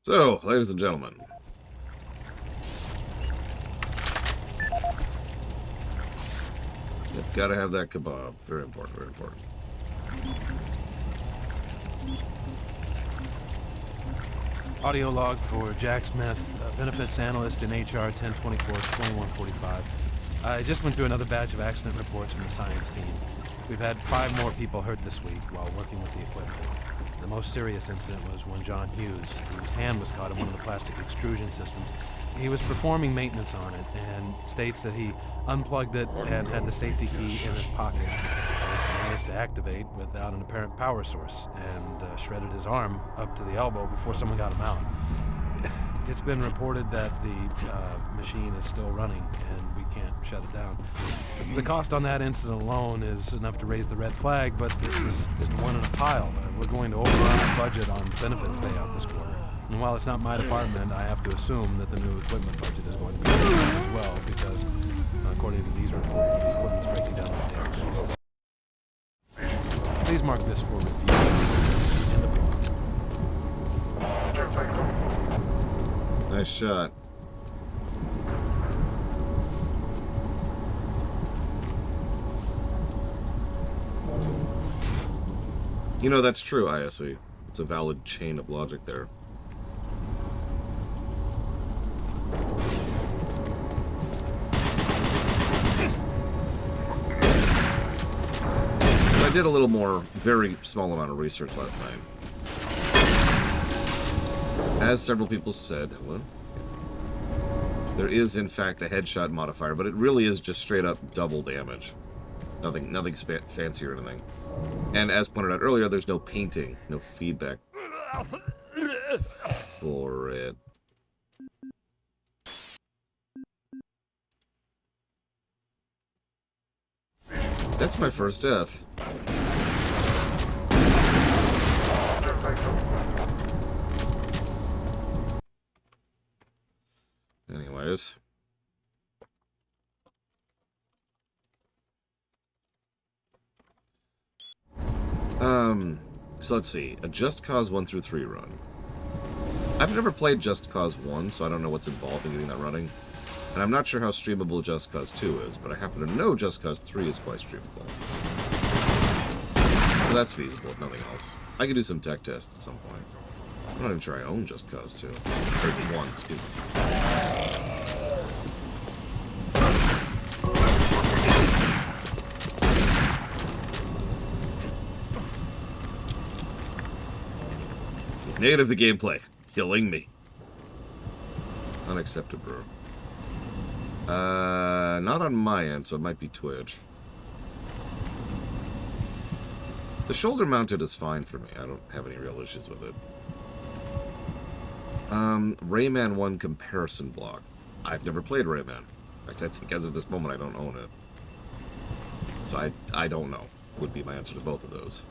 So, ladies and gentlemen. Yep, gotta have that kebab. Very important, very important. Audio log for Jack Smith, benefits analyst in HR 1024-2145. I just went through another batch of accident reports from the science team. We've had 5 more people hurt this week while working with the equipment. The most serious incident was when John Hughes, whose hand was caught in one of the plastic extrusion systems. He was performing maintenance on it and states that he unplugged it and had the safety key in his pocket. He managed to activate without an apparent power source and shredded his arm up to the elbow before someone got him out. It's been reported that the machine is still running and we can't shut it down. The cost on that incident alone is enough to raise the red flag, but this is just one in a pile. We're going to overrun our budget on benefits payout this quarter. And while it's not my department, I have to assume that the new equipment budget is going to be overrun as well, because according to these reports, the equipment's breaking down on a daily basis. Please mark this for review in the book. Nice shot. You know, that's true, ISE. It's a valid chain of logic there. I did a little more, very small amount of research last night. As several people said, hello, there is in fact a headshot modifier, but it really is just straight up double damage. Nothing fancy or anything. And as pointed out earlier, there's no painting, no feedback for it. That's my first death. Anyways. So let's see. A Just Cause 1 through 3 run. I've never played Just Cause 1, so I don't know what's involved in getting that running. And I'm not sure how streamable Just Cause 2 is, but I happen to know Just Cause 3 is quite streamable. So that's feasible, if nothing else. I could do some tech tests at some point. I'm not even sure I own Just Cause 2. Or 1, excuse me. Negative the gameplay. Killing me. Unacceptable. Not on my end, so it might be Twitch. The shoulder mounted is fine for me. I don't have any real issues with it. Rayman 1 comparison block. I've never played Rayman. In fact, I think as of this moment I don't own it. So I don't know, would be my answer to both of those.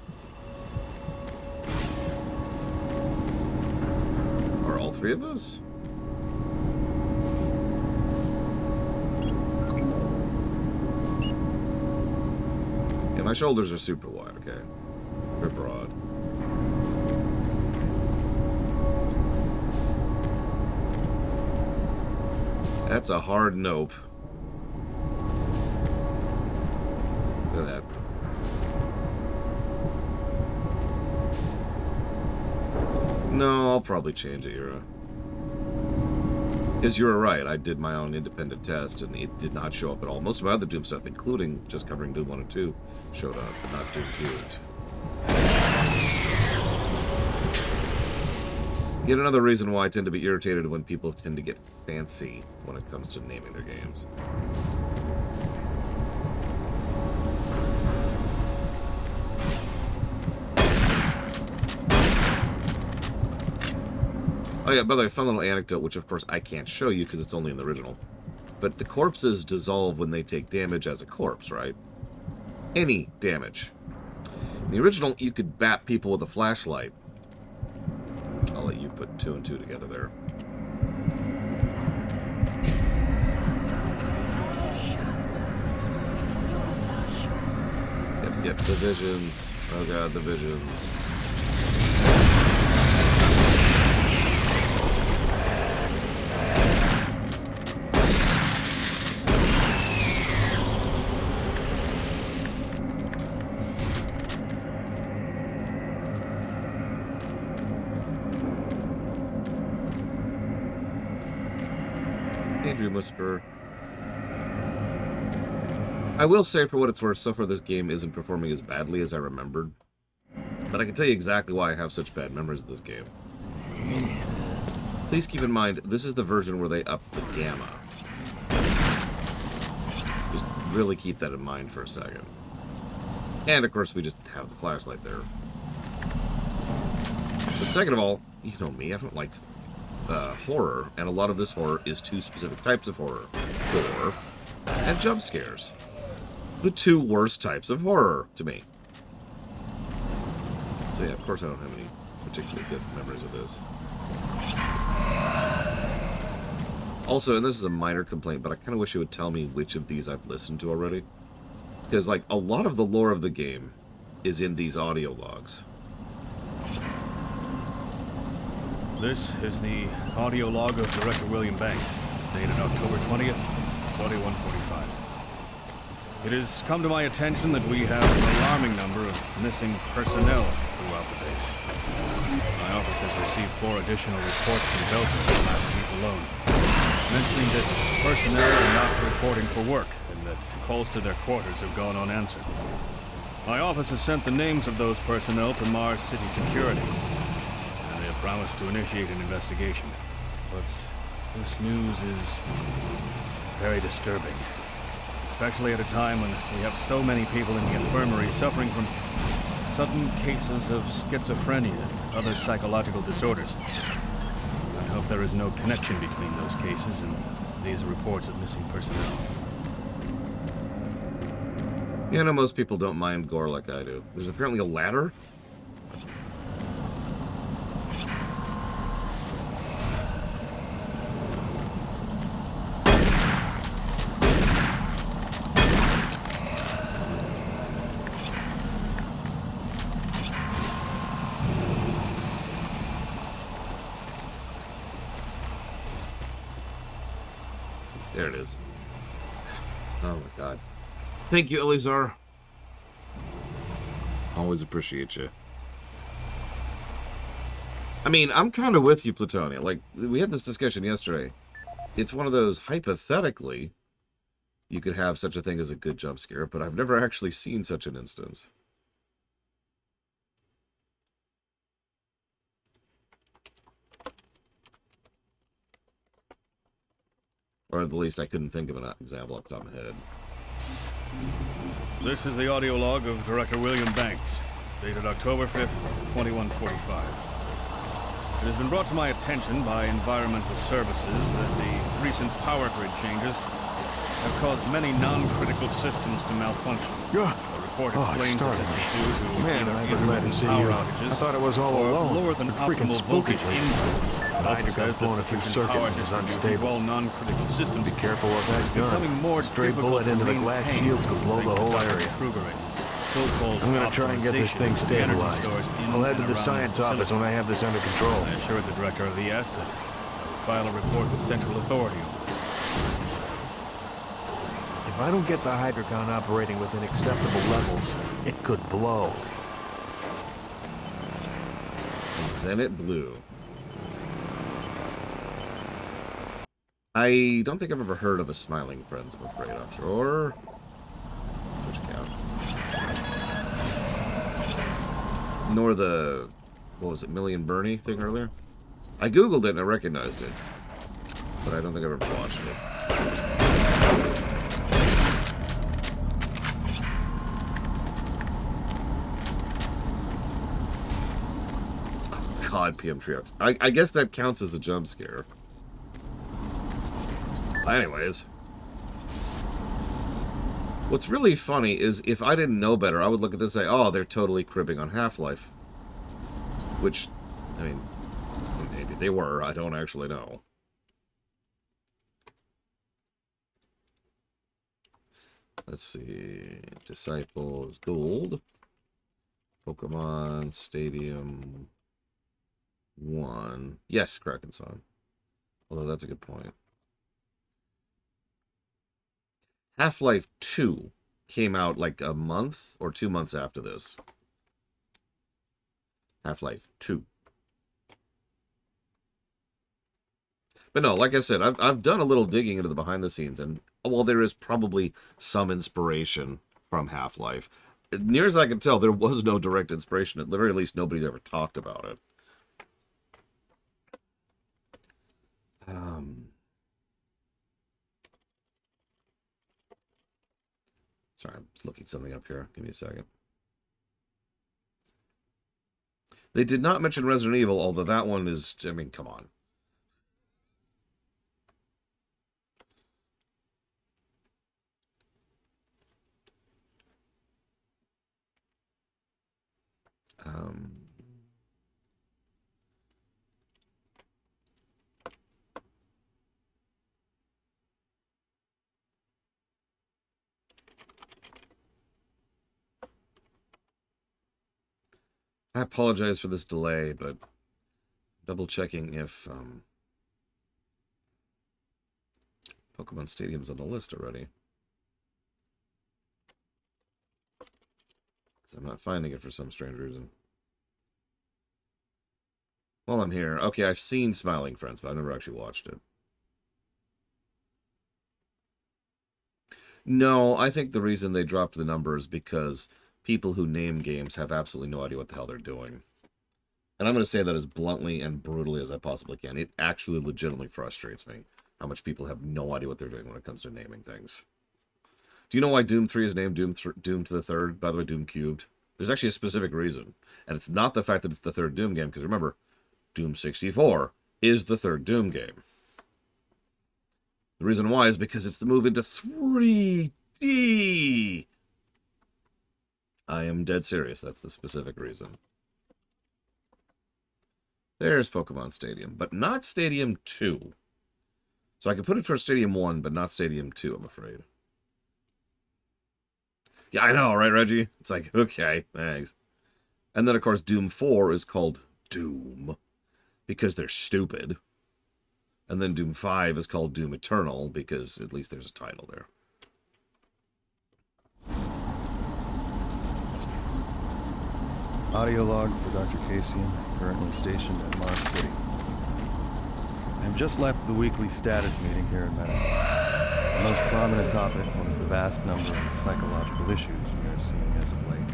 Are all 3 of those? Yeah, my shoulders are super wide, okay? They're broad. That's a hard nope. Look at that. No, I'll probably change it, Yura. Because you were right, I did my own independent test, and it did not show up at all. Most of my other Doom stuff, including just covering Doom 1 and 2, showed up, but not Doom Cubed. Yet another reason why I tend to be irritated when people tend to get fancy when it comes to naming their games. Oh yeah, by the way, fun little anecdote, which of course I can't show you because it's only in the original. But the corpses dissolve when they take damage as a corpse, right? Any damage. In the original, you could bat people with a flashlight. I'll let you put 2 and 2 together there. Yep, the visions. Oh god, the visions. Hey, Dream Whisperer. I will say, for what it's worth, so far this game isn't performing as badly as I remembered. But I can tell you exactly why I have such bad memories of this game. Please keep in mind, this is the version where they upped the gamma. Just really keep that in mind for a second. And, of course, we just have the flashlight there. But second of all, you know me, I don't like horror. And a lot of this horror is two specific types of horror. Gore and jump scares. The two worst types of horror to me. So yeah, of course I don't have any particularly good memories of this. Also, and this is a minor complaint, but I kind of wish you would tell me which of these I've listened to already. Because, like, a lot of the lore of the game is in these audio logs. This is the audio log of Director William Banks, dated October 20th, 2145. It has come to my attention that we have an alarming number of missing personnel throughout the base. My office has received 4 additional reports from Belgium in the last week alone, mentioning that personnel are not reporting for work and that calls to their quarters have gone unanswered. My office has sent the names of those personnel to Mars City Security, and they have promised to initiate an investigation. But this news is very disturbing. Especially at a time when we have so many people in the infirmary suffering from sudden cases of schizophrenia and other psychological disorders. I hope there is no connection between those cases and these reports of missing personnel. You know, most people don't mind gore like I do. There's apparently a ladder. There it is. Oh my god. Thank you, Elizar. Always appreciate you. I mean, I'm kind of with you, Plutonia. Like, we had this discussion yesterday. It's one of those, hypothetically, you could have such a thing as a good jump scare, but I've never actually seen such an instance. Or at the least I couldn't think of an example off the top of my head. This is the audio log of Director William Banks, dated October 5th, 2145. It has been brought to my attention by environmental services that the recent power grid changes have caused many non-critical systems to malfunction. A report explains that this is due to either intermittent power outages I thought it was all or alone. lower than It's freaking optimal spooky voltage lately. input. It I also just got says that blown a few sufficient circuits power and it's distribution unstable. to all non-critical systems Be careful with that gun. becoming more Stray difficult bullet to into the glass maintain shields could blow the thanks to whole Dr. area. Kruger's so-called I'm gonna try and get this thing optimization of the energy stabilized. stores in I'll head to and the around science facility. office when I have this under control. I assured the director of VS that I would file a report with Central Authority on this. If I don't get the Hydrocon operating within acceptable levels, it could blow. Then it blew. I don't think I've ever heard of a Smiling Friends, I'm afraid, offshore. Which count? Nor the, what was it, Millie and Bernie thing earlier? I googled it and I recognized it. But I don't think I've ever watched it. Oh god, PM Triox. I guess that counts as a jump scare. Anyways. What's really funny is if I didn't know better, I would look at this and say, oh, they're totally cribbing on Half-Life. Which, I mean, maybe they were. I don't actually know. Let's see. Disciples Gold. Pokemon Stadium 1. Yes, Kraken-san. Although that's a good point. Half-Life 2 came out like a month or 2 months after this. Half-Life 2. But no, like I said, I've done a little digging into the behind the scenes, and while there is probably some inspiration from Half-Life, near as I can tell, there was no direct inspiration. At the very least, nobody's ever talked about it. Sorry, I'm just looking something up here. Give me a second. They did not mention Resident Evil, although that one is, I mean, come on. I apologize for this delay, but double checking if Pokemon Stadium's on the list already. Because I'm not finding it for some strange reason. While I'm here, okay, I've seen Smiling Friends, but I've never actually watched it. No, I think the reason they dropped the number is because people who name games have absolutely no idea what the hell they're doing. And I'm going to say that as bluntly and brutally as I possibly can. It actually legitimately frustrates me how much people have no idea what they're doing when it comes to naming things. Do you know why Doom 3 is named Doom to the Third? By the way, Doom Cubed. There's actually a specific reason. And it's not the fact that it's the third Doom game, because remember, Doom 64 is the third Doom game. The reason why is because it's the move into 3D. I am dead serious. That's the specific reason. There's Pokemon Stadium, but not Stadium 2. So I could put it for Stadium 1, but not Stadium 2, I'm afraid. Yeah, I know, right, Reggie? It's like, okay, thanks. And then, of course, Doom 4 is called Doom, because they're stupid. And then Doom 5 is called Doom Eternal, because at least there's a title there. Audio log for Dr. Casian, currently stationed at Mars City. I've just left the weekly status meeting here in Medical. The most prominent topic was the vast number of psychological issues we are seeing as of late.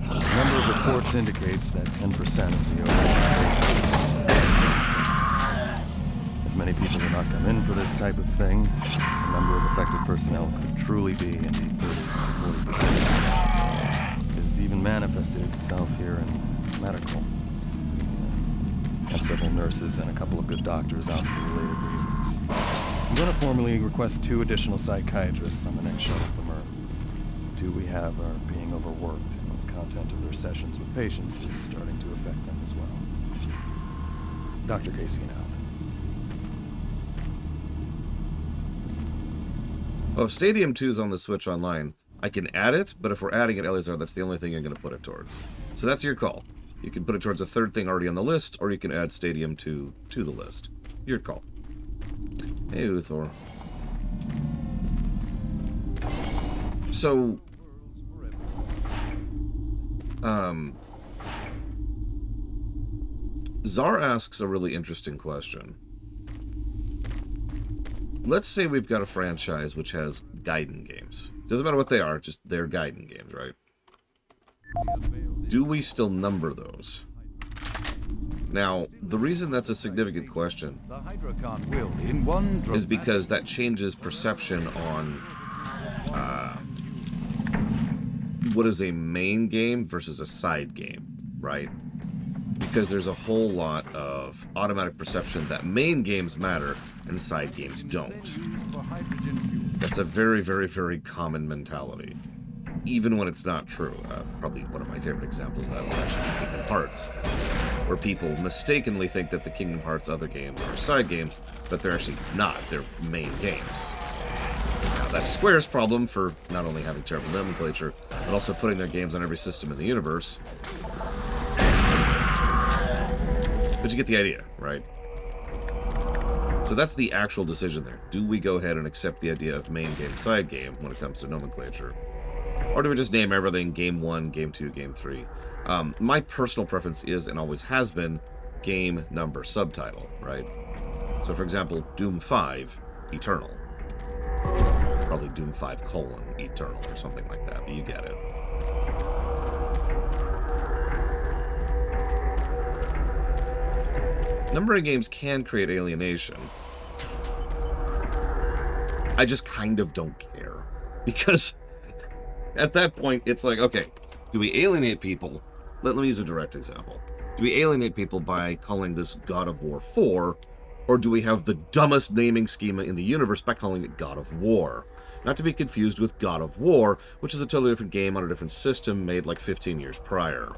The number of reports indicates that 10% of the overall population. As many people do not come in for this type of thing, the number of affected personnel could truly be in the 30 to 40% range. It has even manifested itself here in medical. I have several nurses and a couple of good doctors out for related reasons. I'm going to formally request 2 additional psychiatrists on the next shuttle from Earth. The 2 we have are being overworked, and the content of their sessions with patients is starting to affect them as well. Dr. Casian out. Oh, if Stadium 2 is on the Switch Online, I can add it, but if we're adding it, Eleazar, that's the only thing you're going to put it towards. So that's your call. You can put it towards a third thing already on the list, or you can add Stadium 2 to the list. Your call. Hey, Uthor. So, Czar asks a really interesting question. Let's say we've got a franchise which has Gaiden games. Doesn't matter what they are, just they're Gaiden games, right? Do we still number those? Now, the reason that's a significant question is because that changes perception on what is a main game versus a side game, right? Because there's a whole lot of automatic perception that main games matter and side games don't. That's a very, very, very common mentality, even when it's not true. Probably one of my favorite examples of that is actually Kingdom Hearts, where people mistakenly think that the Kingdom Hearts other games are side games, but they're actually not. They're main games. Now, that's Square's problem for not only having terrible nomenclature, but also putting their games on every system in the universe. But you get the idea, right? So that's the actual decision there. Do we go ahead and accept the idea of main game, side game when it comes to nomenclature? Or do we just name everything Game 1, Game 2, Game 3? My personal preference is, and always has been, game, number, subtitle, right? So, for example, Doom 5, Eternal. Probably Doom 5 : Eternal or something like that, but you get it. Numbering games can create alienation. I just kind of don't care. Because at that point, it's like, okay, do we alienate people? Let me use a direct example. Do we alienate people by calling this God of War 4? Or do we have the dumbest naming schema in the universe by calling it God of War? Not to be confused with God of War, which is a totally different game on a different system made like 15 years prior.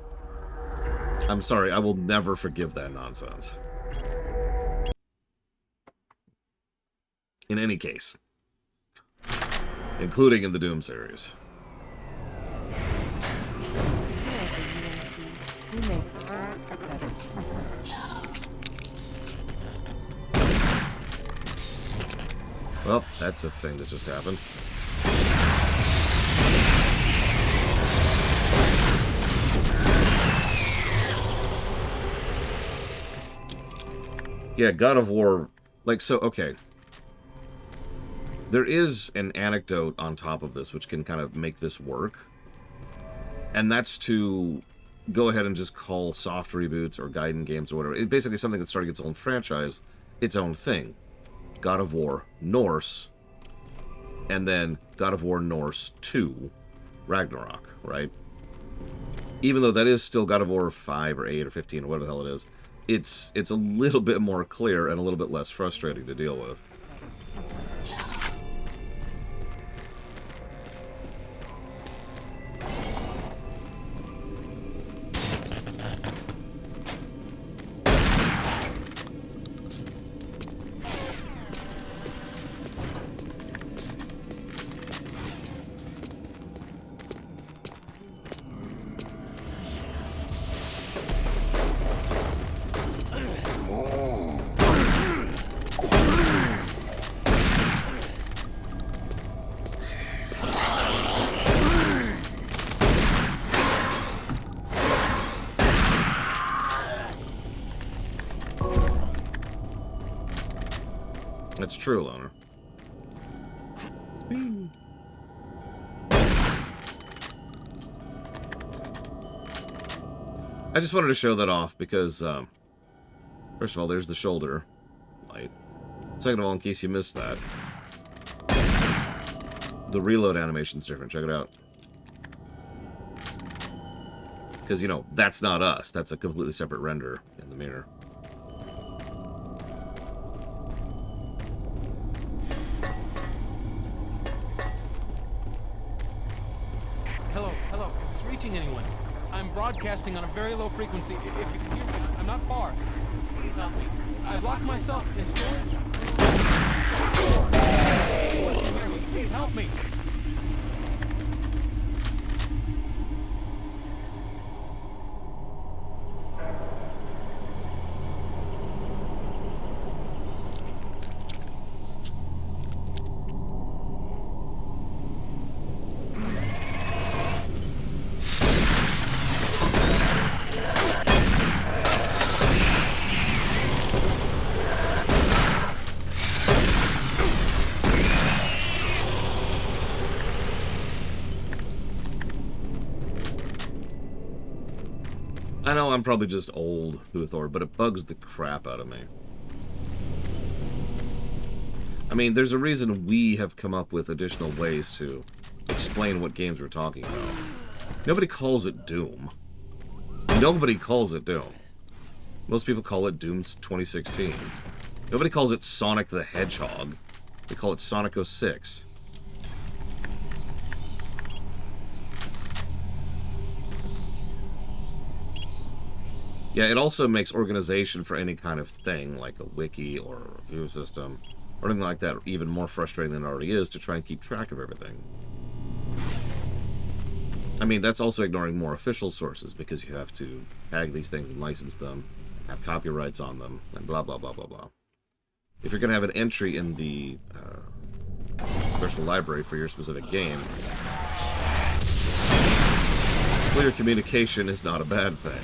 I'm sorry, I will never forgive that nonsense. In any case. Including in the Doom series. Well, that's a thing that just happened. Yeah, God of War, like, so, okay. There is an anecdote on top of this which can kind of make this work. And that's to go ahead and just call soft reboots or Gaiden games or whatever. It's basically something that's starting its own franchise, its own thing. God of War Norse, and then God of War Norse 2, Ragnarok, right? Even though that is still God of War 5 or 8 or 15 or whatever the hell it is, it's a little bit more clear and a little bit less frustrating to deal with. That's true, Loner. I just wanted to show that off because, first of all, there's the shoulder light. Second of all, in case you missed that, the reload animation's different. Check it out. Because, you know, that's not us. That's a completely separate render in the mirror. Hello, is this reaching anyone? I'm broadcasting on a very low frequency. If you can hear me, I'm not far. Please help me. I've locked myself in storage. Please help me. I know I'm probably just old, Boothor, but it bugs the crap out of me. I mean, there's a reason we have come up with additional ways to explain what games we're talking about. Nobody calls it Doom. Nobody calls it Doom. Most people call it Doom 2016. Nobody calls it Sonic the Hedgehog. They call it Sonic 06. Yeah, it also makes organization for any kind of thing, like a wiki or a review system, or anything like that, even more frustrating than it already is to try and keep track of everything. I mean, that's also ignoring more official sources, because you have to tag these things and license them, have copyrights on them, and blah, blah, blah, blah, blah. If you're going to have an entry in the virtual library for your specific game, clear communication is not a bad thing.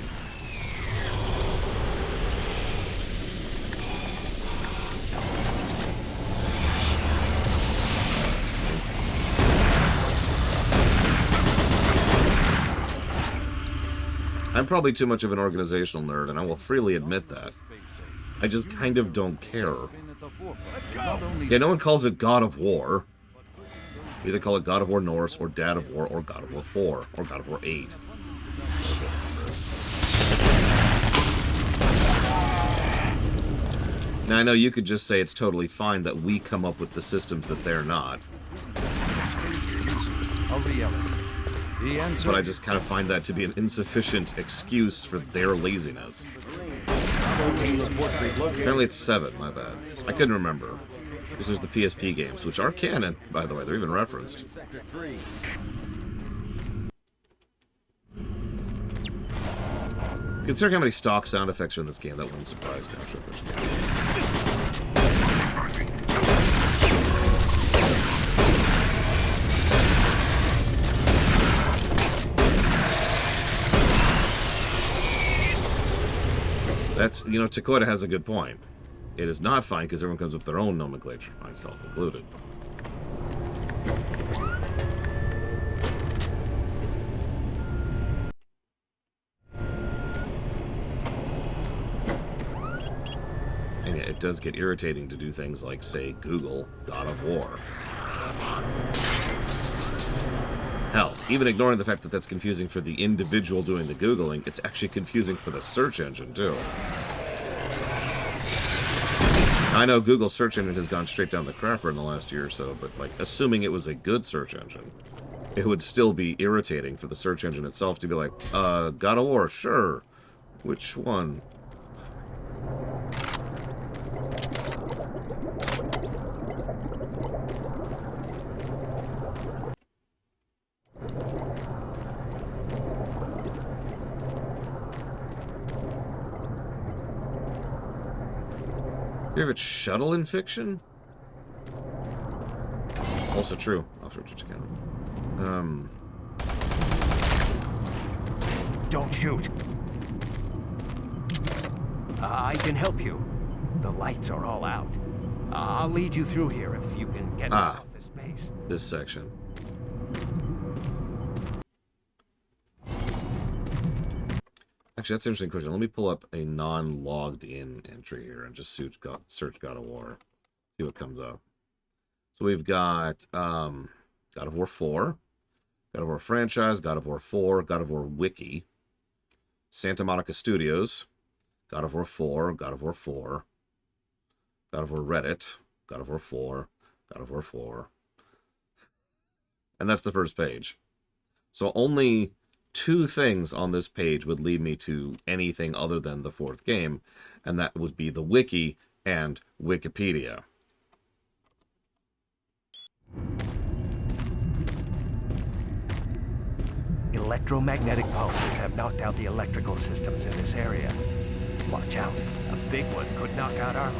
I'm probably too much of an organizational nerd, and I will freely admit that. I just kind of don't care. Yeah, no one calls it God of War. Either call it God of War Norse, or Dad of War, or God of War 4, or God of War 8. Now, I know you could just say it's totally fine that we come up with the systems that they're not. But I just kind of find that to be an insufficient excuse for their laziness. Apparently it's 7, my bad. I couldn't remember. Because there's the PSP games, which are canon, by the way. They're even referenced. Considering how many stock sound effects are in this game, that wouldn't surprise me. I'm sure that's, you know, Takoda has a good point. It is not fine because everyone comes up with their own nomenclature, myself included. And yeah, it does get irritating to do things like, say, Google God of War. Hell, even ignoring the fact that that's confusing for the individual doing the Googling, it's actually confusing for the search engine, too. I know Google's search engine has gone straight down the crapper in the last year or so, but, like, assuming it was a good search engine, it would still be irritating for the search engine itself to be like, God of War, sure. Which one? Favorite shuttle in fiction? Also true. I'll search it again. Don't shoot. I can help you. The lights are all out. I'll lead you through here if you can get me off this base. This section. Actually, that's an interesting question. Let me pull up a non-logged in entry here and just search God of War. See what comes up. So we've got God of War 4, God of War franchise, God of War 4, God of War Wiki, Santa Monica Studios, God of War 4, God of War 4, God of War Reddit, God of War 4, God of War 4. And that's the first page. So only 2 things on this page would lead me to anything other than the 4th game, and that would be the wiki and Wikipedia. Electromagnetic pulses have knocked out the electrical systems in this area. Watch out. A big one could knock out our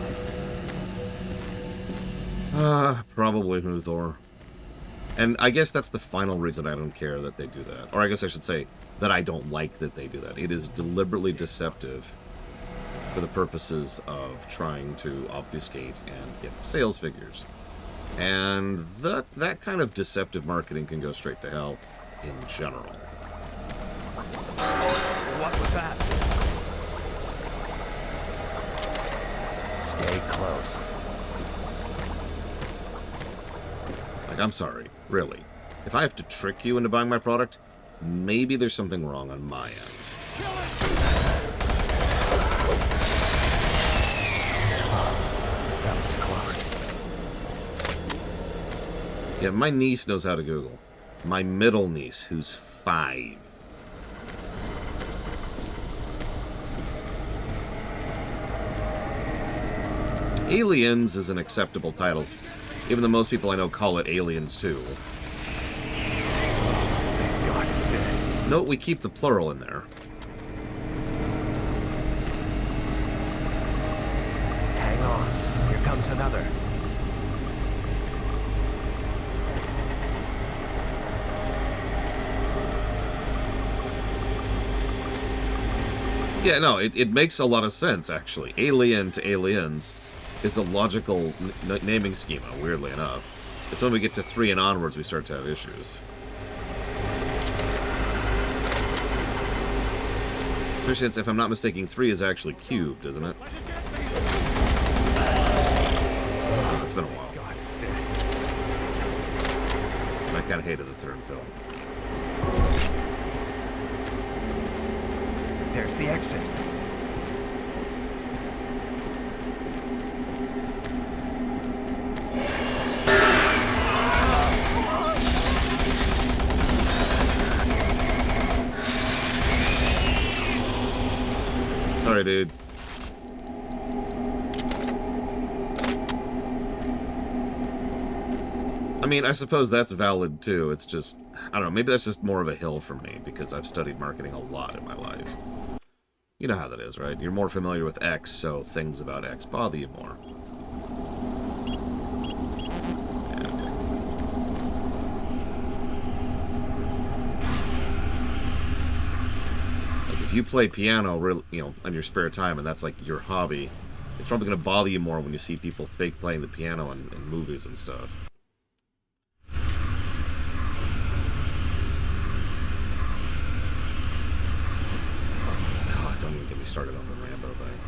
lights. Probably Huthor. And I guess that's the final reason I don't care that they do that. Or I guess I should say that I don't like that they do that. It is deliberately deceptive for the purposes of trying to obfuscate and get sales figures. And that kind of deceptive marketing can go straight to hell in general. What was that? Stay close. Like, I'm sorry, really. If I have to trick you into buying my product, maybe there's something wrong on my end. That was close. Yeah, my niece knows how to Google. My middle niece, who's 5. Aliens is an acceptable title, even though most people I know call it Aliens 2. Thank God it's dead. Note we keep the plural in there. Hang on. Here comes another. Yeah, no, it makes a lot of sense, actually. Alien to Aliens is a logical naming schema, weirdly enough. It's when we get to 3 and onwards we start to have issues. Especially since, if I'm not mistaken, 3 is actually cubed, isn't it? It's been a while. God, it's dead. I kind of hated the third film. There's the exit. Sorry, dude. I mean, I suppose that's valid too. It's just, I don't know, maybe that's just more of a hill for me because I've studied marketing a lot in my life. You know how that is, right? You're more familiar with X, so things about X bother you more. Yeah, okay. Like if you play piano, you know, on your spare time, and that's like your hobby, it's probably going to bother you more when you see people fake playing the piano in movies and stuff. God, don't even get me started on the Rambo thing.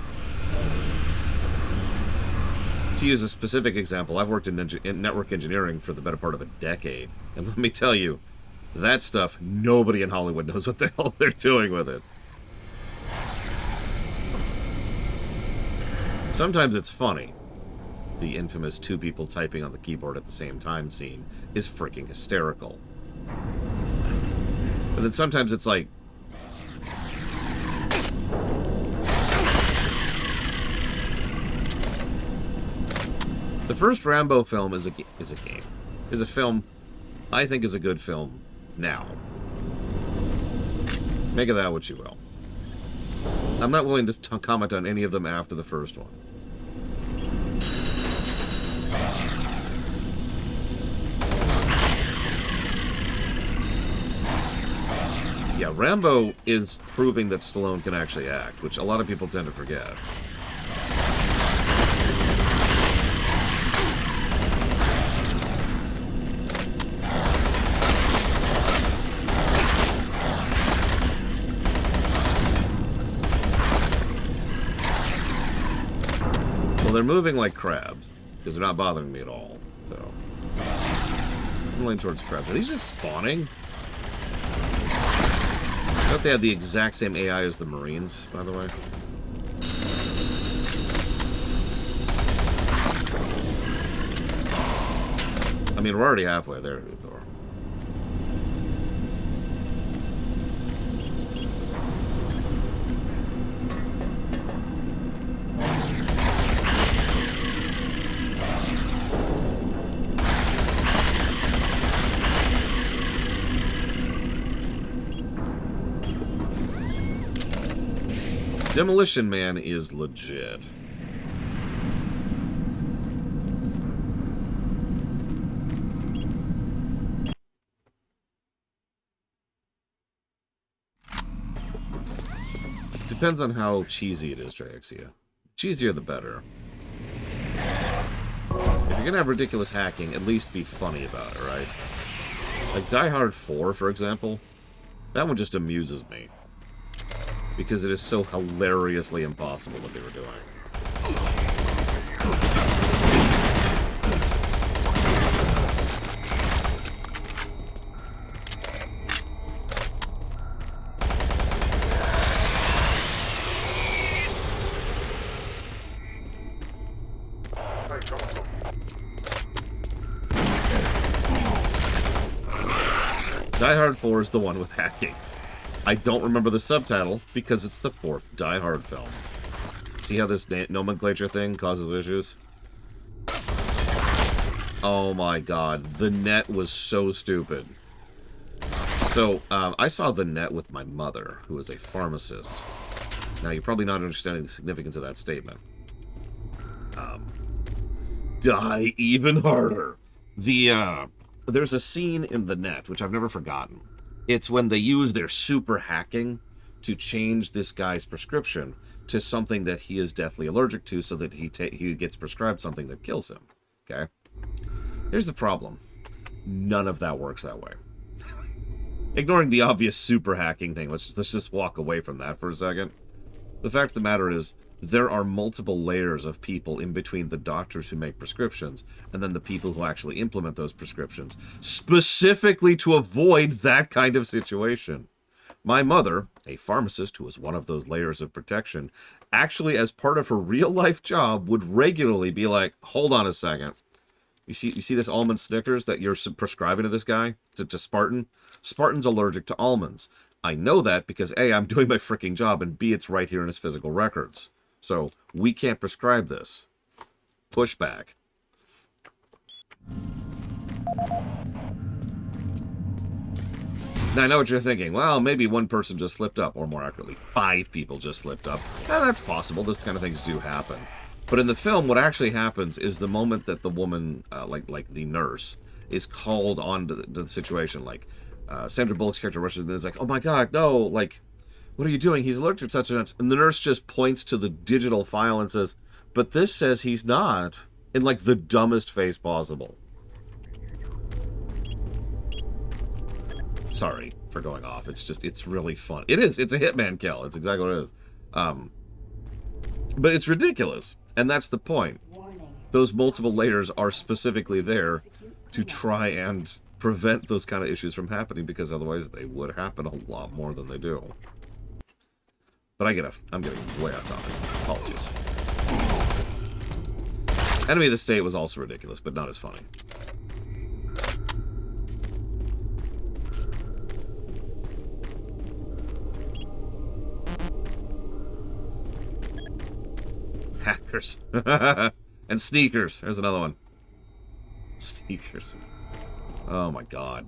To use a specific example, I've worked in network engineering for the better part of a decade, and let me tell you, that stuff, nobody in Hollywood knows what the hell they're doing with it. Sometimes it's funny. The infamous 2 people typing on the keyboard at the same time scene is freaking hysterical. But then sometimes it's like... The first Rambo film is a film I think is a good film now. Make of that what you will. I'm not willing to comment on any of them after the first one. Yeah, Rambo is proving that Stallone can actually act, which a lot of people tend to forget. Well, they're moving like crabs, because they're not bothering me at all, so... I'm leaning towards crabs. Are these just spawning? I thought they had the exact same AI as the Marines, by the way. I mean, we're already halfway there, Thor. Demolition Man is legit. Depends on how cheesy it is, Triaxia. Cheesier the better. If you're gonna have ridiculous hacking, at least be funny about it, right? Like Die Hard 4, for example. That one just amuses me. Because it is so hilariously impossible what they were doing. Die Hard 4 is the one with hacking. I don't remember the subtitle because it's the 4th Die Hard film. See how this nomenclature thing causes issues? Oh my god, The Net was so stupid. So, I saw The Net with my mother, who is a pharmacist. Now, you're probably not understanding the significance of that statement. Die even harder. There's a scene in The Net, which I've never forgotten. It's when they use their super hacking to change this guy's prescription to something that he is deathly allergic to so that he gets prescribed something that kills him. Okay? Here's the problem. None of that works that way. ignoring the obvious super hacking thing, let's just walk away from that for a second. The fact of the matter is, there are multiple layers of people in between the doctors who make prescriptions and then the people who actually implement those prescriptions, specifically to avoid that kind of situation. My mother, a pharmacist who was one of those layers of protection, actually, as part of her real-life job, would regularly be like, hold on a second. You see this almond Snickers that you're prescribing to this guy? To Spartan? Spartan's allergic to almonds. I know that because A, I'm doing my freaking job, and B, it's right here in his physical records. So, we can't prescribe this. Pushback. Now, I know what you're thinking. Well, maybe one person just slipped up, or more accurately, 5 people just slipped up. That's possible. This kind of things do happen. But in the film, what actually happens is the moment that the woman, like the nurse, is called on to the situation, like, Sandra Bullock's character rushes in and is like, oh my god, no, like, what are you doing? He's allergic to such and such. And the nurse just points to the digital file and says, but this says he's not, in like the dumbest face possible. Sorry for going off. It's really fun. It is. It's a Hitman kill. It's exactly what it is. But it's ridiculous. And that's the point. Those multiple layers are specifically there to try and prevent those kind of issues from happening, because otherwise they would happen a lot more than they do. But I'm getting way off topic. Apologies. Enemy of the State was also ridiculous, but not as funny. Hackers. And sneakers. There's another one. Sneakers. Oh my god.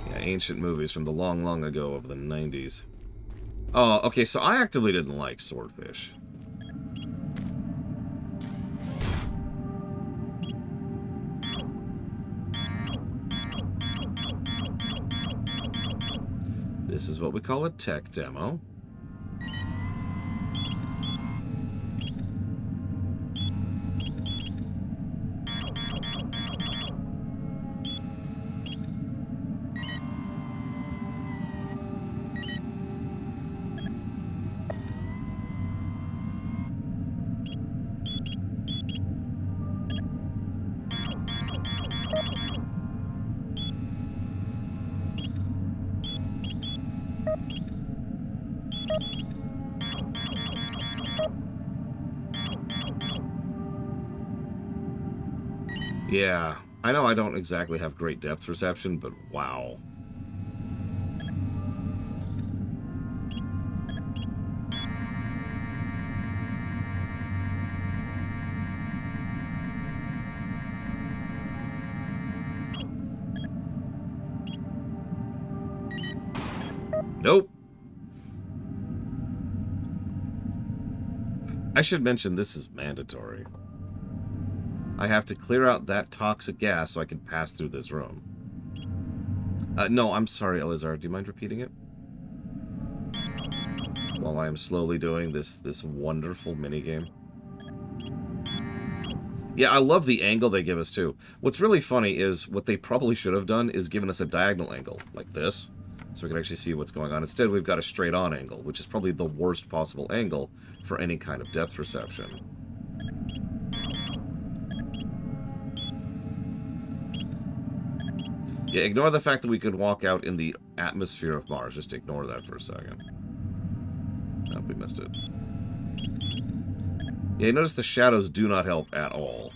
Yeah, ancient movies from the long, long ago of the 90s. Oh, okay, so I actively didn't like Swordfish. This is what we call a tech demo. Yeah, I know I don't exactly have great depth perception, but wow. Nope. I should mention this is mandatory. I have to clear out that toxic gas so I can pass through this room. No, I'm sorry, Elizar. Do you mind repeating it? While I am slowly doing this wonderful minigame. Yeah, I love the angle they give us, too. What's really funny is what they probably should have done is given us a diagonal angle, like this, so we can actually see what's going on. Instead, we've got a straight-on angle, which is probably the worst possible angle for any kind of depth perception. Yeah, ignore the fact that we could walk out in the atmosphere of Mars. Just ignore that for a second. Nope, we missed it. Yeah, notice the shadows do not help at all.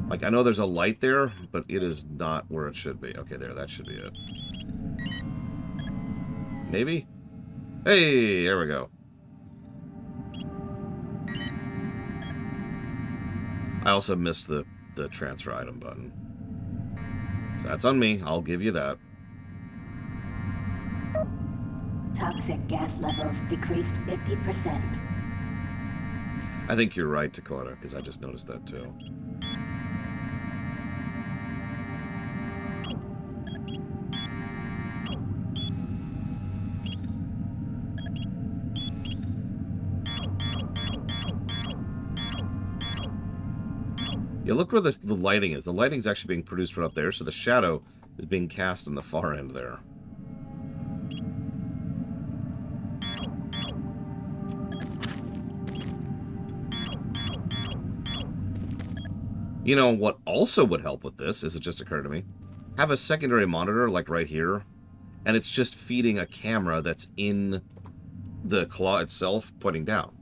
Like, I know there's a light there, but it is not where it should be. Okay, there, that should be it. Maybe? Hey, there we go. I also missed the transfer item button. So that's on me. I'll give you that. Toxic gas levels decreased 50%. I think you're right, Dakota, because I just noticed that too. Yeah, look where the lighting is. The lighting's actually being produced right up there, so the shadow is being cast on the far end there. You know, what also would help with this, as it just occurred to me, have a secondary monitor, like right here, and it's just feeding a camera that's in the claw itself, pointing down.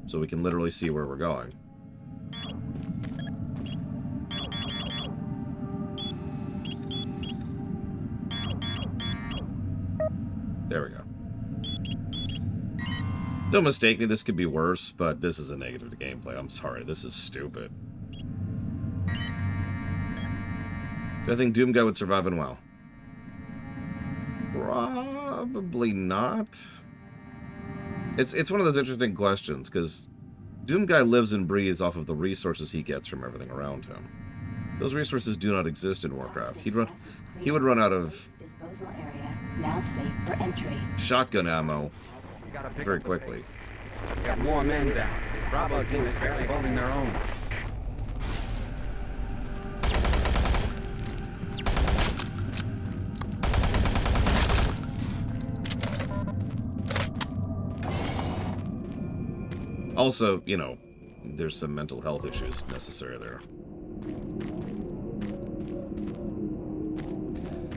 So we can literally see where we're going. There we go. Don't mistake me, this could be worse, but this is a negative to gameplay. I'm sorry, this is stupid. I think Doom Guy would survive in WoW. Probably not. It's one of those interesting questions, because Doom Guy lives and breathes off of the resources he gets from everything around him. Those resources do not exist in Warcraft. He would run out of Disposal area now safe for entry. shotgun ammo very quickly. Got more men down. Bravo team is barely holding their own. Also, you know, there's some mental health issues necessary there.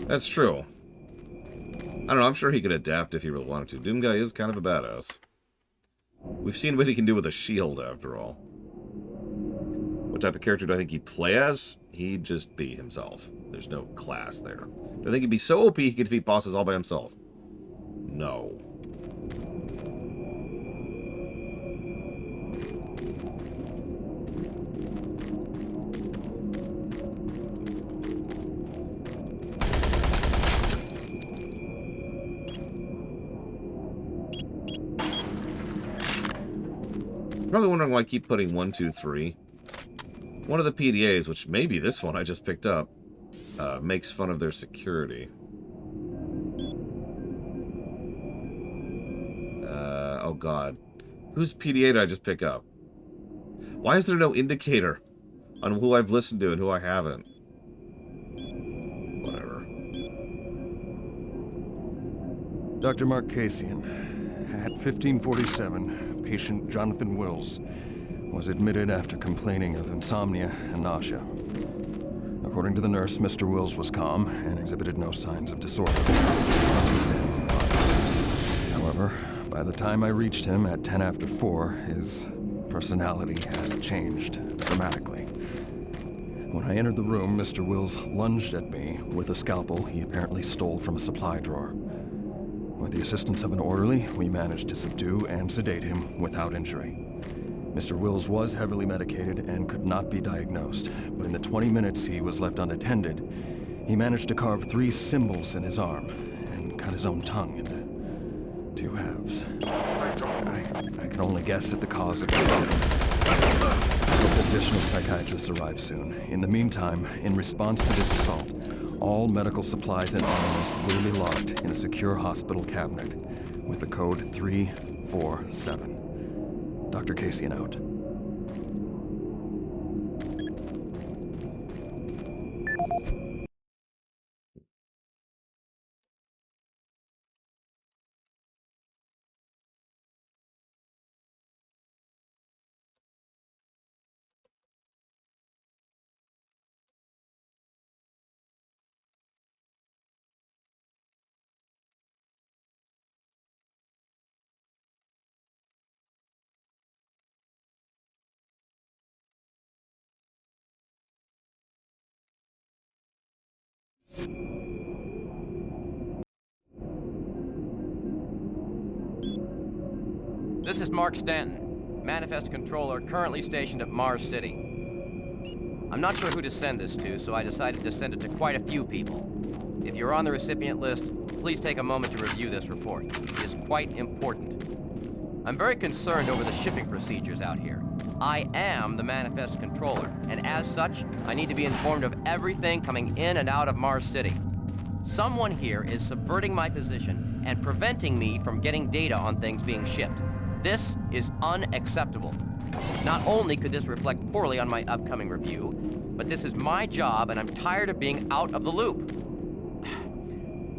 That's true. I don't know, I'm sure he could adapt if he really wanted to. Doom Guy is kind of a badass. We've seen what he can do with a shield, after all. What type of character do I think he'd play as? He'd just be himself. There's no class there. Do I think he'd be so OP he could defeat bosses all by himself? No. Probably wondering why I keep putting 1, 2, 3. One of the PDAs, which may be this one I just picked up, makes fun of their security. Oh god. Whose PDA did I just pick up? Why is there no indicator on who I've listened to and who I haven't? Whatever. Dr. Mark Kasian, at 1547, patient Jonathan Wills was admitted after complaining of insomnia and nausea. According to the nurse, Mr. Wills was calm and exhibited no signs of disorder. However, by the time I reached him at 10 after 4, his personality had changed dramatically. When I entered the room, Mr. Wills lunged at me with a scalpel he apparently stole from a supply drawer. With the assistance of an orderly, we managed to subdue and sedate him without injury. Mr. Wills was heavily medicated and could not be diagnosed, but in the 20 minutes he was left unattended, he managed to carve 3 symbols in his arm and cut his own tongue into 2 halves. I can only guess at the cause of the problems. I hope additional psychiatrists arrive soon. In the meantime, in response to this assault, all medical supplies and armaments will be locked in a secure hospital cabinet with the code 347. Dr. Kasian out. This is Mark Stanton, Manifest Controller currently stationed at Mars City. I'm not sure who to send this to, so I decided to send it to quite a few people. If you're on the recipient list, please take a moment to review this report. It is quite important. I'm very concerned over the shipping procedures out here. I am the Manifest Controller, and as such, I need to be informed of everything coming in and out of Mars City. Someone here is subverting my position and preventing me from getting data on things being shipped. This is unacceptable. Not only could this reflect poorly on my upcoming review, but this is my job and I'm tired of being out of the loop.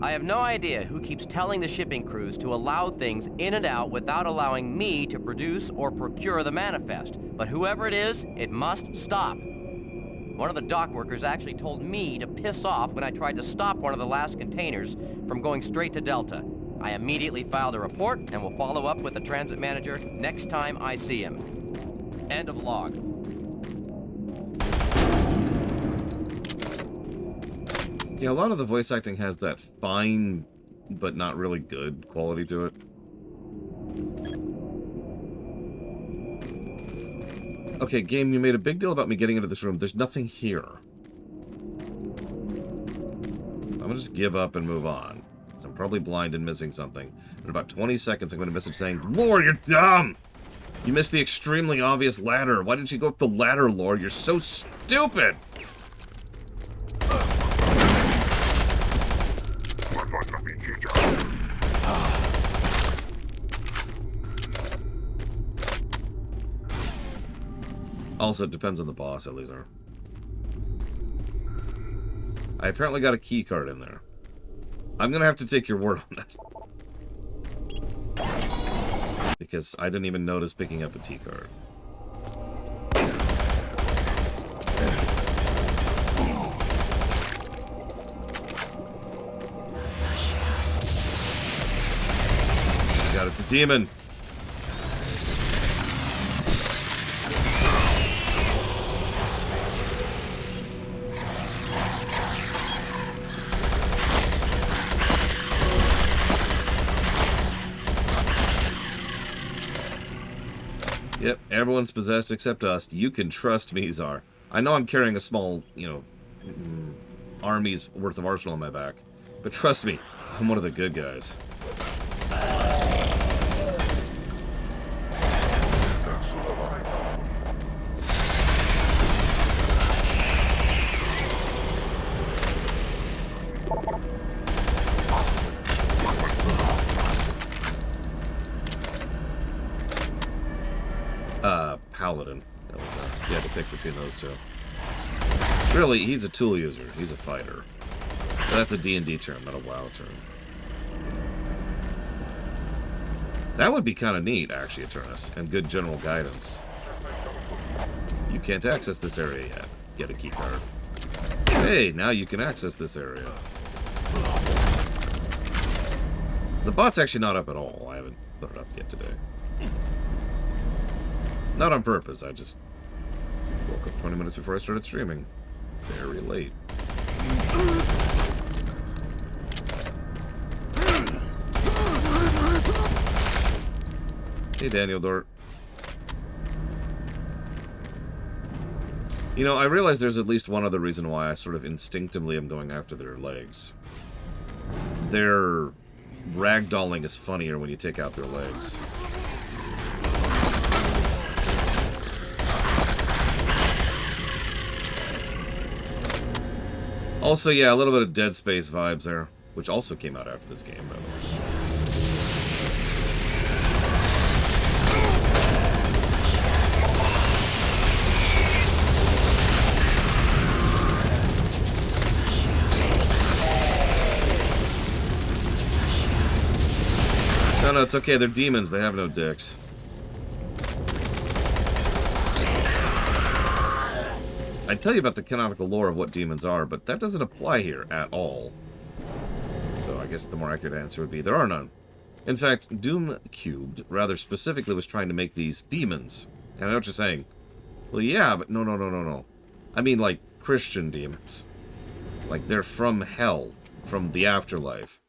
I have no idea who keeps telling the shipping crews to allow things in and out without allowing me to produce or procure the manifest, but whoever it is, it must stop. One of the dock workers actually told me to piss off when I tried to stop one of the last containers from going straight to Delta. I immediately filed a report and will follow up with the transit manager next time I see him. End of log. Yeah, a lot of the voice acting has that fine, but not really good quality to it. Okay, game, you made a big deal about me getting into this room. There's nothing here. I'm gonna just give up and move on. I'm probably blind and missing something. In about 20 seconds, I'm going to message saying, Lord, you're dumb! You missed the extremely obvious ladder. Why didn't you go up the ladder, Lord? You're so stupid! Also, it depends on the boss, Elizar. I apparently got a key card in there. I'm gonna have to take your word on that. Because I didn't even notice picking up a T card. God, it's a demon! Yep, everyone's possessed except us. You can trust me, Czar. I know I'm carrying a small, army's worth of arsenal on my back. But trust me, I'm one of the good guys. Paladin. That was, you had to pick between those two. Really, he's a tool user. He's a fighter. But that's a D&D term, not a WoW term. That would be kind of neat, actually, Eternus, and good general guidance. You can't access this area yet. Get a keycard. Hey, now you can access this area. The bot's actually not up at all. I haven't put it up yet today. Not on purpose, I just woke up 20 minutes before I started streaming. Very late. Hey, Daniel Dort. You know, I realize there's at least one other reason why I sort of instinctively am going after their legs. Their ragdolling is funnier when you take out their legs. Also, yeah, a little bit of Dead Space vibes there, which also came out after this game, by the way. No, it's okay. They're demons. They have no dicks. I'd tell you about the canonical lore of what demons are, but that doesn't apply here at all. So I guess the more accurate answer would be there are none. In fact, Doom Cubed, rather specifically, was trying to make these demons. And I know what you're saying. Well, yeah, but no. I mean, like, Christian demons. Like, they're from hell, from the afterlife.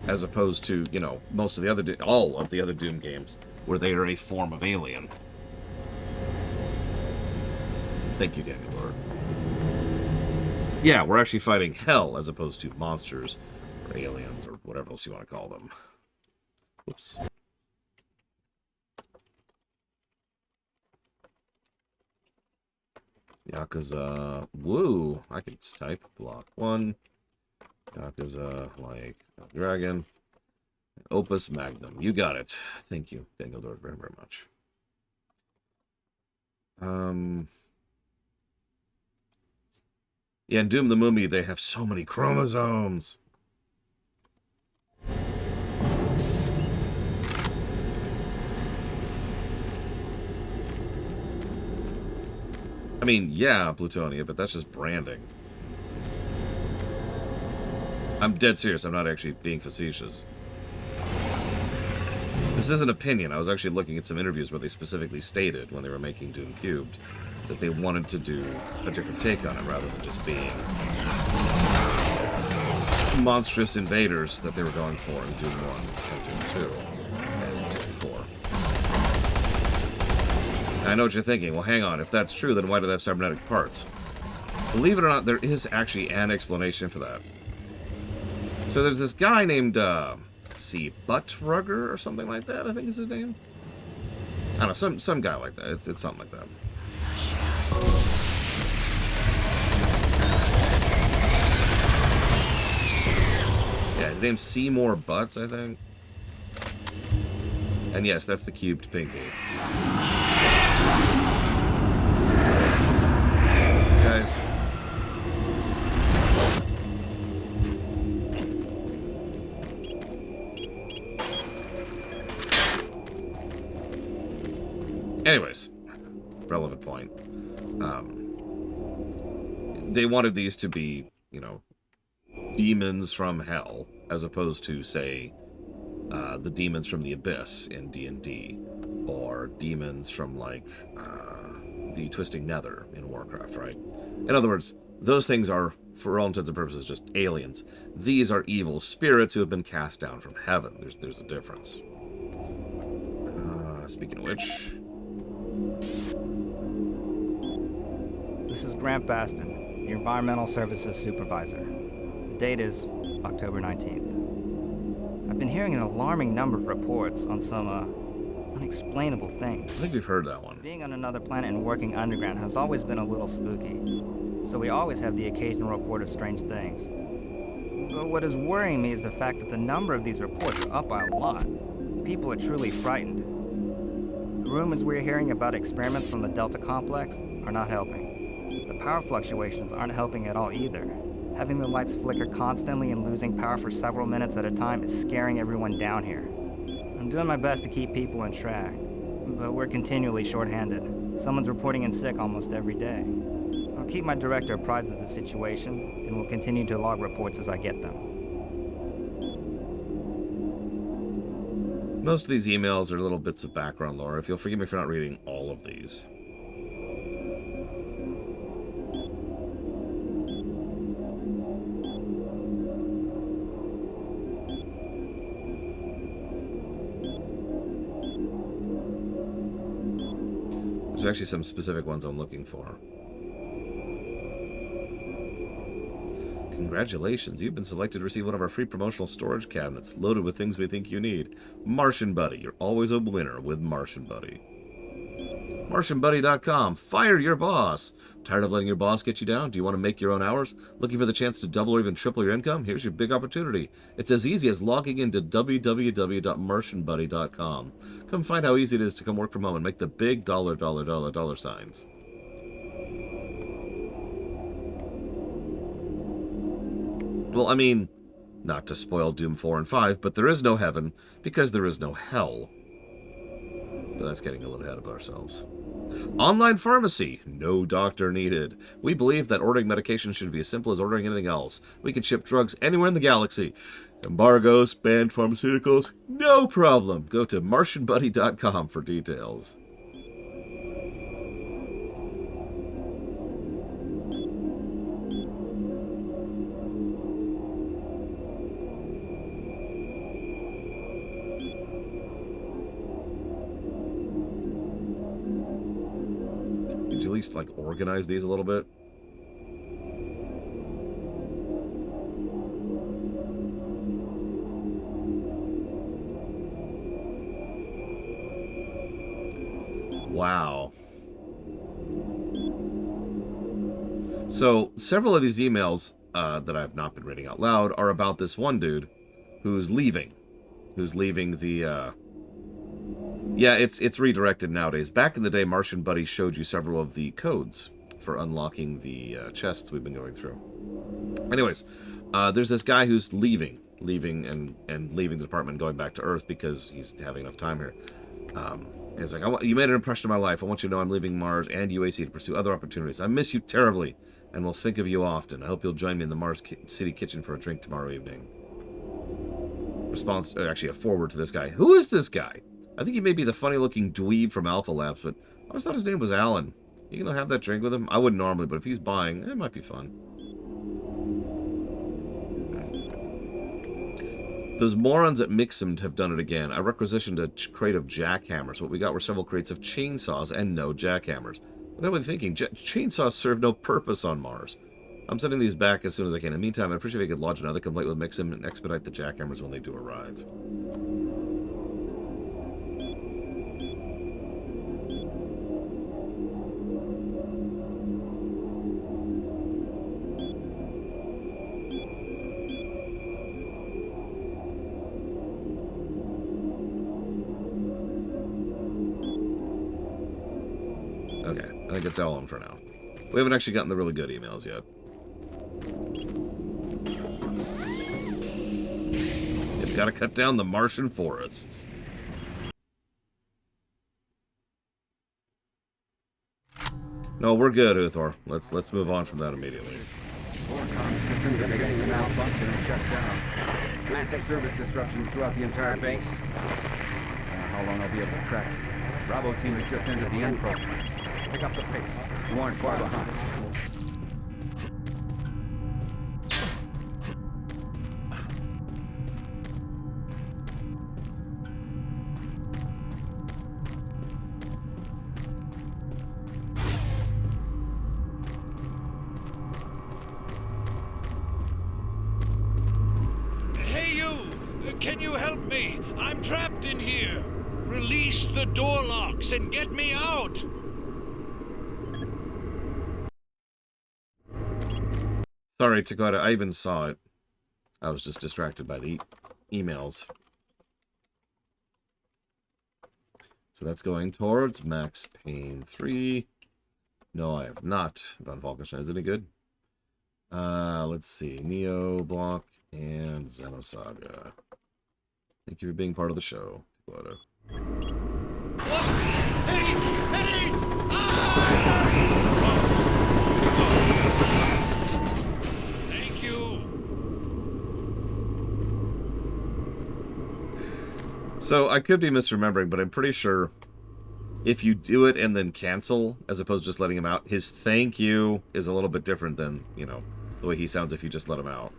As opposed to, you know, most of the other, all of the other Doom games, where they are a form of alien. Thank you, Daniel Lord. Yeah, we're actually fighting hell as opposed to monsters, or aliens, or whatever else you want to call them. Whoops. Yakuza... Woo! I can type. Block 1. Yakuza, like Dragon. Opus Magnum. You got it. Thank you, Daniel Lord, very, very much. Yeah, in Doom the Mummy, they have so many chromosomes. I mean, yeah, Plutonia, but that's just branding. I'm dead serious. I'm not actually being facetious. This is an opinion. I was actually looking at some interviews where they specifically stated, when they were making Doom Cubed, that they wanted to do a different take on it rather than just being monstrous invaders that they were going for in Doom 1 and Doom 2 and 64. And I know what you're thinking. Well, hang on. If that's true, then why do they have cybernetic parts? Believe it or not, there is actually an explanation for that. So there's this guy named, let's see, Buttrugger or something like that, I think is his name. I don't know, some guy like that. It's something like that. Yeah, his name's Seymour Butts, I think. And yes, that's the cubed pinky. Guys. Anyways, relevant point. They wanted these to be, you know, demons from hell, as opposed to, say, the demons from the Abyss in D&D, or demons from, like, the Twisting Nether in Warcraft, right? In other words, those things are, for all intents and purposes, just aliens. These are evil spirits who have been cast down from heaven. There's a difference. Speaking of which... This is Grant Baston, the Environmental Services Supervisor. The date is October 19th. I've been hearing an alarming number of reports on some, unexplainable things. I think we've heard that one. Being on another planet and working underground has always been a little spooky, so we always have the occasional report of strange things. But what is worrying me is the fact that the number of these reports are up by a lot. People are truly frightened. The rumors we're hearing about experiments from the Delta Complex are not helping. The power fluctuations aren't helping at all either. Having the lights flicker constantly and losing power for several minutes at a time is scaring everyone down here. I'm doing my best to keep people on track, but we're continually short-handed. Someone's reporting in sick almost every day. I'll keep my director apprised of the situation, and will continue to log reports as I get them. Most of these emails are little bits of background lore. If you'll forgive me for not reading all of these. There's actually some specific ones I'm looking for. Congratulations, you've been selected to receive one of our free promotional storage cabinets loaded with things we think you need. Martian Buddy, you're always a winner with Martian Buddy. MartianBuddy.com, fire your boss. Tired of letting your boss get you down? Do you want to make your own hours? Looking for the chance to double or even triple your income? Here's your big opportunity. It's as easy as logging into www.martianbuddy.com. Come find how easy it is to come work from home and make the big dollar signs. Well, I mean, not to spoil Doom 4 and 5, but there is no heaven because there is no hell. But that's getting a little ahead of ourselves. Online pharmacy. No doctor needed. We believe that ordering medication should be as simple as ordering anything else. We can ship drugs anywhere in the galaxy. Embargoes, banned pharmaceuticals, no problem. Go to MartianBuddy.com for details. At least like organize these a little bit. Wow. So several of these emails that I've not been reading out loud are about this one dude who's leaving the Yeah, it's redirected nowadays. Back in the day, Martian Buddy showed you several of the codes for unlocking the chests we've been going through. Anyways, there's this guy who's leaving the department, going back to Earth because he's having enough time here. He's like, you made an impression on my life. I want you to know I'm leaving Mars and UAC to pursue other opportunities. I miss you terribly, and will think of you often. I hope you'll join me in the Mars City kitchen for a drink tomorrow evening. Response, actually a forward to this guy. Who is this guy? I think he may be the funny-looking dweeb from Alpha Labs, but I always thought his name was Alan. You gonna have that drink with him? I wouldn't normally, but if he's buying, it might be fun. Those morons at Mixim have done it again. I requisitioned a crate of jackhammers. What we got were several crates of chainsaws and no jackhammers. What were they thinking? Chainsaws serve no purpose on Mars. I'm sending these back as soon as I can. In the meantime, I'd appreciate if you could lodge another complaint with Mixim and expedite the jackhammers when they do arrive. Okay, I think it's Ellen for now. We haven't actually gotten the really good emails yet. You've got to cut down the Martian forests. No, we're good, Uthor. Let's move on from that immediately. Systems are beginning to malfunction and shut down. Massive service disruptions throughout the entire base. I don't know how long I'll be able to track it. Bravo team has just entered the end program. Pick up the pace. You aren't far behind. Hey you! Can you help me? I'm trapped in here. Release the door locks and get me out! Sorry, Takota, I even saw it. I was just distracted by the emails. So that's going towards Max Payne 3. No, I have not done Falkenstein. Is it any good? Let's see. Neo, Block, and Xenosaga. Thank you for being part of the show, Takota. Hey! Hey! Ah! Thank you. So I could be misremembering, but I'm pretty sure if you do it and then cancel, as opposed to just letting him out, his thank you is a little bit different than, you know, the way he sounds if you just let him out.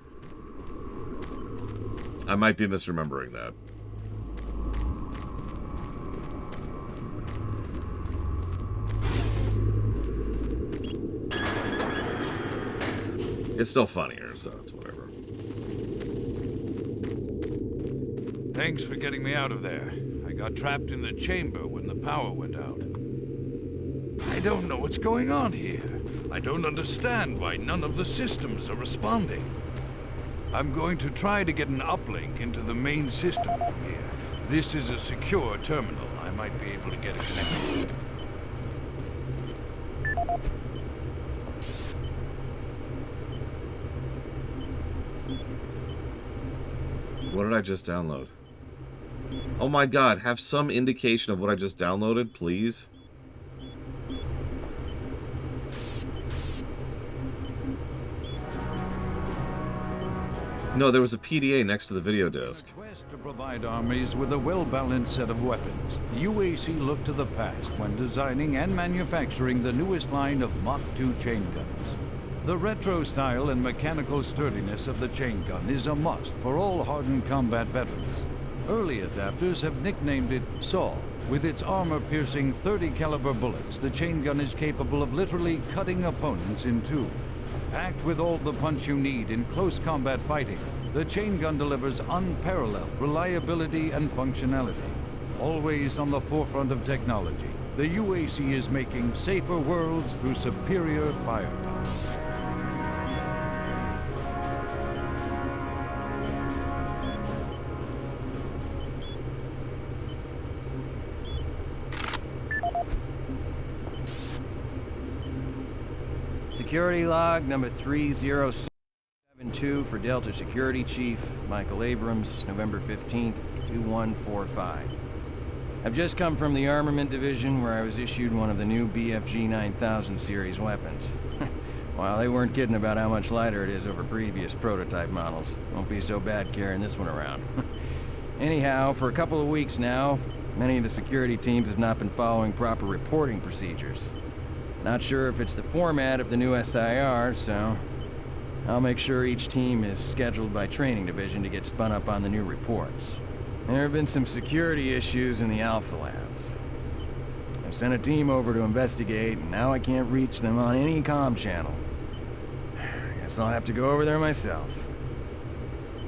I might be misremembering that. It's still funnier, so it's whatever. Thanks for getting me out of there. I got trapped in the chamber when the power went out. I don't know what's going on here. I don't understand why none of the systems are responding. I'm going to try to get an uplink into the main system from here. This is a secure terminal. I might be able to get a connection. What did I just download? Oh my god, have some indication of what I just downloaded, please. No, there was a PDA next to the video disc. Quest to provide armies with a well-balanced set of weapons. The UAC looked to the past when designing and manufacturing the newest line of Mach 2 chain guns. The retro style and mechanical sturdiness of the chain gun is a must for all hardened combat veterans. Early adapters have nicknamed it SAW. With its armor-piercing 30 caliber bullets, the chain gun is capable of literally cutting opponents in two. Packed with all the punch you need in close combat fighting, the chain gun delivers unparalleled reliability and functionality. Always on the forefront of technology, the UAC is making safer worlds through superior firepower. security log number 3072 for Delta Security Chief Michael Abrams, November 15th, 2145. I've just come from the Armament Division where I was issued one of the new BFG 9000 series weapons. Well, they weren't kidding about how much lighter it is over previous prototype models. Won't be so bad carrying this one around. Anyhow, for a couple of weeks now, many of the security teams have not been following proper reporting procedures. Not sure if it's the format of the new SIR, so I'll make sure each team is scheduled by Training Division to get spun up on the new reports. There have been some security issues in the Alpha Labs. I've sent a team over to investigate, and now I can't reach them on any comm channel. Guess I'll have to go over there myself.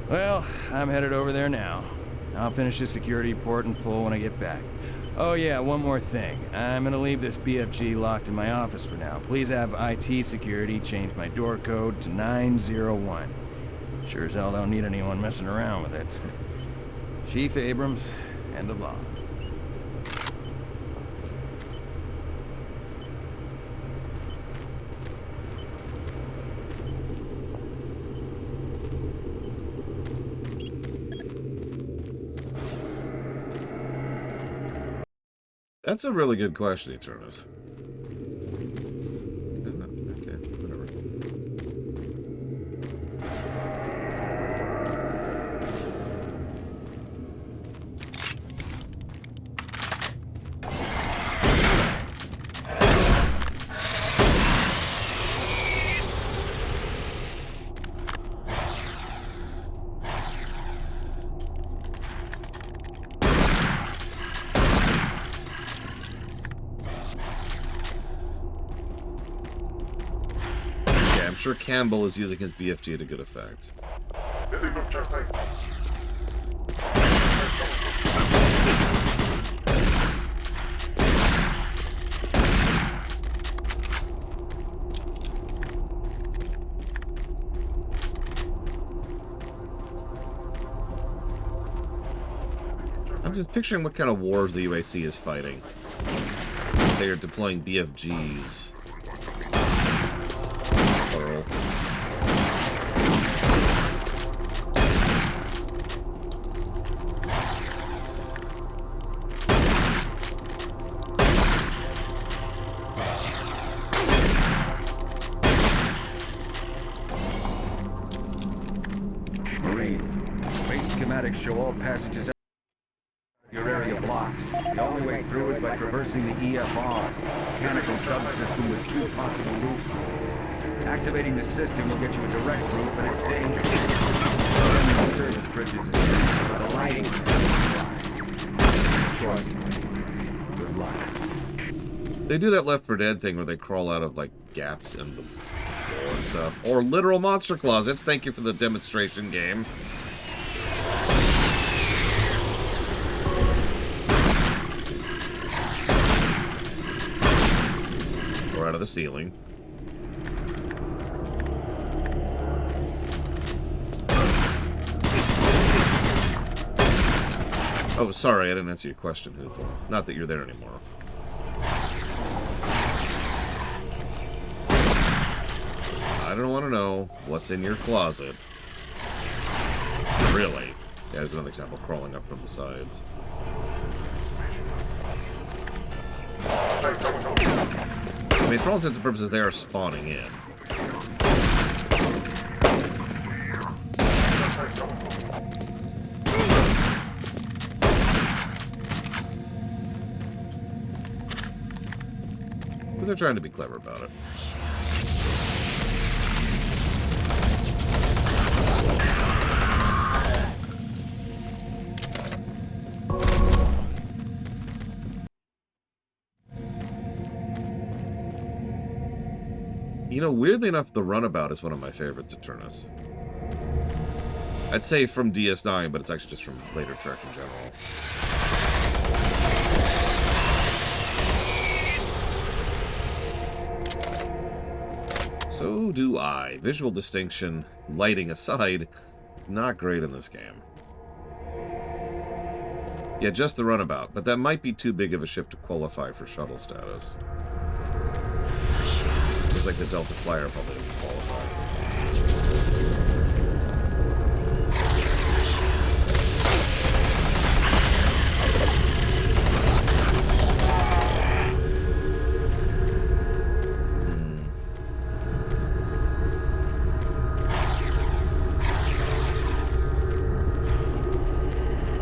Well, I'm headed over there now. I'll finish the security report in full when I get back. Oh yeah, one more thing. I'm gonna leave this BFG locked in my office for now. Please have IT security change my door code to 901. Sure as hell don't need anyone messing around with it. Chief Abrams, end of log. That's a really good question, Eternus. Okay, whatever. I'm sure Campbell is using his BFG to good effect. I'm just picturing what kind of wars the UAC is fighting. They are deploying BFGs. Plural. Marine, base schematics show all passages out of your area blocked. The only way through is by traversing the EFR, mechanical subsystem with 2 possible routes. Activating the system will get you a direct route, but it's dangerous. Running the service bridges is the lighting. Trust me. Good luck. They do that Left 4 Dead thing where they crawl out of, like, gaps in the floor and stuff. Or literal monster closets. Thank you for the demonstration game. Or out of the ceiling. Oh, sorry, I didn't answer your question, Hoofle. Not that you're there anymore. I don't want to know what's in your closet. Really? Yeah, there's another example crawling up from the sides. I mean, for all intents and purposes, they are spawning in. But they're trying to be clever about it. You know, weirdly enough, the Runabout is one of my favorites, Eternus. I'd say from DS9, but it's actually just from later Trek in general. So do I. Visual distinction, lighting aside, not great in this game. Yeah, just the Runabout, but that might be too big of a ship to qualify for shuttle status. Because like the Delta Flyer probably doesn't qualify.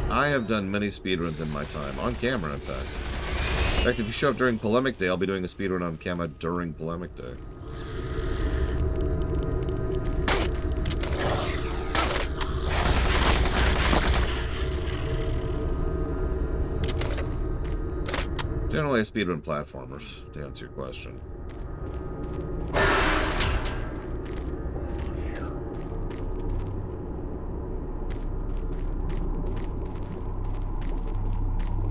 I have done many speedruns in my time, on camera in fact. In fact, if you show up during Polemic Day, I'll be doing a speedrun on camera during Polemic Day. Generally, I speedrun platformers, to answer your question.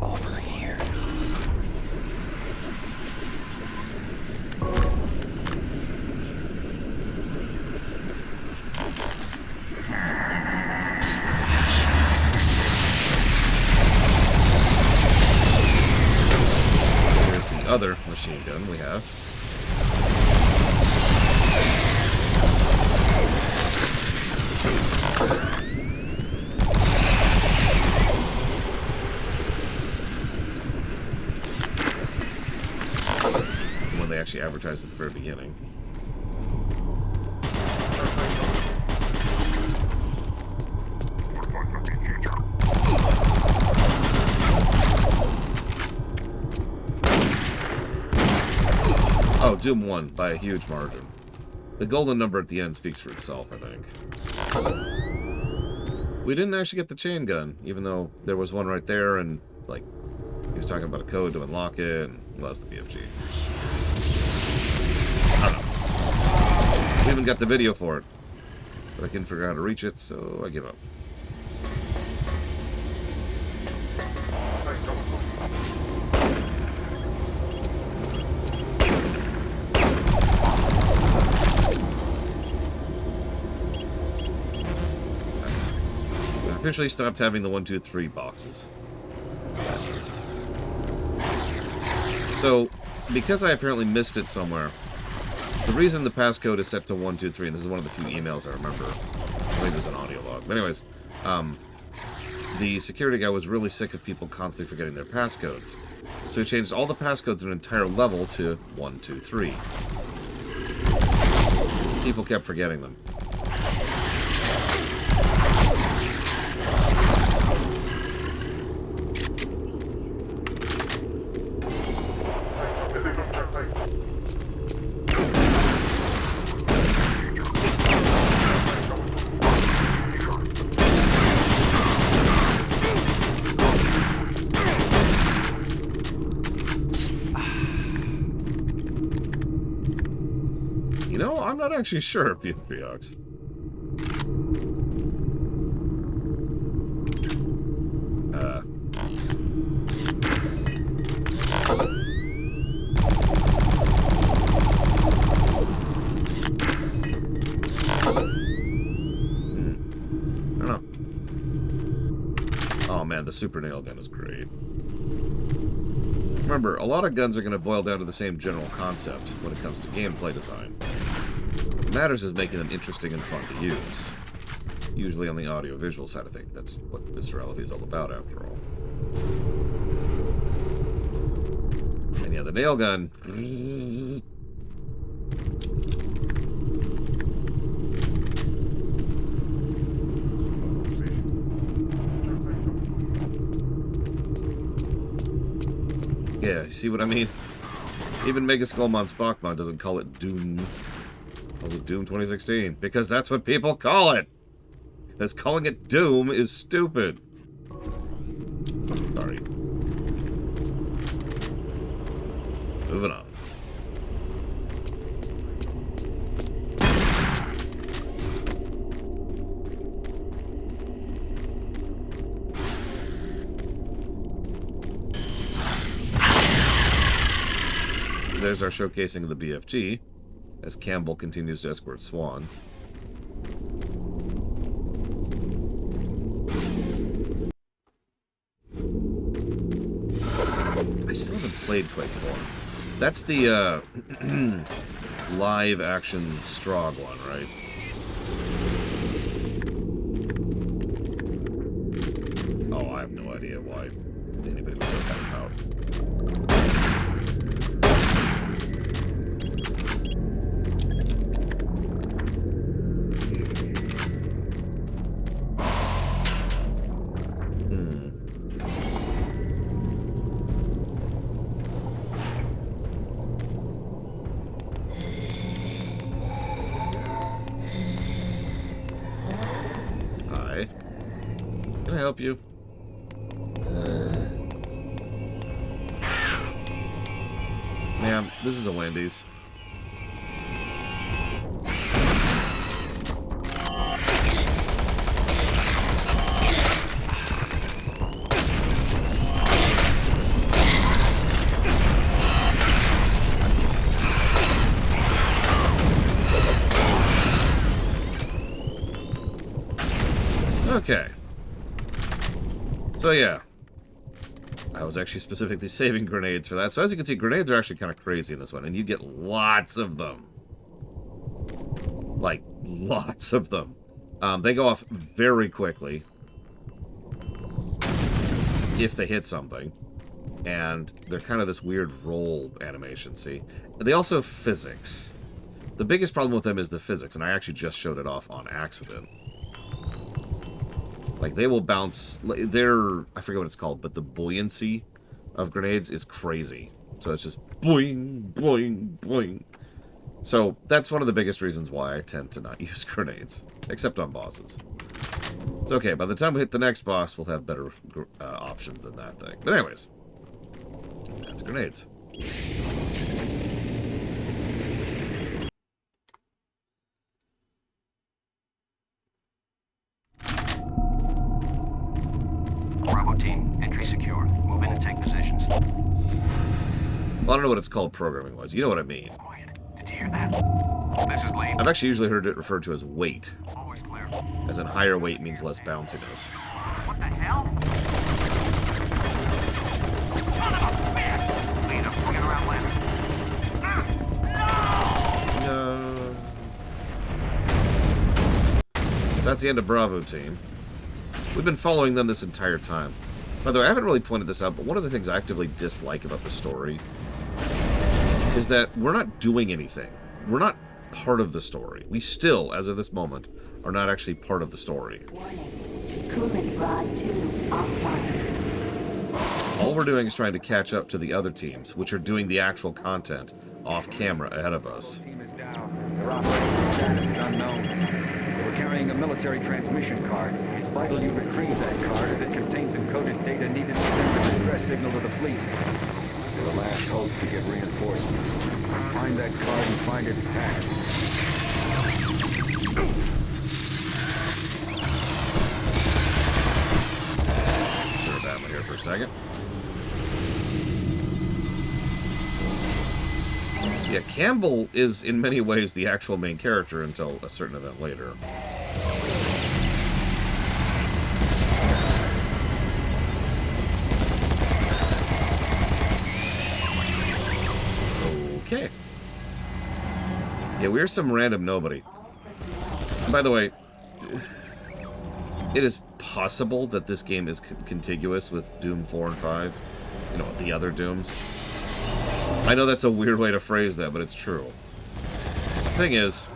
Over here. Here's the other machine gun we have. When they actually advertised at the very beginning. Oh, Doom won by a huge margin. The golden number at the end speaks for itself, I think. We didn't actually get the chain gun, even though there was one right there, and, like, he was talking about a code to unlock it, and, well, that's the BFG. I don't know. We even got the video for it. But I couldn't figure out how to reach it, so I give up. I officially stopped having the 1, 2, 3 boxes. So, because I apparently missed it somewhere, the reason the passcode is set to 1, 2, 3, and this is one of the few emails I remember. I believe there's an audio log. But anyways, the security guy was really sick of people constantly forgetting their passcodes. So he changed all the passcodes in an entire level to 1, 2, 3. People kept forgetting them. You know, I'm not actually sure, Peox. I don't know. Oh man, the super nail gun is great. Remember, a lot of guns are going to boil down to the same general concept when it comes to gameplay design. What matters is making them interesting and fun to use. Usually on the audio-visual side of things. That's what Viscerality is all about, after all. And yeah, the nail gun... Yeah, you see what I mean? Even Mega Skullmon Spockmon doesn't call it Doom. Calls it Doom 2016. Because that's what people call it! Because calling it Doom is stupid. Sorry. Moving on. There's our showcasing of the BFG, as Campbell continues to escort Swan. I still haven't played Quake 4. That's the, live action Strogg one, right? Oh, I have no idea why anybody would put that out. Hi. Can I help you? Ma'am, this is a Wendy's. Okay. So yeah. I was actually specifically saving grenades for that. So as you can see, grenades are actually kind of crazy in this one. And you get lots of them. Like, lots of them. They go off very quickly. If they hit something. And they're kind of this weird roll animation, see? They also have physics. The biggest problem with them is the physics. And I actually just showed it off on accident. Like, they will bounce... I forget what it's called, but the buoyancy of grenades is crazy. So it's just boing, boing, boing. So that's one of the biggest reasons why I tend to not use grenades. Except on bosses. It's okay, by the time we hit the next boss, we'll have better options than that thing. But anyways, that's grenades. Bravo team, entry secure. Move in and take positions. Well, I don't know what it's called programming-wise. You know what I mean. Quiet. Did you hear that? This is Lane. I've actually usually heard it referred to as weight. Always clear. As in higher weight means less bounciness. What the hell? Son of a bitch! Lane, I'm swinging around ladder. No. So that's the end of Bravo team. We've been following them this entire time. By the way, I haven't really pointed this out, but one of the things I actively dislike about the story is that we're not doing anything. We're not part of the story. We still, as of this moment, are not actually part of the story. Warning. Coolant rod 2 offline. All we're doing is trying to catch up to the other teams, which are doing the actual content off camera ahead of us. Team is down. Their operating status is unknown. They were carrying a military transmission card. It's vital you retrieve that card as it contains encoded data needed to send a distress signal to the fleet. They're the last hope to get reinforcements. Find that card and find it fast. Consider Batman here for a second. Yeah, Campbell is in many ways the actual main character until a certain event later. Okay. Yeah, we're some random nobody. By the way, it is possible that this game is contiguous with Doom 4 and 5. You know, the other Dooms. I know that's a weird way to phrase that, but it's true. The thing is,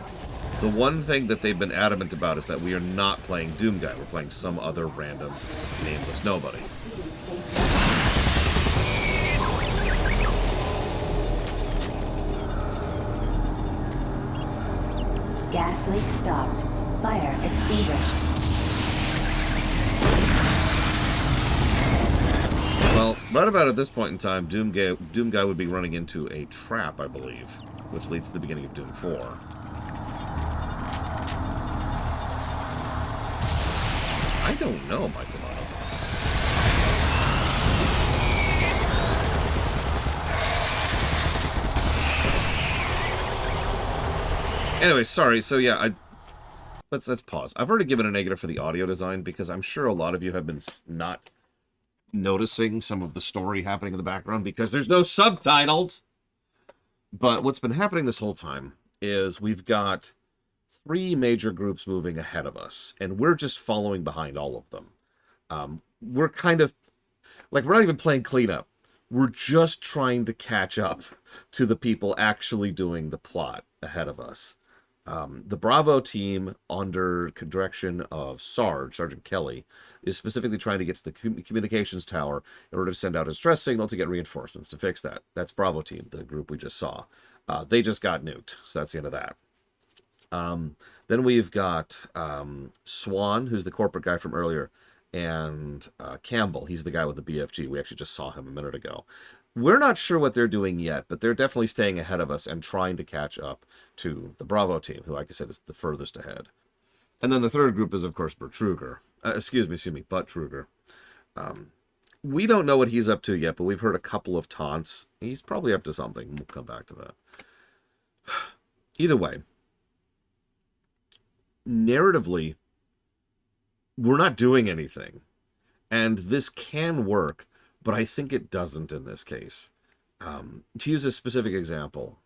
the one thing that they've been adamant about is that we are not playing Doom Guy. We're playing some other random, nameless nobody. Gas leak stopped. Fire extinguished. Well, right about at this point in time, Doom Guy would be running into a trap, I believe, which leads to the beginning of Doom 4. I don't know, Michael. Anyway, sorry. So yeah, let's pause. I've already given a negative for the audio design because I'm sure a lot of you have been not noticing some of the story happening in the background because there's no subtitles. But what's been happening this whole time is we've got 3 major groups moving ahead of us, and we're just following behind all of them. We're kind of like, we're not even playing cleanup. We're just trying to catch up to the people actually doing the plot ahead of us. The Bravo team, under direction of Sergeant Kelly, is specifically trying to get to the communications tower in order to send out a distress signal to get reinforcements to fix that. That's Bravo team, the group we just saw. They just got nuked, so that's the end of that. Then we've got Swan, who's the corporate guy from earlier, and Campbell. He's the guy with the BFG. We actually just saw him a minute ago. We're not sure what they're doing yet, but they're definitely staying ahead of us and trying to catch up to the Bravo team, who, like I said, is the furthest ahead. And then the third group is, of course, Burt Truger. We don't know what he's up to yet, but we've heard a couple of taunts. He's probably up to something. We'll come back to that. Either way, narratively, we're not doing anything. And this can work, but I think it doesn't in this case. To use a specific example,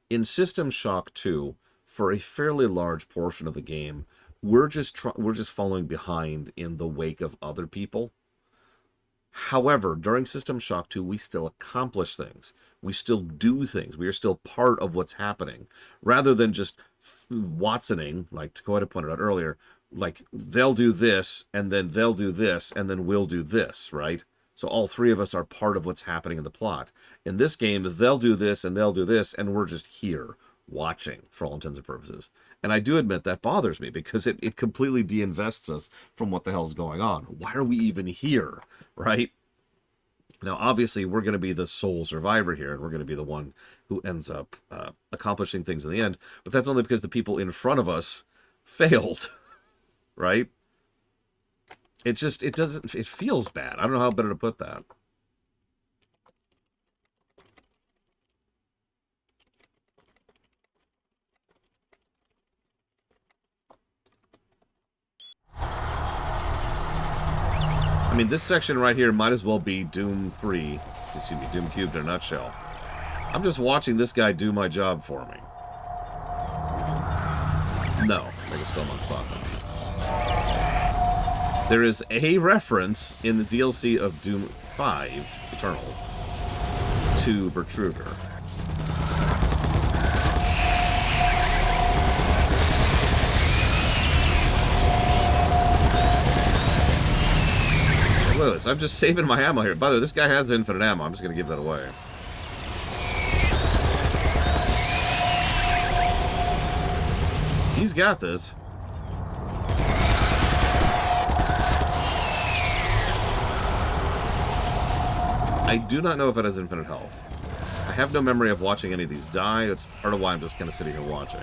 in System Shock 2, for a fairly large portion of the game, we're just following behind in the wake of other people. However, during System Shock 2, we still accomplish things. We still do things. We are still part of what's happening. Rather than just Watsoning, like Dakota pointed out earlier, like, they'll do this, and then they'll do this, and then we'll do this, right? So all 3 of us are part of what's happening in the plot. In this game, they'll do this, and they'll do this, and we're just here, watching, for all intents and purposes. And I do admit that bothers me, because it completely de-invests us from what the hell's going on. Why are we even here, right? Now, obviously, we're going to be the sole survivor here, and we're going to be the one who ends up accomplishing things in the end. But that's only because the people in front of us failed, right? It feels bad. I don't know how better to put that. I mean, this section right here might as well be Doom 3, excuse me, Doom Cubed in a nutshell. I'm just watching this guy do my job for me. No, they can still not spot me. There is a reference in the DLC of Doom 5 Eternal to Burt Truger. Look at this, I'm just saving my ammo here. By the way, this guy has infinite ammo. I'm just going to give that away. He's got this. I do not know if it has infinite health. I have no memory of watching any of these die. That's part of why I'm just kind of sitting here watching.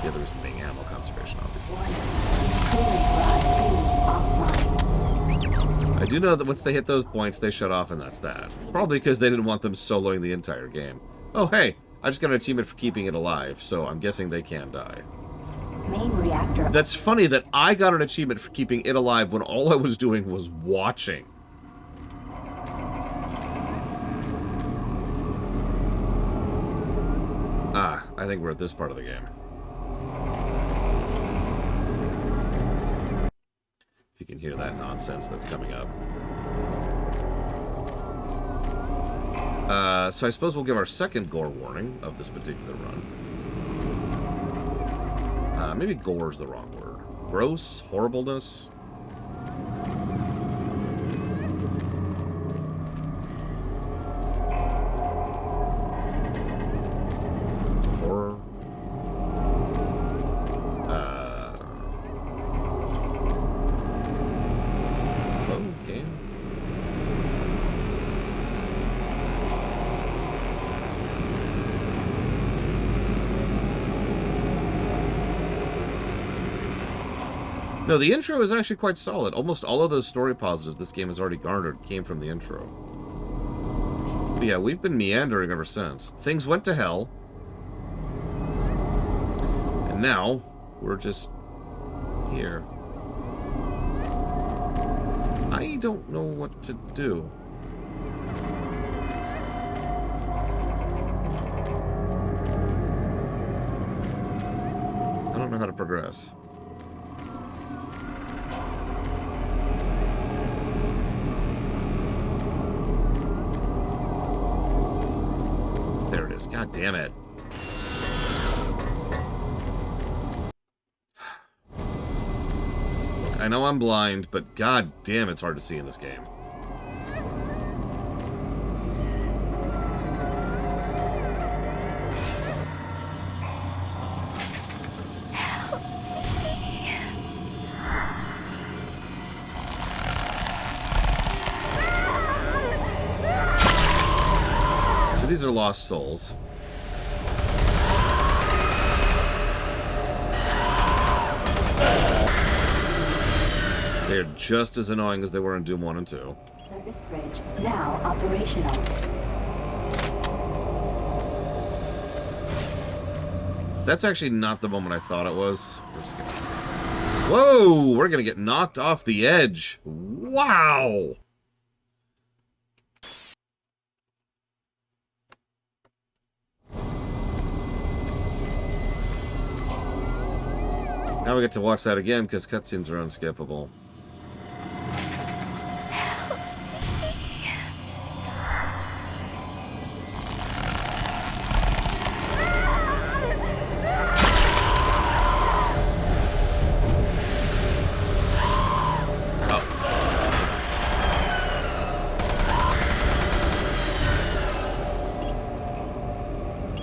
The other reason being ammo conservation, obviously. I do know that once they hit those points, they shut off, and that's that. Probably because they didn't want them soloing the entire game. Oh, hey, I just got an achievement for keeping it alive, so I'm guessing they can die. Main reactor. That's funny that I got an achievement for keeping it alive when all I was doing was watching. Ah, I think we're at this part of the game. If you can hear that nonsense that's coming up. So I suppose we'll give our second gore warning of this particular run. Maybe gore is the wrong word. Gross? Horribleness? Horror? Okay. No, the intro is actually quite solid. Almost all of those story positives this game has already garnered came from the intro. But yeah, we've been meandering ever since. Things went to hell. And now, we're just here. I don't know what to do. progress. There it is. God damn it. Look, I know I'm blind, but god damn it's hard to see in this game. So these are lost souls. They're just as annoying as they were in Doom 1 and 2. Service bridge now operational. That's actually not the moment I thought it was. We're just gonna... Whoa! We're gonna get knocked off the edge. Wow! Now we get to watch that again because cutscenes are unskippable.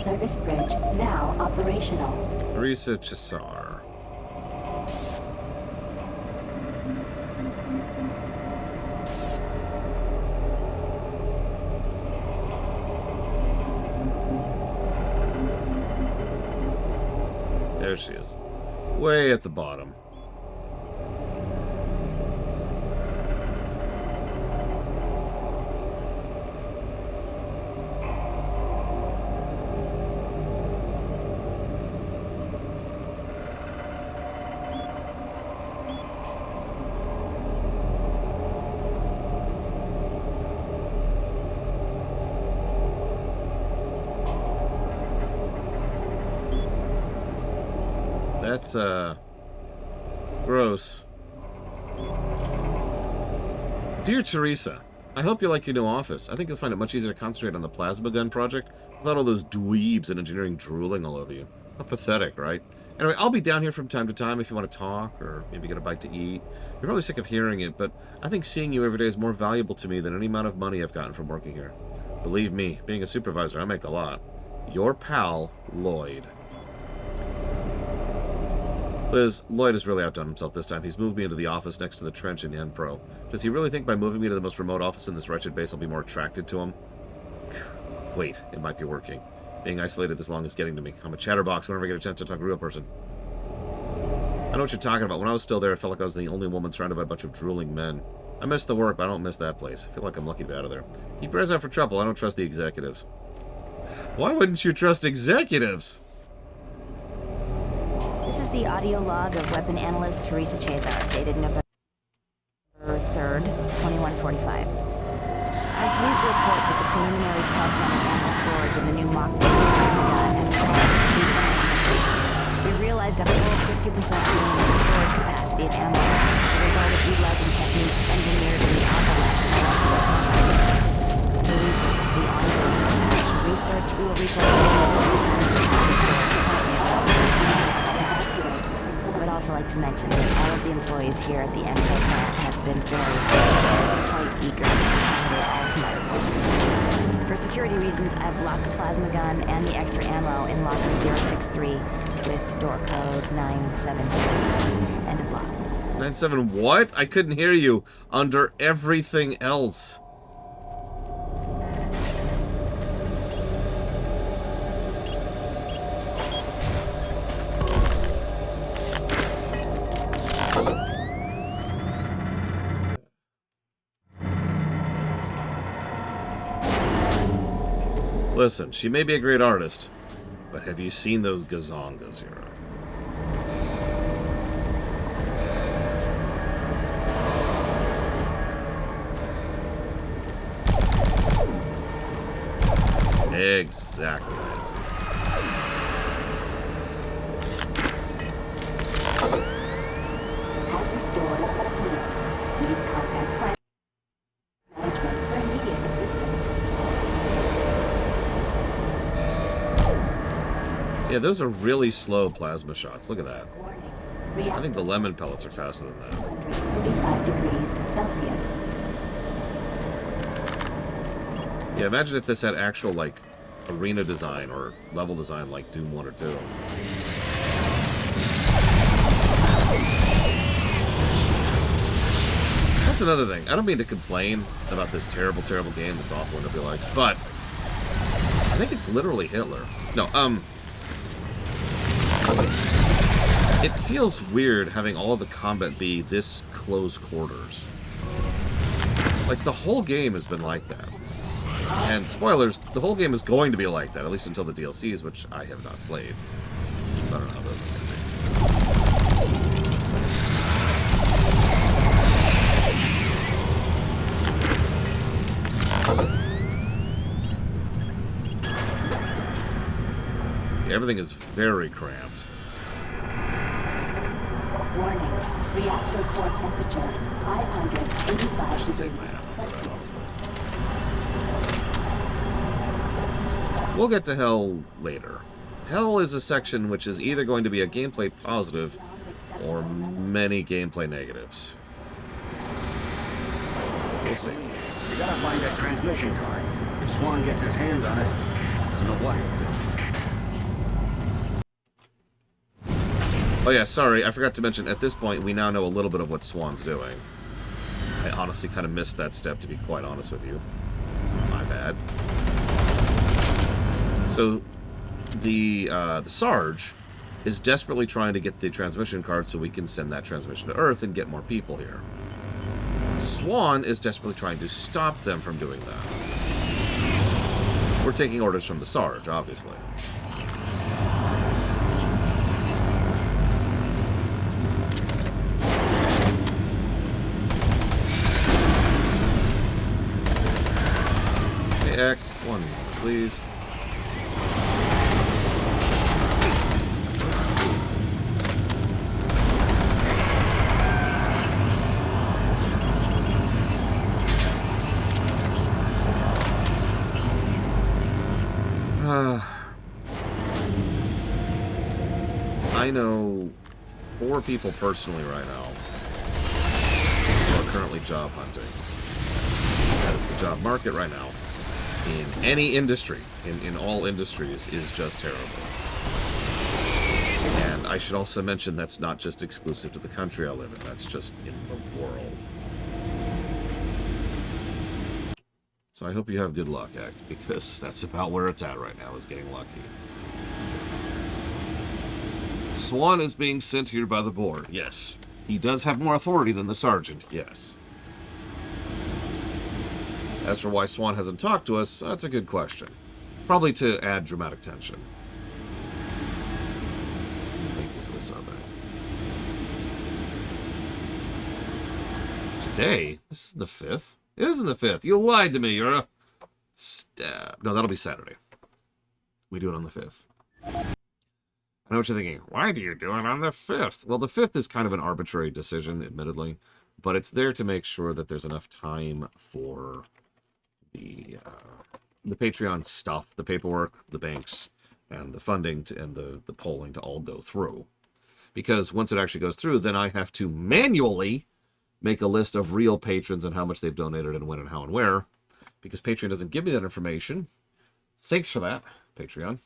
Service bridge now operational. Teresa Chisar. There she is. Way at the bottom. That's, gross. Dear Teresa, I hope you like your new office. I think you'll find it much easier to concentrate on the plasma gun project without all those dweebs and engineering drooling all over you. How pathetic, right? Anyway, I'll be down here from time to time if you want to talk or maybe get a bite to eat. You're probably sick of hearing it, but I think seeing you every day is more valuable to me than any amount of money I've gotten from working here. Believe me, being a supervisor, I make a lot. Your pal, Lloyd. Liz, Lloyd has really outdone himself this time. He's moved me into the office next to the trench in Yenpro. Does he really think by moving me to the most remote office in this wretched base I'll be more attracted to him? Wait, it might be working. Being isolated this long is getting to me. I'm a chatterbox whenever I get a chance to talk to a real person. I know what you're talking about. When I was still there, I felt like I was the only woman surrounded by a bunch of drooling men. I miss the work, but I don't miss that place. I feel like I'm lucky to be out of there. Keep your eyes out for trouble. I don't trust the executives. Why wouldn't you trust executives? This is the audio log of weapon analyst Teresa Chazar, dated November 3rd, 2145. I'm pleased to report that the preliminary tests on the ammo storage in the new Mach 2 gun has far exceeded our expectations. We realized a full 50% gain in the storage capacity of ammo as a result of utilizing techniques engineered in the Alpha Lab developed by the ongoing information research, we will reach our goal of 3 times the amount of storage currently available. I would also like to mention that all of the employees here at the Yenpro plant have been quite eager to accommodate all of my requests. For security reasons, I've locked the plasma gun and the extra ammo in locker 063 with door code 972. End of lock. 97 what? I couldn't hear you. Under everything else. Listen, she may be a great artist, but have you seen those gazongas, Zero? Exactly. Exit doors sealed. Please contact plant management for immediate assistance. Yeah, those are really slow plasma shots. Look at that. Warning. I think the lemon pellets are faster than that. 245 degrees Celsius. Yeah, imagine if this had actual, like, arena design or level design like Doom 1 or 2. That's another thing. I don't mean to complain about this terrible, terrible game that's awful and nobody likes, but I think it's literally Hitler. No, it feels weird having all of the combat be this close quarters. Like, the whole game has been like that. And spoilers, the whole game is going to be like that, at least until the DLCs, which I have not played. I don't know how those are going to be. Yeah, everything is very cramped. Warning. Reactor core temperature 585 degrees Celsius. We'll get to Hell later. Hell is a section which is either going to be a gameplay positive or many gameplay negatives. We'll see. You gotta find that transmission card. If Swan gets his hands on it, I don't know what he'll do. Oh yeah, sorry, I forgot to mention, at this point, we now know a little bit of what Swan's doing. I honestly kind of missed that step, to be quite honest with you. My bad. So, the Sarge is desperately trying to get the transmission card so we can send that transmission to Earth and get more people here. Swan is desperately trying to stop them from doing that. We're taking orders from the Sarge, obviously. Okay, Act 1, please. I know 4 people personally right now who are currently job hunting. Because the job market right now, in any industry, in all industries, is just terrible. And I should also mention that's not just exclusive to the country I live in, that's just in the world. So I hope you have good luck, Act, because that's about where it's at right now, is getting lucky. Swan is being sent here by the board, yes. He does have more authority than the sergeant, yes. As for why Swan hasn't talked to us, that's a good question. Probably to add dramatic tension. Thank you for the sub. Today? This is the 5th? It isn't the 5th. You lied to me. You're a stab. No, that'll be Saturday. We do it on the 5th. I know what you're thinking. Why do you do it on the 5th? Well, the 5th is kind of an arbitrary decision, admittedly. But it's there to make sure that there's enough time for the Patreon stuff, the paperwork, the banks, and the funding and the polling to all go through. Because once it actually goes through, then I have to manually make a list of real patrons and how much they've donated and when and how and where. Because Patreon doesn't give me that information. Thanks for that, Patreon.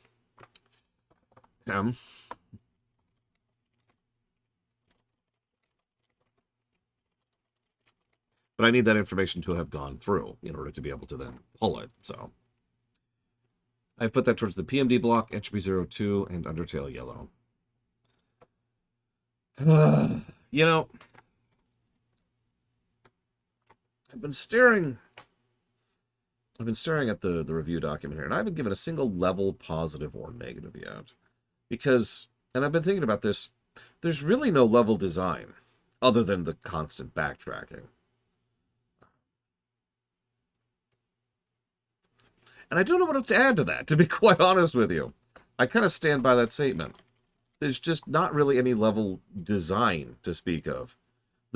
But I need that information to have gone through in order to be able to then pull it, so. I've put that towards the PMD block, Entropy 02, and Undertale Yellow. You know, I've been staring at the review document here, and I haven't given a single level positive or negative yet. Because, and I've been thinking about this, there's really no level design other than the constant backtracking. And I don't know what to add to that, to be quite honest with you. I kind of stand by that statement. There's just not really any level design to speak of.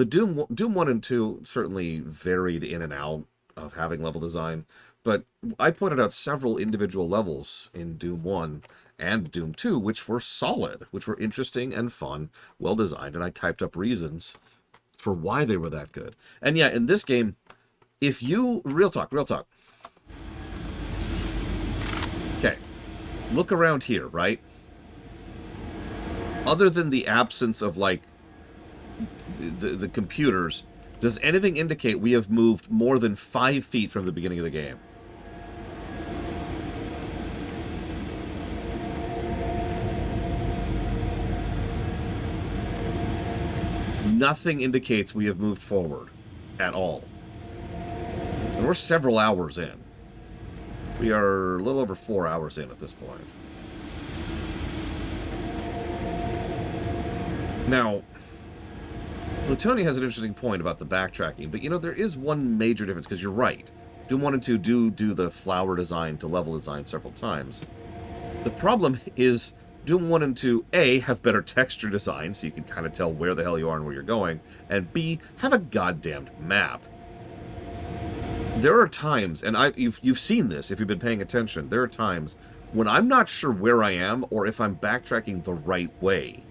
The Doom 1 and 2 certainly varied in and out of having level design, but I pointed out several individual levels in Doom 1 and Doom 2 which were solid, which were interesting and fun, well designed, and I typed up reasons for why they were that good. And yeah, in this game, if you... Real talk. Okay. Look around here, right? Other than the absence of, like, the computers, does anything indicate we have moved more than 5 feet from the beginning of the game? Nothing indicates we have moved forward at all. And we're several hours in. We are a little over 4 hours in at this point. Now, Plutonia has an interesting point about the backtracking, but you know, there is one major difference, because you're right. Doom 1 and 2 do the flower design to level design several times. The problem is Doom 1 and 2, A, have better texture design, so you can kind of tell where the hell you are and where you're going, and B, have a goddamned map. There are times, and you've seen this if you've been paying attention, there are times when I'm not sure where I am or if I'm backtracking the right way.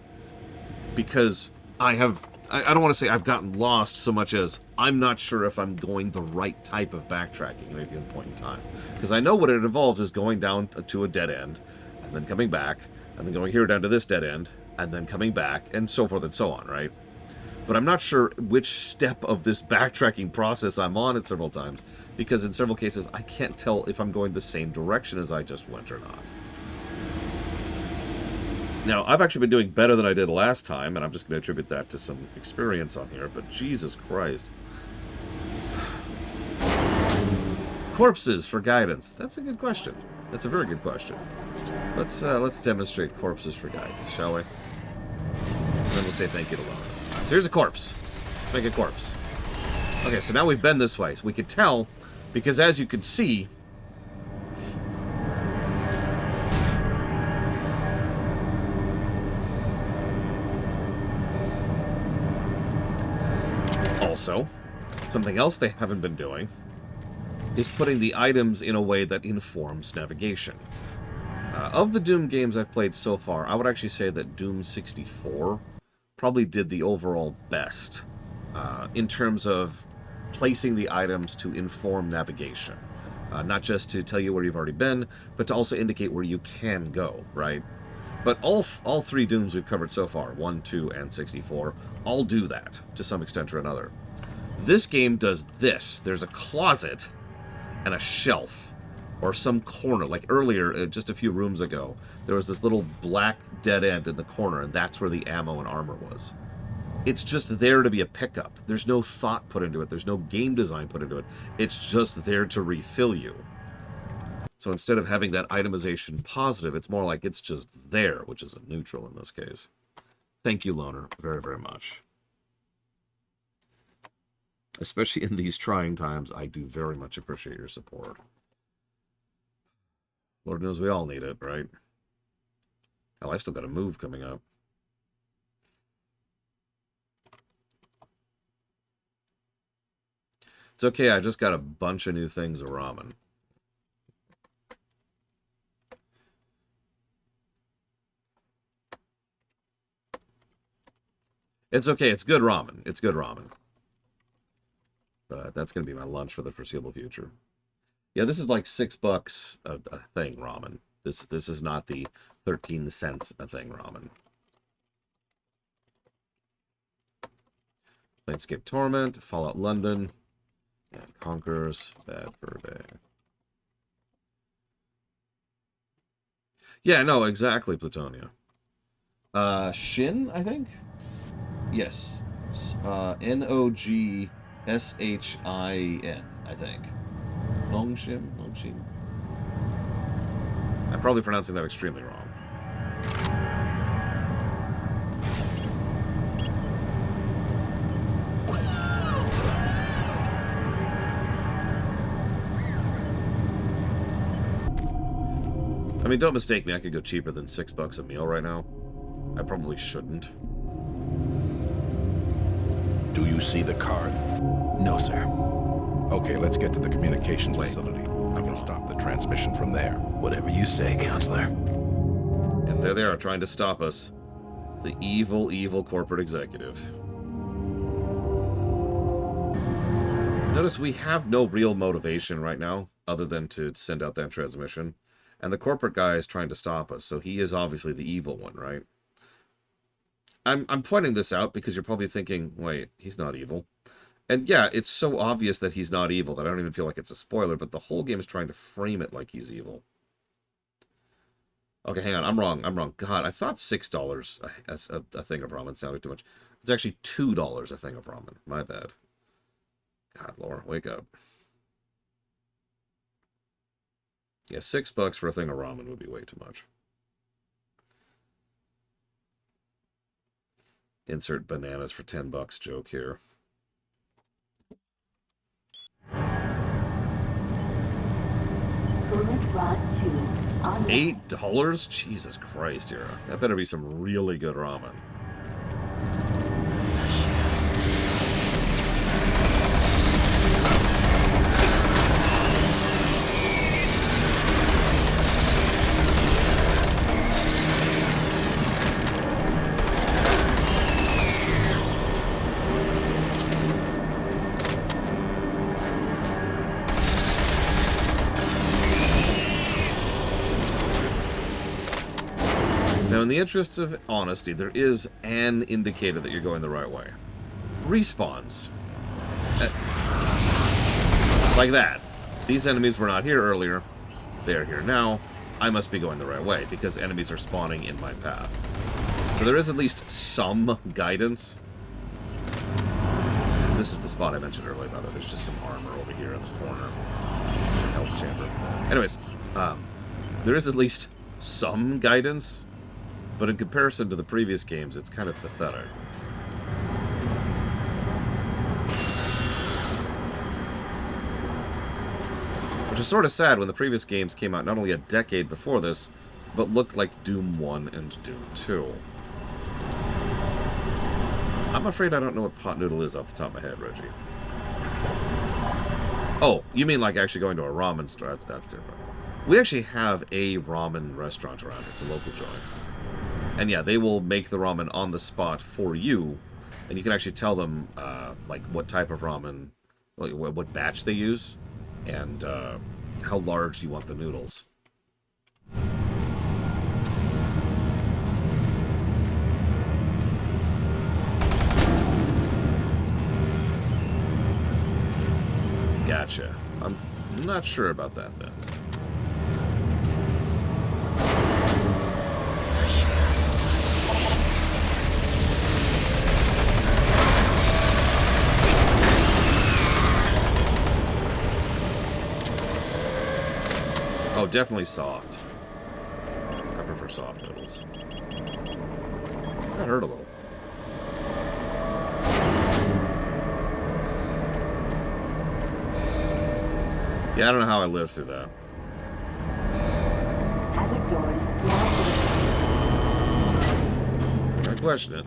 Because I don't want to say I've gotten lost so much as I'm not sure if I'm going the right type of backtracking at a given point in time. Because I know what it involves is going down to a dead end, and then coming back, and then going here down to this dead end, and then coming back, and so forth and so on, right? But I'm not sure which step of this backtracking process I'm on at several times, because in several cases I can't tell if I'm going the same direction as I just went or not. Now, I've actually been doing better than I did last time, and I'm just going to attribute that to some experience on here, but Jesus Christ. Corpses for guidance. That's a good question. That's a very good question. Let's demonstrate corpses for guidance, shall we? And then we'll say thank you to Loner. So here's a corpse. Let's make a corpse. Okay, so now we've been this way. So we could tell, because as you can see, also, something else they haven't been doing is putting the items in a way that informs navigation. Of the Doom games I've played so far, I would actually say that Doom 64 probably did the overall best in terms of placing the items to inform navigation. Not just to tell you where you've already been, but to also indicate where you can go, right? But all three Dooms we've covered so far, 1, 2, and 64, all do that to some extent or another. This game does this. There's a closet and a shelf or some corner. Like earlier, just a few rooms ago, there was this little black dead end in the corner, and that's where the ammo and armor was. It's just there to be a pickup. There's no thought put into it. There's no game design put into it. It's just there to refill you. So instead of having that itemization positive, it's more like it's just there, which is a neutral in this case. Thank you, Loner, very, very much. Especially in these trying times, I do very much appreciate your support. Lord knows we all need it, right? Hell, I've still got a move coming up. It's okay, I just got a bunch of new things of ramen. It's okay, it's good ramen. It's good ramen. But that's going to be my lunch for the foreseeable future. Yeah, this is like $6 a thing ramen. This is not the 13 cents a thing ramen. Planescape Torment, Fallout London, and Conquerors, Bad Fur Day. Yeah, no, exactly, Plutonia. Shin, I think? Yes. Nogshin, I think. Longshin? I'm probably pronouncing that extremely wrong. I mean, don't mistake me, I could go cheaper than $6 a meal right now. I probably shouldn't. Do you see the card? No, sir. Okay, let's get to the communications facility. I can stop the transmission from there. Whatever you say, Counselor. And there they are, trying to stop us. The evil, evil corporate executive. Notice we have no real motivation right now, other than to send out that transmission. And the corporate guy is trying to stop us, so he is obviously the evil one, right? I'm pointing this out because you're probably thinking, wait, he's not evil. And yeah, it's so obvious that he's not evil that I don't even feel like it's a spoiler, but the whole game is trying to frame it like he's evil. Okay, hang on, I'm wrong. God, I thought $6 a thing of ramen sounded too much. It's actually $2 a thing of ramen. My bad. God, Laura, wake up. Yeah, $6 for a thing of ramen would be way too much. Insert bananas for $10 joke here. Coolant rod 2 on $8? Jesus Christ, here. That better be some really good ramen. Now, in the interests of honesty, there is an indicator that you're going the right way. Respawns. Like that. These enemies were not here earlier. They are here now. I must be going the right way, because enemies are spawning in my path. So there is at least some guidance. This is the spot I mentioned earlier, by the way. There's just some armor over here in the corner. Health chamber. Anyways, there is at least some guidance. But in comparison to the previous games, it's kind of pathetic. Which is sort of sad when the previous games came out not only a decade before this, but looked like Doom 1 and Doom 2. I'm afraid I don't know what pot noodle is off the top of my head, Reggie. Oh, you mean like actually going to a ramen store? That's different. We actually have a ramen restaurant around. It's a local joint. And yeah, they will make the ramen on the spot for you, and you can actually tell them like what type of ramen, like what batch they use, and how large you want the noodles. Gotcha. I'm not sure about that then. Oh, definitely soft. I prefer soft noodles. That hurt a little. Yeah, I don't know how I lived through that. hazard doors now open. I question it.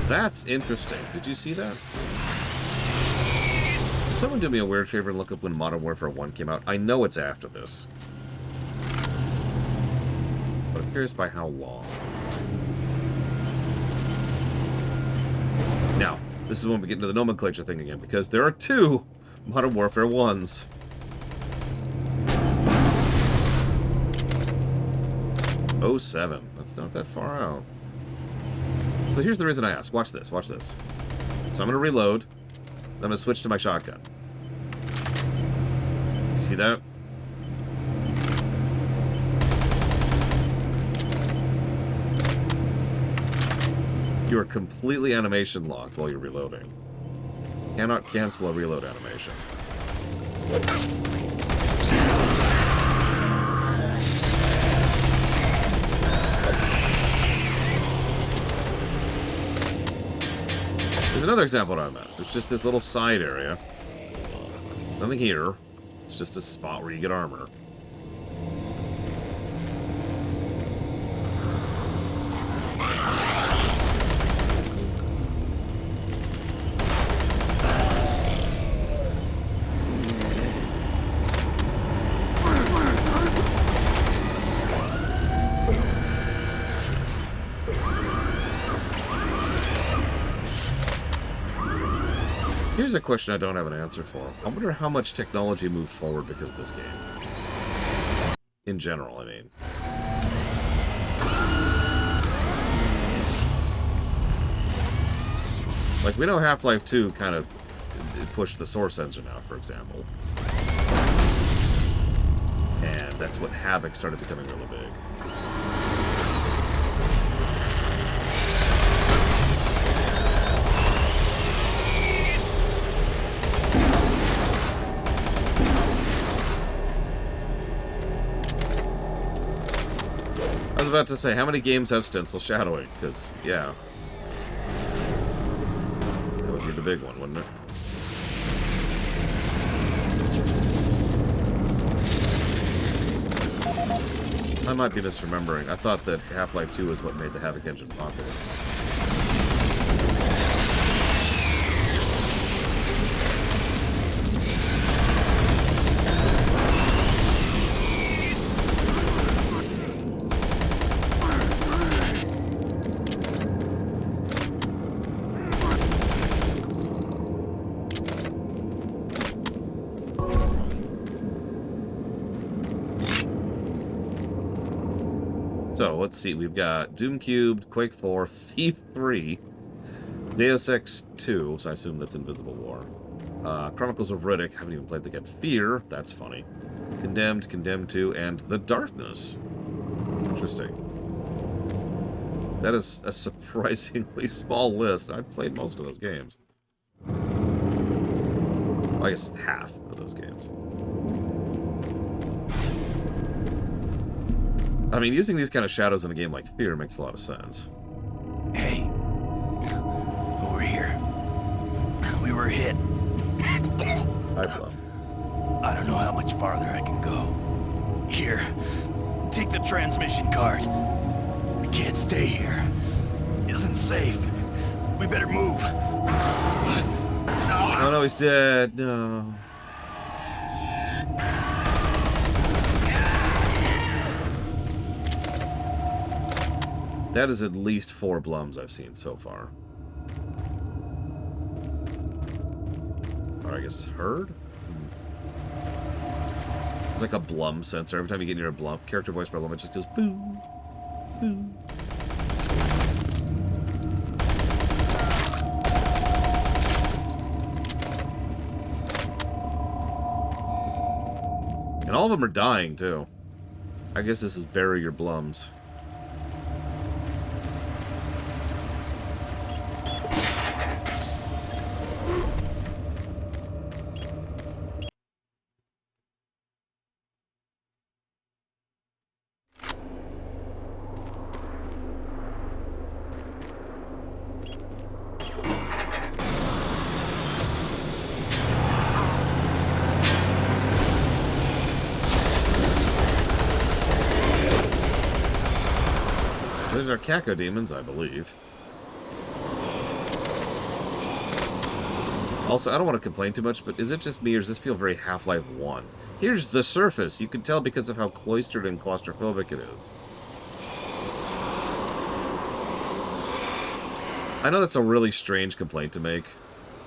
That's interesting. Did you see that? Can someone do me a weird favor and look up when Modern Warfare 1 came out? I know it's after this. But I'm curious by how long. Now, this is when we get into the nomenclature thing again, because there are two Modern Warfare 1s. '07. That's not that far out. So here's the reason I asked. Watch this, watch this. So I'm going to reload. Then I'm going to switch to my shotgun. You see that? You are completely animation locked while you're reloading. Cannot cancel a reload animation. There's another example of that. There's just this little side area Nothing here. It's just a spot where you get armor. Here's a question I don't have an answer for. I wonder how much technology moved forward because of this game. In general, I mean. Like, we know Half-Life 2 kind of pushed the Source engine out, for example. And that's what Havoc started becoming really big. I was about to say, how many games have stencil shadowing? Because, yeah. That would be the big one, wouldn't it? I might be misremembering. I thought that Half-Life 2 was what made the Havoc engine popular. So, let's see. We've got Doom Cubed, Quake 4, Thief 3, Deus Ex 2, so I assume that's Invisible War. Chronicles of Riddick, haven't even played the game. Fear, that's funny. Condemned, Condemned 2, and The Darkness. Interesting. That is a surprisingly small list. I've played most of those games. Well, I guess half of those games. I mean, using these kind of shadows in a game like Fear makes a lot of sense. Hey. Over here. We were hit. Hi, Plum. I don't know how much farther I can go. Here. Take the transmission card. We can't stay here. Isn't safe. We better move. Oh no, he's dead. No. That is at least 4 Blums I've seen so far. Or I guess heard? It's like a Blum sensor. Every time you get near a Blum, character voice by Blum, it just goes boom, boom. And all of them are dying, too. I guess this is bury your Blums. These are cacodemons, I believe. Also, I don't want to complain too much, but is it just me, or does this feel very Half-Life 1? Here's the surface. You can tell because of how cloistered and claustrophobic it is. I know that's a really strange complaint to make,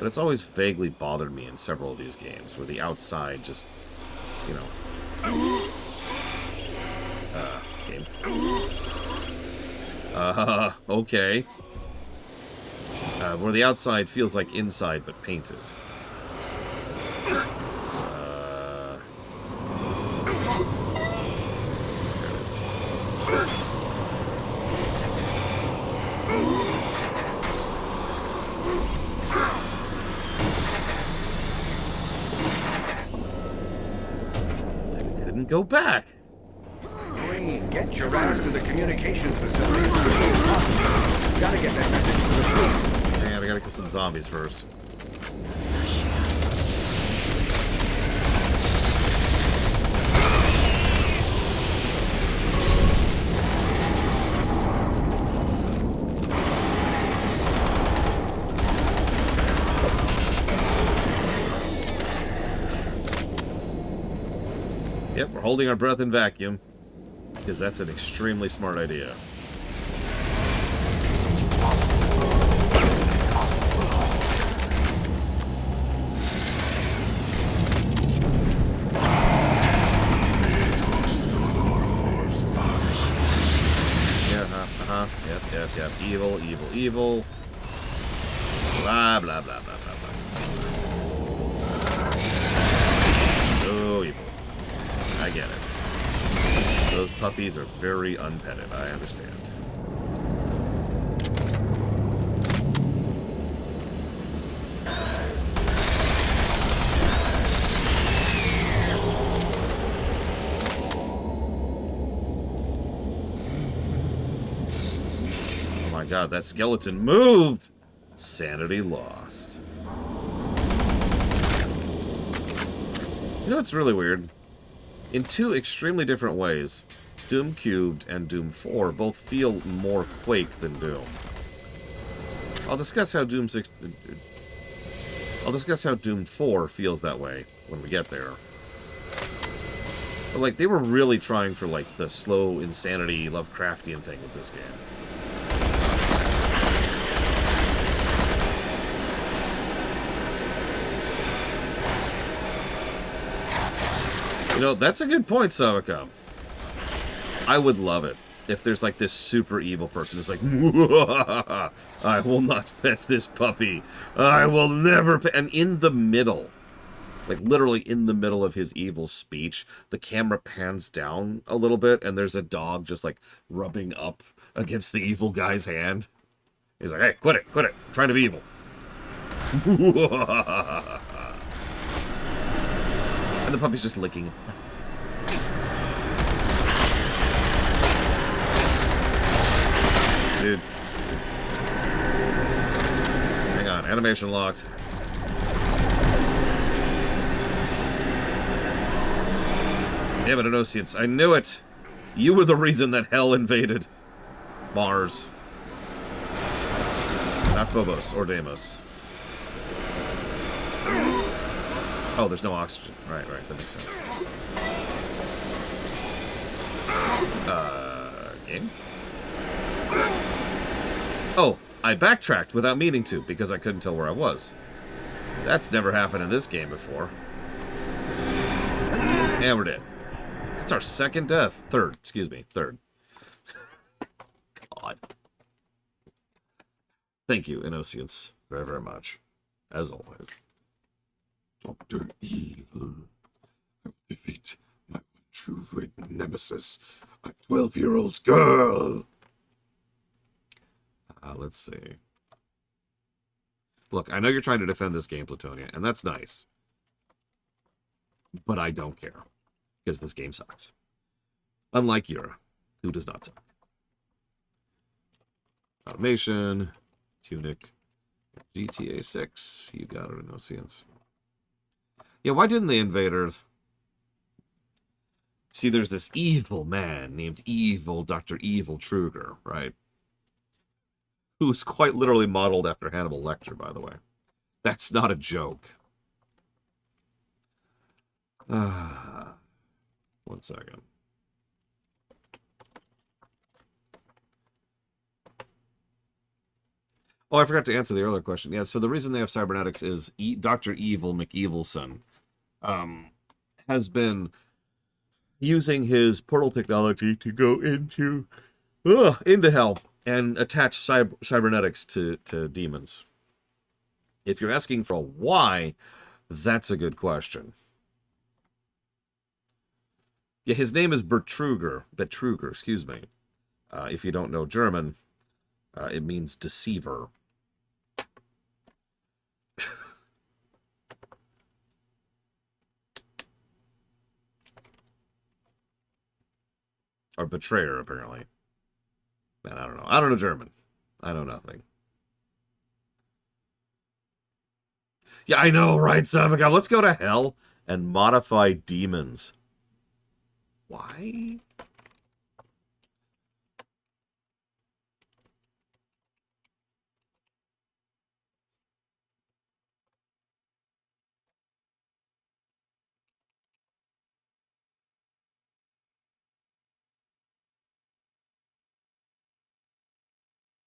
but it's always vaguely bothered me in several of these games, where the outside just, you know... game. Okay. Where the outside feels like inside, but painted. There it is. I couldn't go back. Green, get your ass to the communications facility. Gotta get that message to the fleet. Man, I gotta kill some zombies first. Yep, we're holding our breath in vacuum, because that's an extremely smart idea. Yep. Evil, evil, evil. Blah, blah, blah, blah, blah, blah. So evil. I get it. Those puppies are very unpetted, I understand. God, that skeleton moved! Sanity lost. You know what's really weird? In two extremely different ways, Doom Cubed and Doom 4 both feel more Quake than Doom. I'll discuss how Doom 4 feels that way when we get there. But, like, they were really trying for, like, the slow insanity Lovecraftian thing with this game. You know, that's a good point, Savaka. I would love it if there's like this super evil person who's like, I will not pet this puppy. I will never pet. And in the middle, like literally in the middle of his evil speech, the camera pans down a little bit and there's a dog just like rubbing up against the evil guy's hand. He's like, hey, quit it, I'm trying to be evil. And the puppy's just licking him. Dude. Hang on, animation locked. Damn it, Inosians. I knew it! You were the reason that hell invaded Mars. Not Phobos or Deimos. Oh, there's no oxygen. Right, that makes sense. Game? Oh, I backtracked without meaning to, because I couldn't tell where I was. That's never happened in this game before. And we're dead. That's our second death. Third. God. Thank you, Inosians, very, very much. As always. Dr. Evil. I will defeat my true nemesis, a 12-year-old girl. Let's see. Look, I know you're trying to defend this game, Plutonia, and that's nice. But I don't care, because this game sucks. Unlike Yura, who does not suck. Automation, Tunic, GTA 6, you got it, Inosians. Yeah, why didn't they invade Earth? See, there's this evil man named Evil Dr. Evil Truger, right? Who's quite literally modeled after Hannibal Lecter, by the way. That's not a joke. 1 second. Oh, I forgot to answer the earlier question. Yeah, so the reason they have cybernetics is Dr. Evil McEvilson has been using his portal technology to go into hell and attach cybernetics to demons. If you're asking for a why, that's a good question. Yeah, his name is Betruger, excuse me. If you don't know German, it means deceiver. Or betrayer, apparently. Man, I don't know. I don't know German. I know nothing. Yeah, I know, right, Savika? Let's go to hell and modify demons. Why?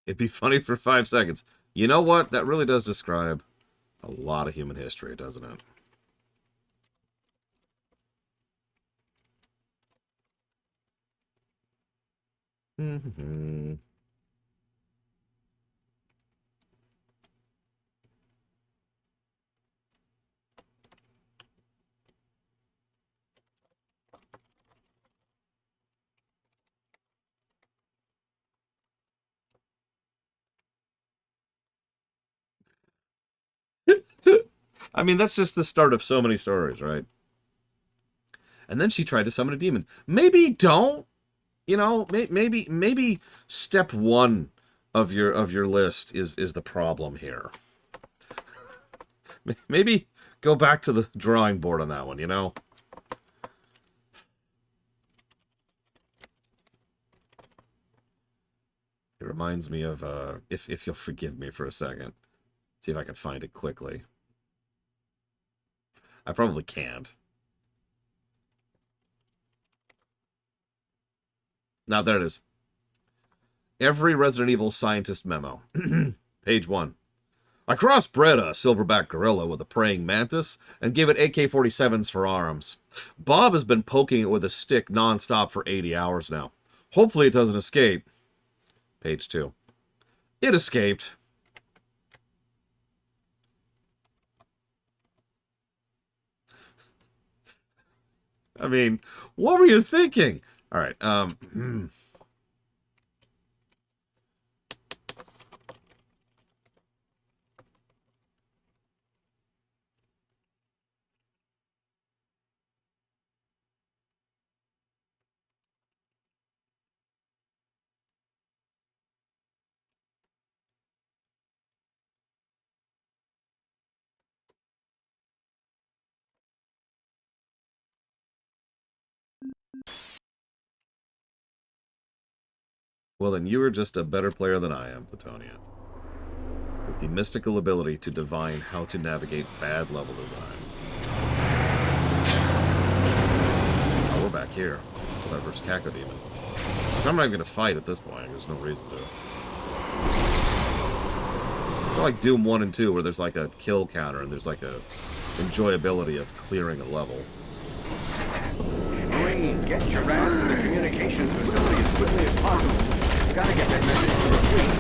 It'd be funny for 5 seconds. You know what? That really does describe a lot of human history, doesn't it? Mm-hmm. I mean, that's just the start of so many stories, right? And then she tried to summon a demon. Maybe don't. You know, maybe step 1 of your list is the problem here. Maybe go back to the drawing board on that one, you know? It reminds me of, if you'll forgive me for a second. See if I can find it quickly. I probably can't. Now, there it is. Every Resident Evil scientist memo. Page 1. I crossbred a silverback gorilla with a praying mantis and gave it AK-47s for arms. Bob has been poking it with a stick non-stop for 80 hours now. Hopefully it doesn't escape. Page 2. It escaped. I mean, what were you thinking? All right. Well, then you are just a better player than I am, Platonia. With the mystical ability to divine how to navigate bad level design. Oh, we're back here. Whatever's Cacodemon. So I'm not even going to fight at this point. There's no reason to. It's not like Doom 1 and 2 where there's like a kill counter and there's like a enjoyability of clearing a level. Green, get your ass to the communications facility as quickly as possible. Gotta get that message to the fleet.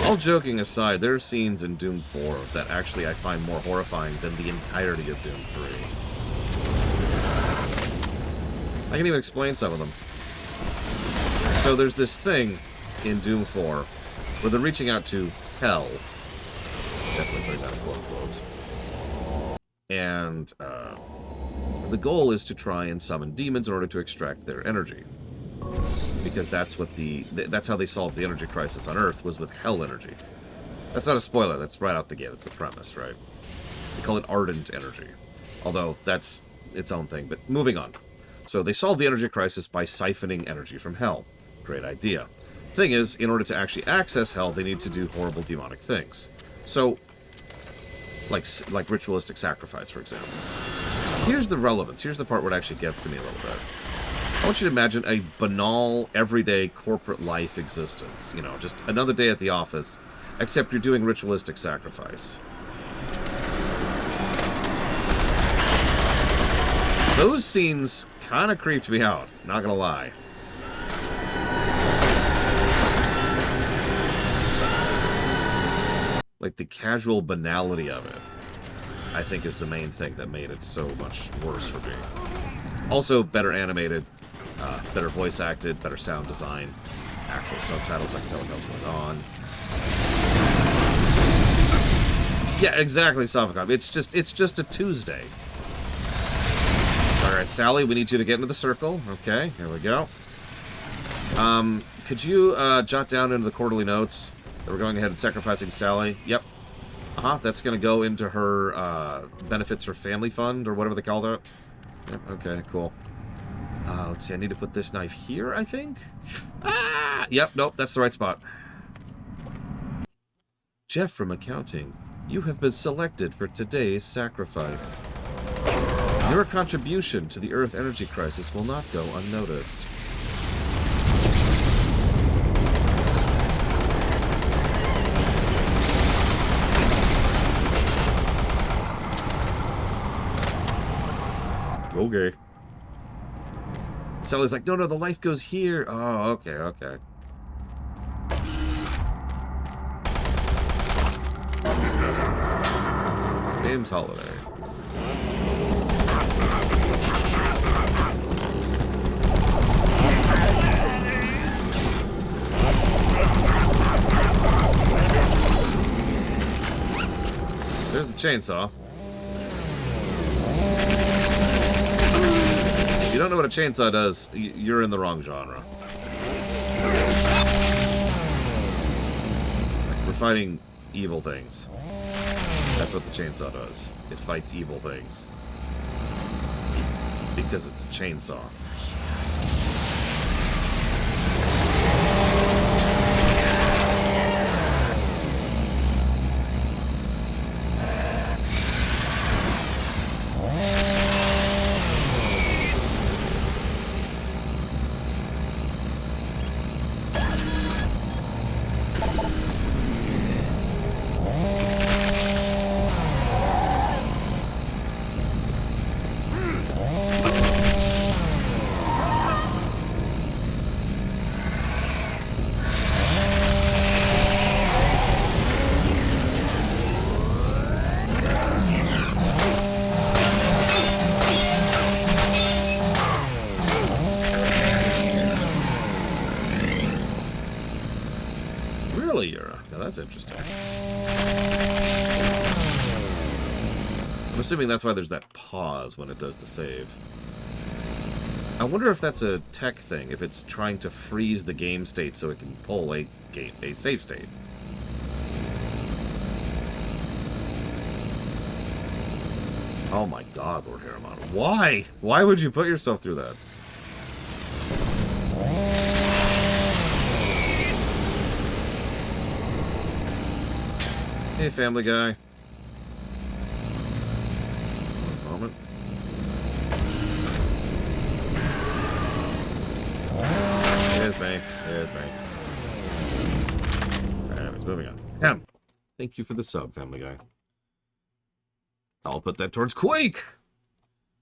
All joking aside, there are scenes in Doom 4 that actually I find more horrifying than the entirety of Doom 3. I can even explain some of them. So there's this thing in Doom 4 where they're reaching out to hell. Definitely putting that in quote quotes. And the goal is to try and summon demons in order to extract their energy. Because that's what that's how they solved the energy crisis on Earth, was with hell energy. That's not a spoiler, that's right out the gate, that's the premise, right? They call it ardent energy. Although, that's its own thing, but moving on. So they solved the energy crisis by siphoning energy from hell. Great idea. Thing is, in order to actually access hell, they need to do horrible demonic things. So, like ritualistic sacrifice, for example. Here's the relevance, here's the part where it actually gets to me a little bit. I want you to imagine a banal, everyday corporate life existence. You know, just another day at the office, except you're doing ritualistic sacrifice. Those scenes kind of creeped me out, not gonna lie. Like, the casual banality of it, I think, is the main thing that made it so much worse for me. Also, better animated. Better voice acted, better sound design, actual subtitles, I can tell what else going on. Yeah, exactly, Sofacom. It's just a Tuesday. Alright, Sally, we need you to get into the circle. Okay, here we go. Could you jot down into the quarterly notes that we're going ahead and sacrificing Sally? Yep. That's going to go into her, benefits her family fund, or whatever they call that. Yep, okay, cool. Let's see, I need to put this knife here, I think? Yep, nope, that's the right spot. Jeff from accounting, you have been selected for today's sacrifice. Your contribution to the Earth energy crisis will not go unnoticed. Okay. Sally's like, no, the life goes here. Oh, okay. James Holiday. There's the chainsaw. If you don't know what a chainsaw does, you're in the wrong genre. We're fighting evil things. That's what the chainsaw does. It fights evil things. Because it's a chainsaw. That's interesting. I'm assuming that's why there's that pause when it does the save. I wonder if that's a tech thing, if it's trying to freeze the game state so it can pull a save state. Oh my god, Lord Harriman. Why? Why would you put yourself through that? Hey, Family Guy. One moment. There's me. There's me. Anyways, moving on. Him. Thank you for the sub, Family Guy. I'll put that towards Quake!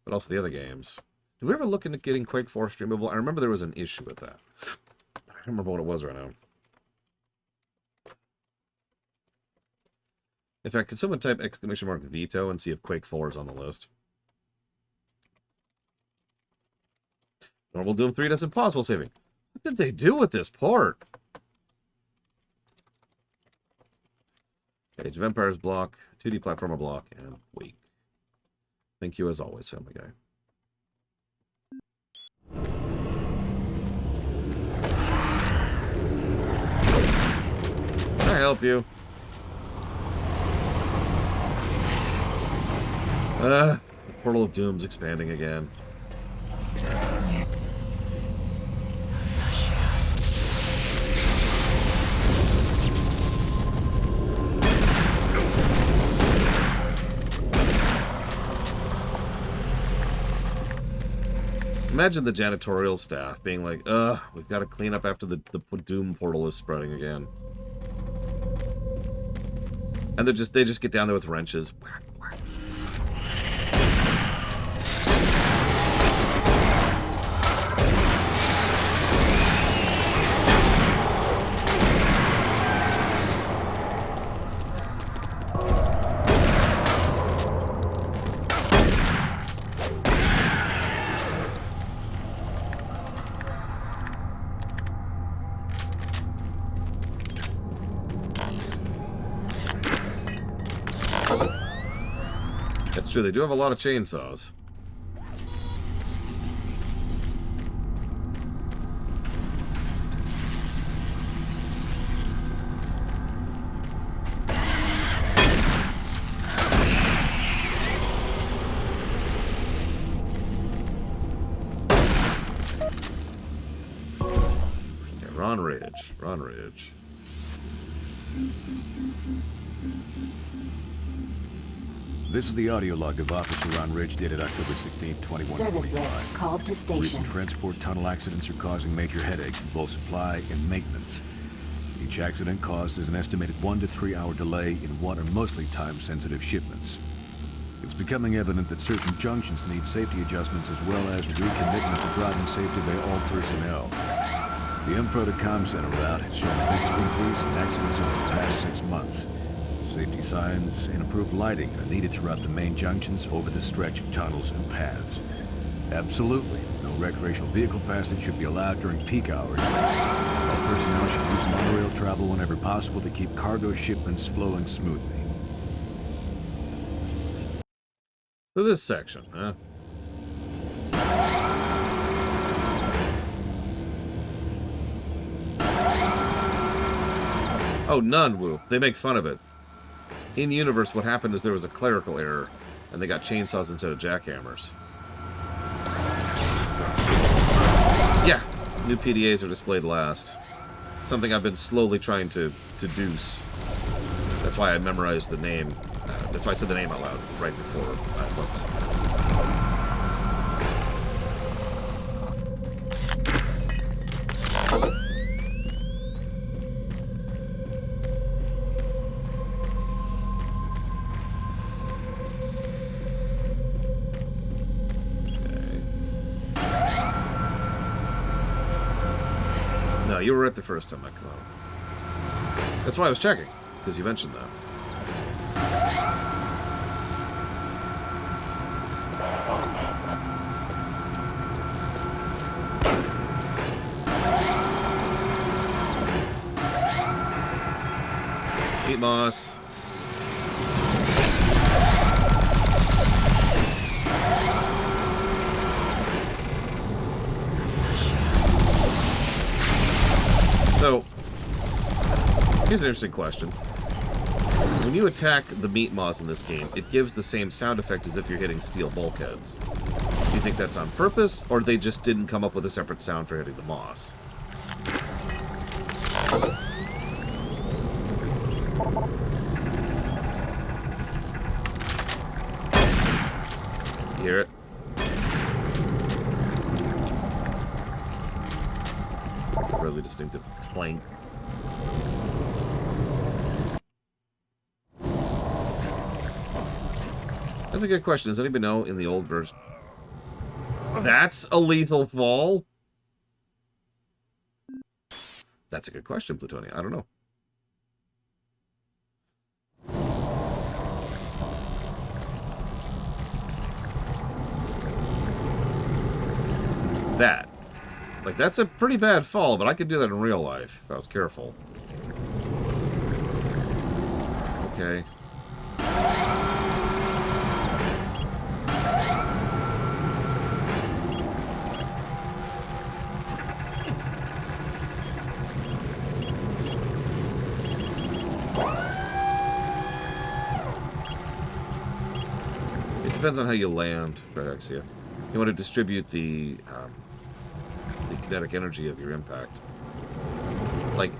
But also the other games. Did we ever look into getting Quake 4 streamable? I remember there was an issue with that. I don't remember what it was right now. In fact, could someone type !veto and see if Quake 4 is on the list? Normal Doom 3 does impossible saving. What did they do with this port? Age of Empires block, 2D platformer block, and Quake. Thank you as always, Family Guy. Can I help you? The Portal of Doom's expanding again. Imagine the janitorial staff being like, we've got to clean up after the Doom portal is spreading again. And they just get down there with wrenches. That's true, they do have a lot of chainsaws. Ron Ridge. Ron Ridge. This is the audio log of Officer Ron Ridge dated October 16, Service 2145. lift called to station. Recent transport tunnel accidents are causing major headaches in both supply and maintenance. Each accident causes an estimated 1 to 3 hour delay in what are mostly time-sensitive shipments. It's becoming evident that certain junctions need safety adjustments as well as recommitment to driving safety by all personnel. The MPRO to Com Center route has shown a big increase in accidents over the past 6 months. Safety signs and improved lighting are needed throughout the main junctions over the stretch of tunnels and paths. Absolutely, no recreational vehicle passage should be allowed during peak hours. All personnel should use monorail travel whenever possible to keep cargo shipments flowing smoothly. So this section, huh? Oh, Nunwu. They make fun of it. In the universe, what happened is there was a clerical error, and they got chainsaws instead of jackhammers. Yeah, new PDAs are displayed last. Something I've been slowly trying to deduce. That's why I memorized the name. That's why I said the name out loud right before I looked. No, you were right the first time I come out. That's why I was checking, because you mentioned that. Eat moss. So, here's an interesting question. When you attack the meat moss in this game, it gives the same sound effect as if you're hitting steel bulkheads. Do you think that's on purpose, or they just didn't come up with a separate sound for hitting the moss? You hear it? Really distinctive clank. That's a good question. Does anybody know in the old version? That's a lethal fall? That's a good question, Plutonia. I don't know. That. Like, that's a pretty bad fall, but I could do that in real life if I was careful. Okay. It depends on how you land, Phyrexia. You want to distribute the kinetic energy of your impact. Like,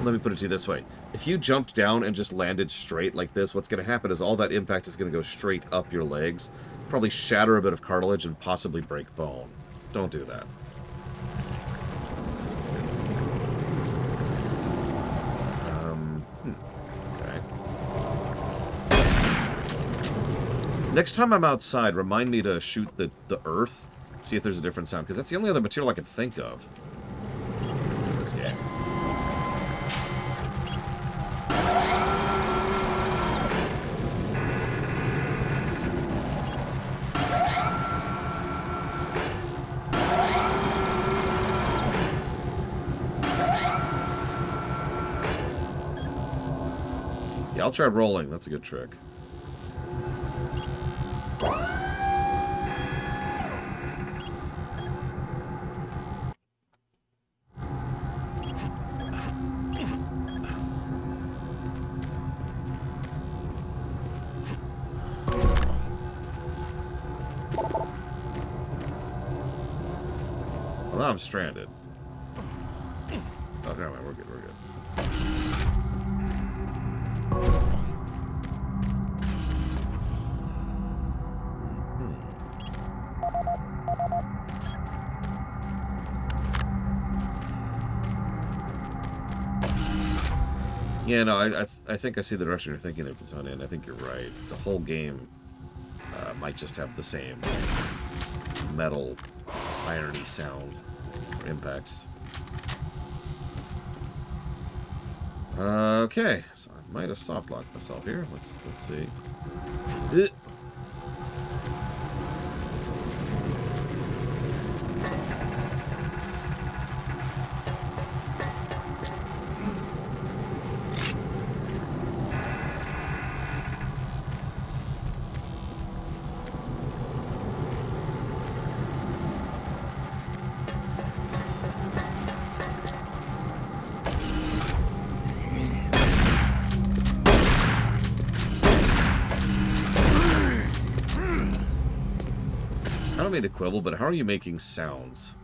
let me put it to you this way. If you jumped down and just landed straight like this, what's going to happen is all that impact is going to go straight up your legs, probably shatter a bit of cartilage and possibly break bone. Don't do that. Okay. Next time I'm outside, remind me to shoot the earth. See if there's a different sound, because that's the only other material I can think of in this game. Yeah, I'll try rolling. That's a good trick. Well, now I'm stranded. Oh, never we're good, we're good. Yeah, no, I think I see the direction you're thinking of, Plutonian. I think you're right. The whole game might just have the same metal, irony sound or impacts. Okay, so I might have soft locked myself here. Let's see. I don't mean to quibble, but how are you making sounds?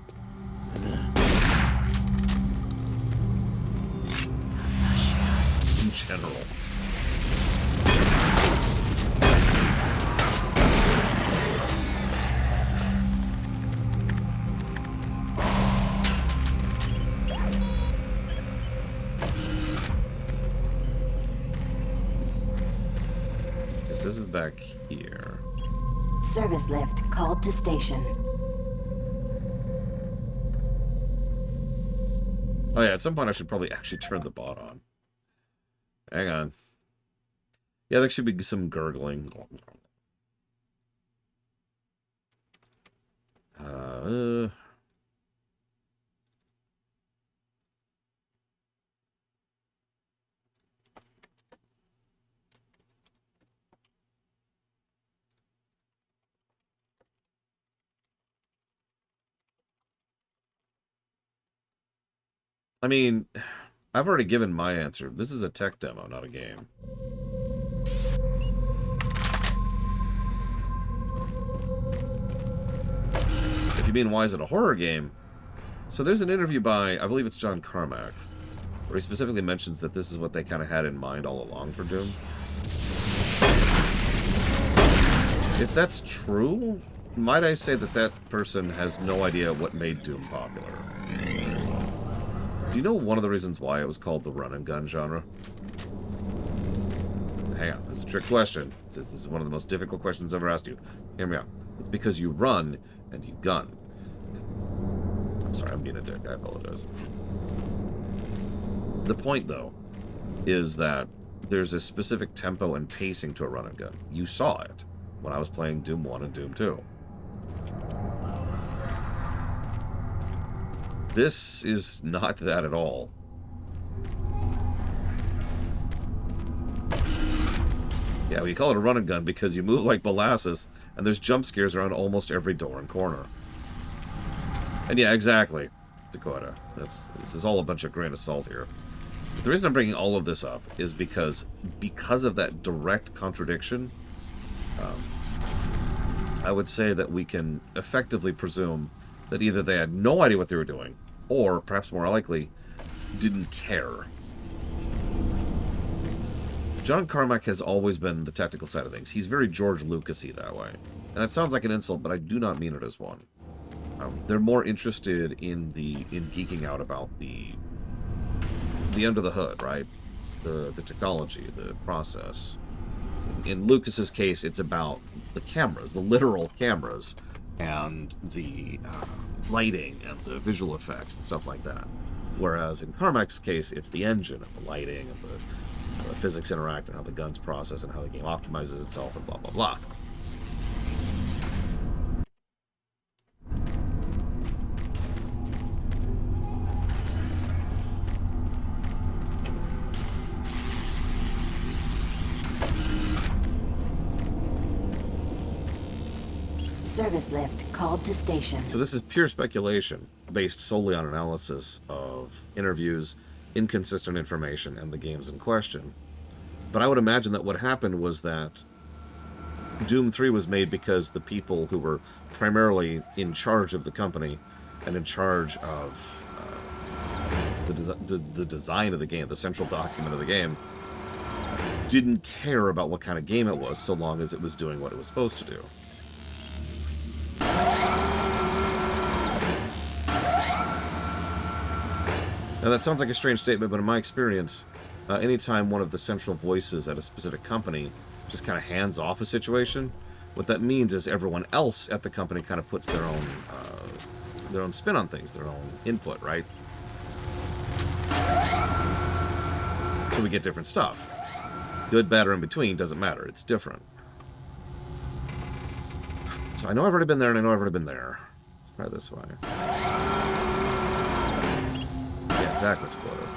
In general. Because this is back here. Service lift called to station. Oh yeah, at some point I should probably actually turn the bot on. Hang on. Yeah, there should be some gurgling. I mean, I've already given my answer. This is a tech demo, not a game. If you mean why is it a horror game? So there's an interview by, I believe it's John Carmack, where he specifically mentions that this is what they kind of had in mind all along for Doom. If that's true, might I say that that person has no idea what made Doom popular? Do you know one of the reasons why it was called the run-and-gun genre? Hang on, this is a trick question. This is one of the most difficult questions I've ever asked you. Hear me out. It's because you run and you gun. I'm sorry, I'm being a dick. I apologize. The point, though, is that there's a specific tempo and pacing to a run-and-gun. You saw it when I was playing Doom 1 and Doom 2. This is not that at all. Yeah, we call it a run and gun because you move like molasses, and there's jump scares around almost every door and corner. And yeah, exactly, Dakota. This is all a bunch of grain of salt here. But the reason I'm bringing all of this up is because of that direct contradiction, I would say that we can effectively presume that either they had no idea what they were doing, or, perhaps more likely, didn't care. John Carmack has always been the technical side of things. He's very George Lucas-y that way. And that sounds like an insult, but I do not mean it as one. They're more interested in geeking out about the under the hood, right? The technology, the process. In Lucas's case, it's about the cameras, the literal cameras, and the lighting and the visual effects and stuff like that. Whereas in Carmack's case, it's the engine and the lighting and how the physics interact and how the guns process and how the game optimizes itself and blah, blah, blah. Service lift called to station. So this is pure speculation, based solely on analysis of interviews, inconsistent information, and the games in question. But I would imagine that what happened was that Doom 3 was made because the people who were primarily in charge of the company and in charge of the design of the game, the central document of the game, didn't care about what kind of game it was, so long as it was doing what it was supposed to do. Now that sounds like a strange statement, but in my experience, anytime one of the central voices at a specific company just kind of hands off a situation, what that means is everyone else at the company kind of puts their own spin on things, their own input, right? So we get different stuff. Good, bad, or in between, doesn't matter. It's different. So I know I've already been there, and I know I've already been there. Let's try this way. Yeah, exactly, Dakota.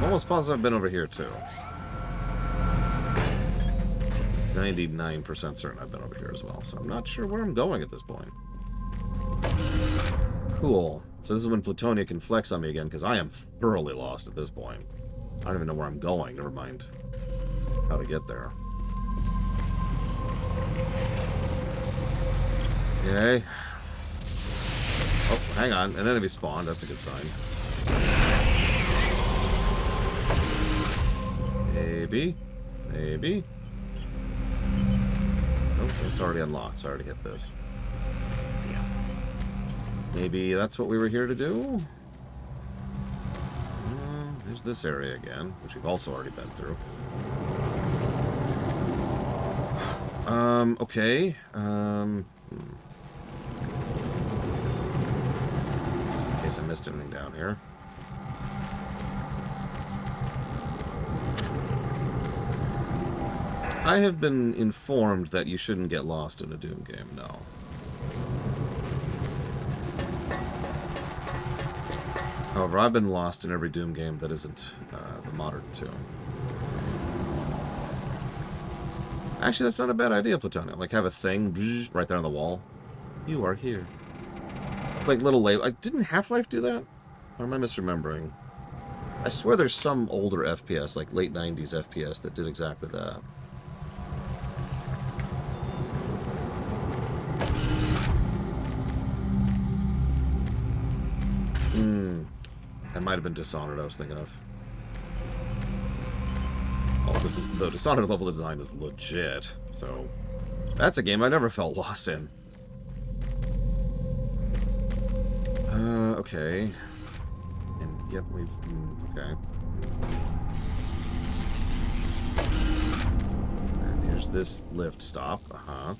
Almost positive I've been over here too. 99% certain I've been over here as well, so I'm not sure where I'm going at this point. Cool. So this is when Plutonia can flex on me again, because I am thoroughly lost at this point. I don't even know where I'm going, never mind how to get there. Okay. Oh, hang on. An enemy spawned. That's a good sign. Maybe. Maybe. Oh, it's already unlocked, so I already hit this. Yeah. Maybe that's what we were here to do? There's this area again, which we've also already been through. Okay. Just in case I missed anything down here. I have been informed that you shouldn't get lost in a Doom game, no. However, I've been lost in every Doom game that isn't the modern Doom. Actually, that's not a bad idea, Plutonia. Like, have a thing right there on the wall. You are here. Like, little label. Didn't Half-Life do that? Or am I misremembering? I swear there's some older FPS, like late 90s FPS, that did exactly that. That might have been Dishonored I was thinking of. Oh, the Dishonored level design is legit, so that's a game I never felt lost in. Okay. And yep, we've... okay. And here's this lift stop. Uh-huh.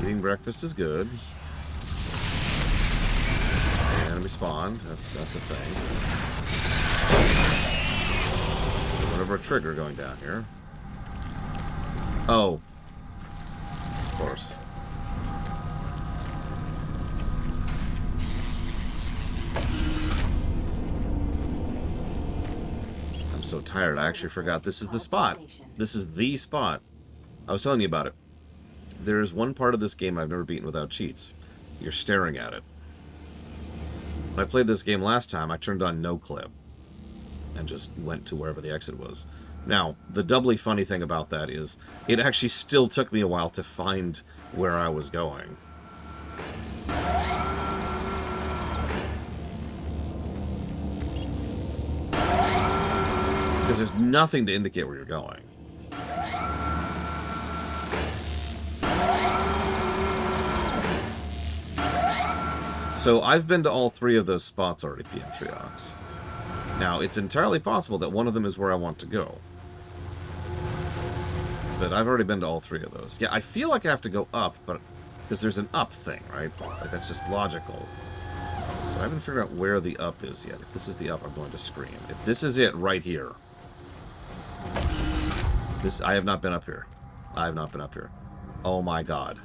Eating breakfast is good. And we spawned. That's a thing. Whatever a trigger going down here. Oh. Of course. I'm so tired, I actually forgot this is the spot. This is the spot. I was telling you about it. There is one part of this game I've never beaten without cheats. You're staring at it. When I played this game last time, I turned on no clip and just went to wherever the exit was. Now, the doubly funny thing about that is it actually still took me a while to find where I was going. Because there's nothing to indicate where you're going. So I've been to all three of those spots already, PM Triox. Now, it's entirely possible that one of them is where I want to go. But I've already been to all three of those. Yeah, I feel like I have to go up, but because there's an up thing, right? Like, that's just logical. But I haven't figured out where the up is yet. If this is the up, I'm going to scream. If this is it right here. I have not been up here. I have not been up here. Oh my god.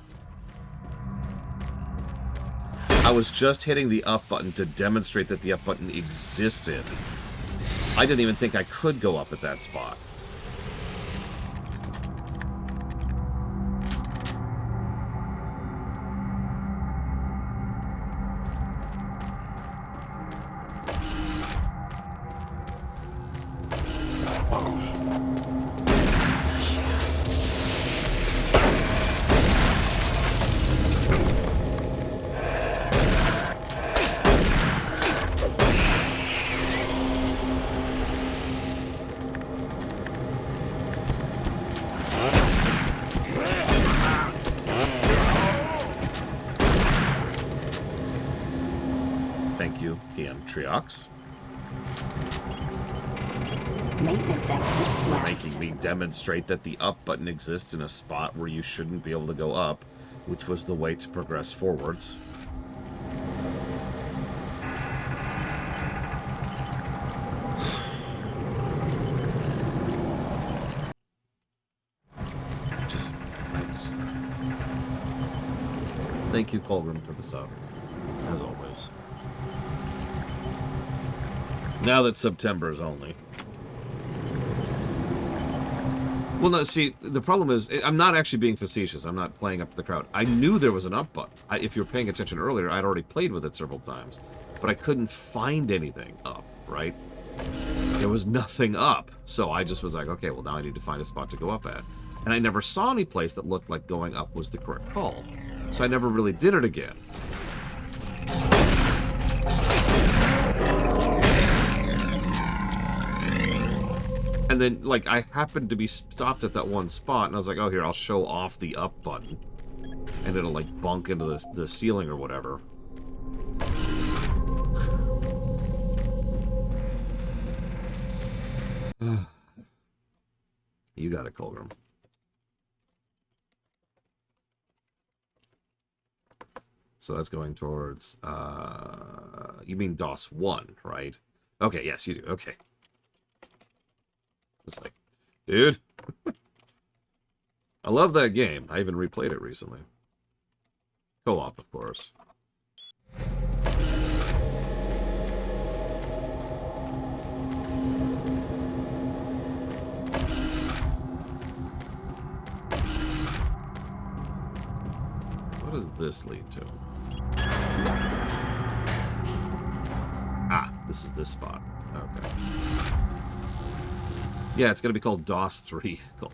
I was just hitting the up button to demonstrate that the up button existed. I didn't even think I could go up at that spot. Triox. Maintenance exit. For making me demonstrate that the up button exists in a spot where you shouldn't be able to go up, which was the way to progress forwards. Thank you, Colgrim, for the sub, as always. Now that September is only. Well, no, see, the problem is, I'm not actually being facetious. I'm not playing up to the crowd. I knew there was an up button. If you were paying attention earlier, I'd already played with it several times. But I couldn't find anything up, right? There was nothing up. So I just was like, okay, well, now I need to find a spot to go up at. And I never saw any place that looked like going up was the correct call. So I never really did it again. And then, like, I happened to be stopped at that one spot, and I was like, oh, here, I'll show off the up button. And it'll, like, bunk into the ceiling or whatever. You got it, Colgrim. So that's going towards, you mean DOS 1, right? Okay, yes, you do, okay. It's like, dude. I love that game. I even replayed it recently. Co-op, of course. What does this lead to? Ah, this is this spot. Okay. Yeah, it's going to be called DOS 3. Oh,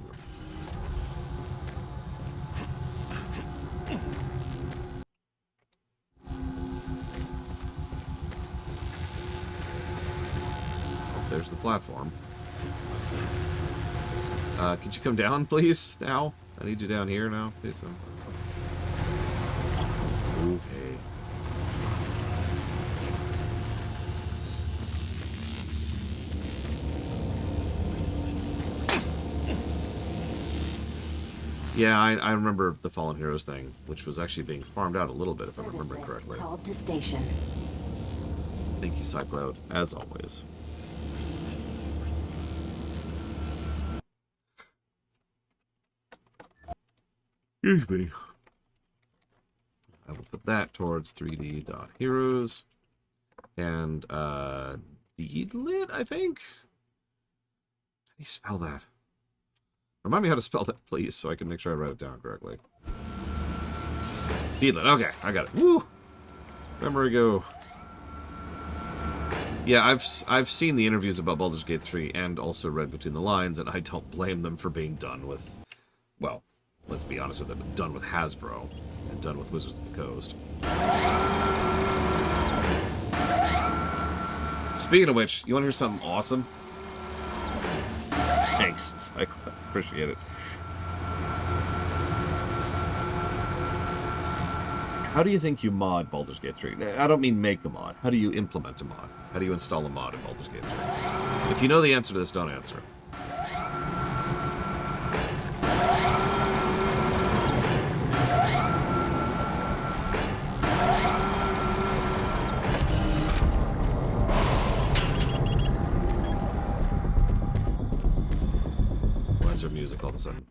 there's the platform. Could you come down, please, now? I need you down here now, please. Okay. Yeah, I remember the Fallen Heroes thing, which was actually being farmed out a little bit, if I'm remembering correctly. Called to station. Thank you, Cycloud, as always. Excuse me. I will put that towards 3D.Heroes. And, Deedlit, I think? How do you spell that? Remind me how to spell that, please, so I can make sure I write it down correctly. Deedlit, okay, I got it. Woo! Memory go. Yeah, I've seen the interviews about Baldur's Gate 3 and also read between the lines, and I don't blame them for being done with, well, let's be honest with it, done with Hasbro and done with Wizards of the Coast. Speaking of which, you want to hear something awesome? Thanks, I appreciate it. How do you think you mod Baldur's Gate 3? I don't mean make the mod. How do you implement a mod? How do you install a mod in Baldur's Gate 3? If you know the answer to this, don't answer. Why is there music all of a sudden?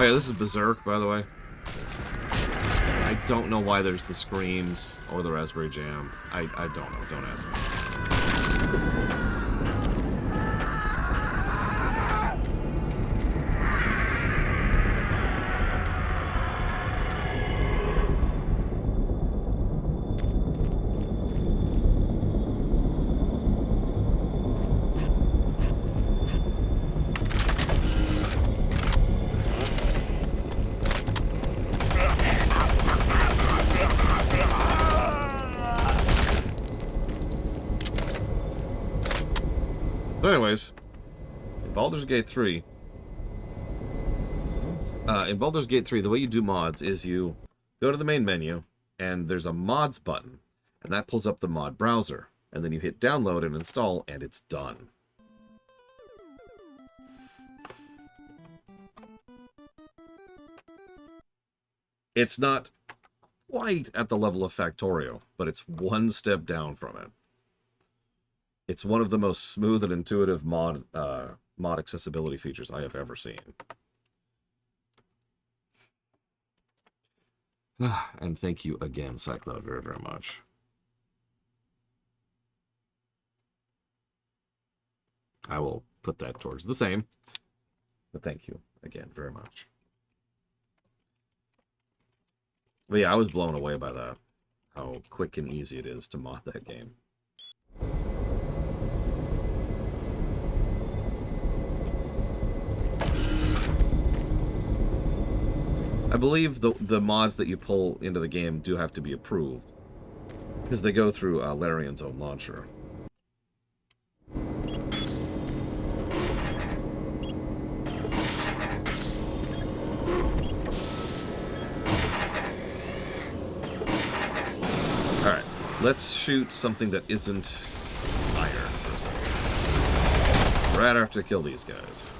Oh yeah, this is Berserk, by the way. I don't know why there's the screams or the raspberry jam. I don't know. Don't ask me. So anyways, in Baldur's Gate 3, the way you do mods is you go to the main menu, and there's a mods button, and that pulls up the mod browser, and then you hit download and install, and it's done. It's not quite at the level of Factorio, but it's one step down from it. It's one of the most smooth and intuitive mod accessibility features I have ever seen. And thank you again, Cycloud, very, very much. I will put that towards the same. But thank you again very much. But yeah, I was blown away by that. How quick and easy it is to mod that game. I believe the mods that you pull into the game do have to be approved, because they go through Larian's own launcher. Alright, let's shoot something that isn't iron for a second. Right after I kill these guys.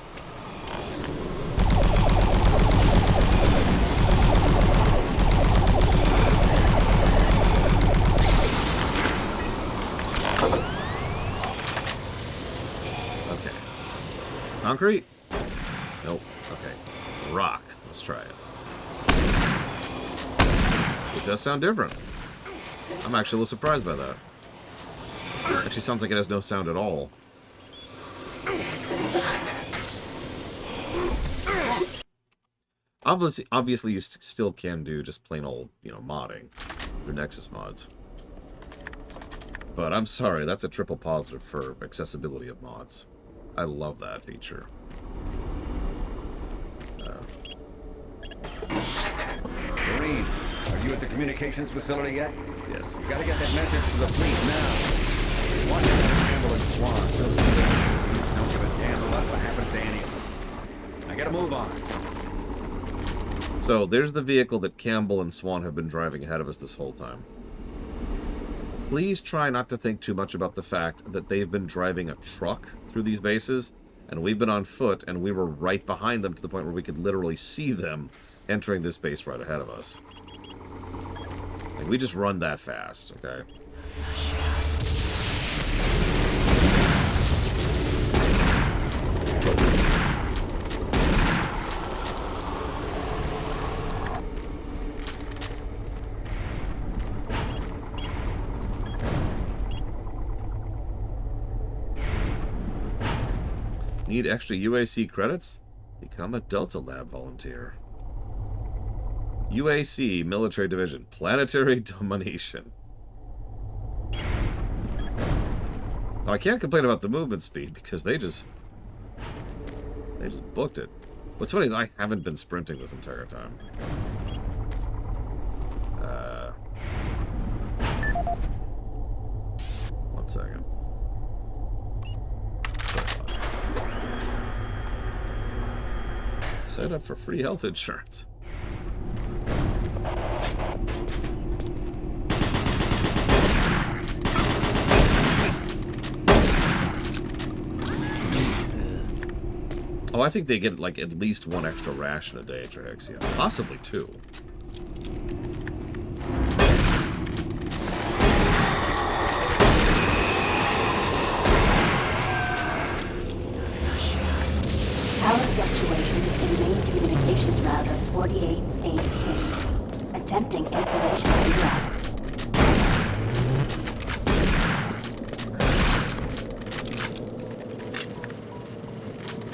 Concrete? Nope. Okay. Rock. Let's try it. It does sound different. I'm actually a little surprised by that. It actually sounds like it has no sound at all. Obviously you still can do just plain old, modding through Nexus mods. But I'm sorry, that's a triple positive for accessibility of mods. I love that feature. Marine, are you at the communications facility yet? Yes. You gotta get that message to the fleet now. Watch out for Campbell and Swan. Those don't give a damn about what happens to any of us. I gotta move on. So, there's the vehicle that Campbell and Swan have been driving ahead of us this whole time. Please try not to think too much about the fact that they've been driving a truck through these bases, and we've been on foot, and we were right behind them to the point where we could literally see them entering this base right ahead of us. Like, we just run that fast, okay? Need extra UAC credits? Become a Delta Lab volunteer. UAC, Military Division, Planetary Domination. Now, I can't complain about the movement speed because they just booked it. What's funny is I haven't been sprinting this entire time. One second. Set up for free health insurance. Oh, I think they get like at least one extra ration a day at Trahexia. Possibly two. Power fluctuations in main communications route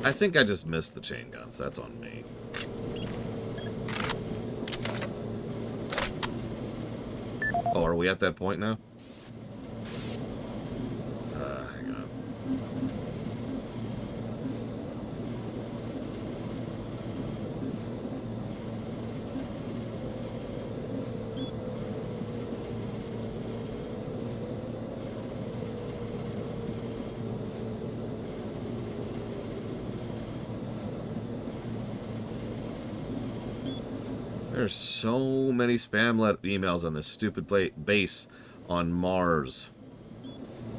I think I just missed the chain guns. That's on me. Oh, are we at that point now? Hang on. There's so many spam emails on this stupid base on Mars.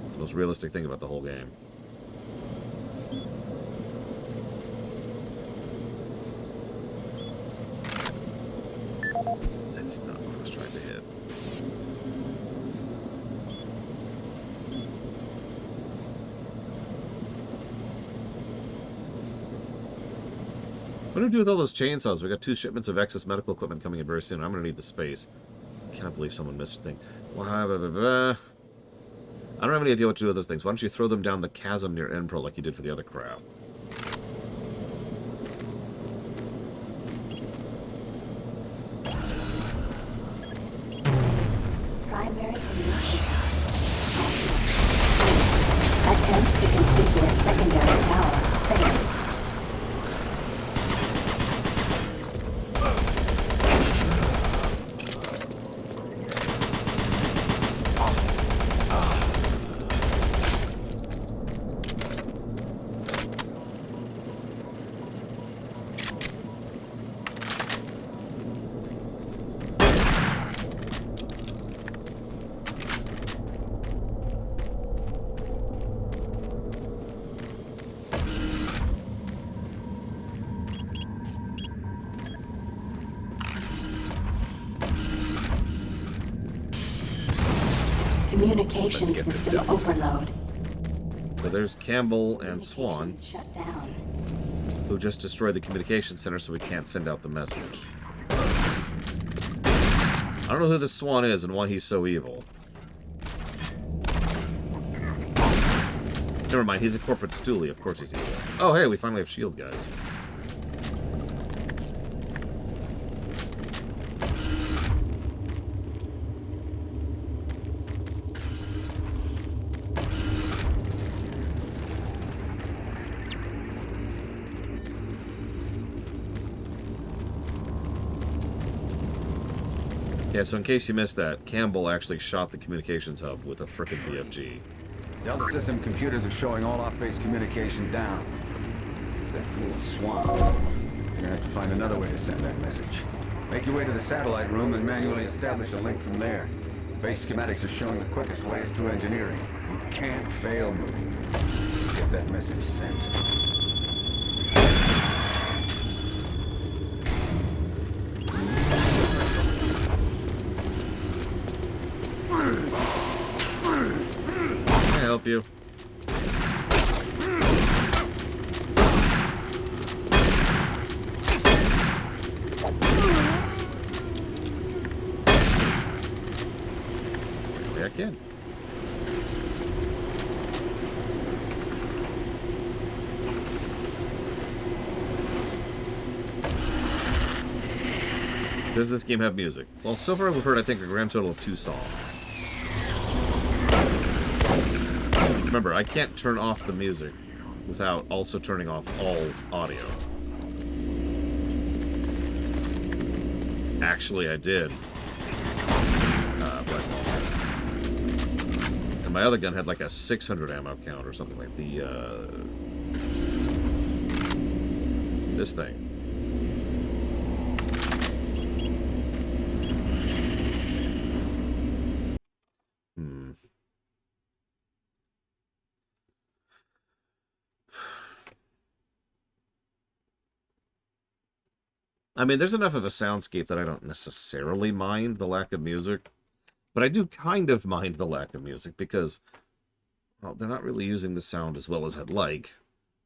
It's the most realistic thing about the whole game. That's not what I was trying to hit. What do we do with all those chainsaws? We got 2 shipments of excess medical equipment coming in very soon. I'm going to need the space. I cannot believe someone missed a thing. Blah, blah, blah, blah. I don't have any idea what to do with those things. Why don't you throw them down the chasm near Enpro like you did for the other crap? Primary construction tasks. Attempt to configure secondary tower. Failed. Communication system overload. So there's Campbell and Swan, Shut down. who just destroyed the communication center so we can't send out the message. I don't know who this Swan is and why he's so evil. Never mind, he's a corporate stoolie. Of course he's evil. Oh, hey, we finally have S.H.I.E.L.D. guys. Yeah, so in case you missed that, Campbell actually shot the communications hub with a frickin' BFG. Delta System computers are showing all off-base communication down. It's that fool Swan. You're gonna have to find another way to send that message. Make your way to the satellite room and manually establish a link from there. Base schematics are showing the quickest ways through engineering. You can't fail moving. Get that message sent. Can I help you? Yeah, I can. Does this game have music? Well, so far we've heard, I think, a grand total of 2 songs. Remember, I can't turn off the music without also turning off all audio. Actually, I did. But... And my other gun had like a 600 ammo count or something like the, this thing. I mean, there's enough of a soundscape that I don't necessarily mind the lack of music. But I do kind of mind the lack of music because, well, they're not really using the sound as well as I'd like.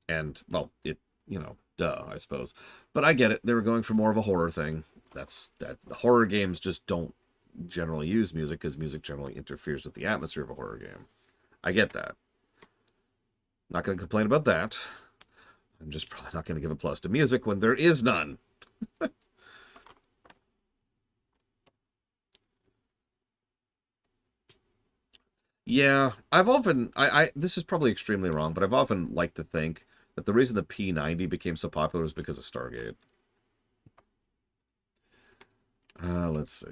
And, well, it, you know, duh, I suppose. But I get it. They were going for more of a horror thing. That horror games just don't generally use music because music generally interferes with the atmosphere of a horror game. I get that. Not going to complain about that. I'm just probably not going to give a plus to music when there is none. Yeah, I've often, this is probably extremely wrong, but I've often liked to think that the reason the P90 became so popular was because of Stargate. Let's see.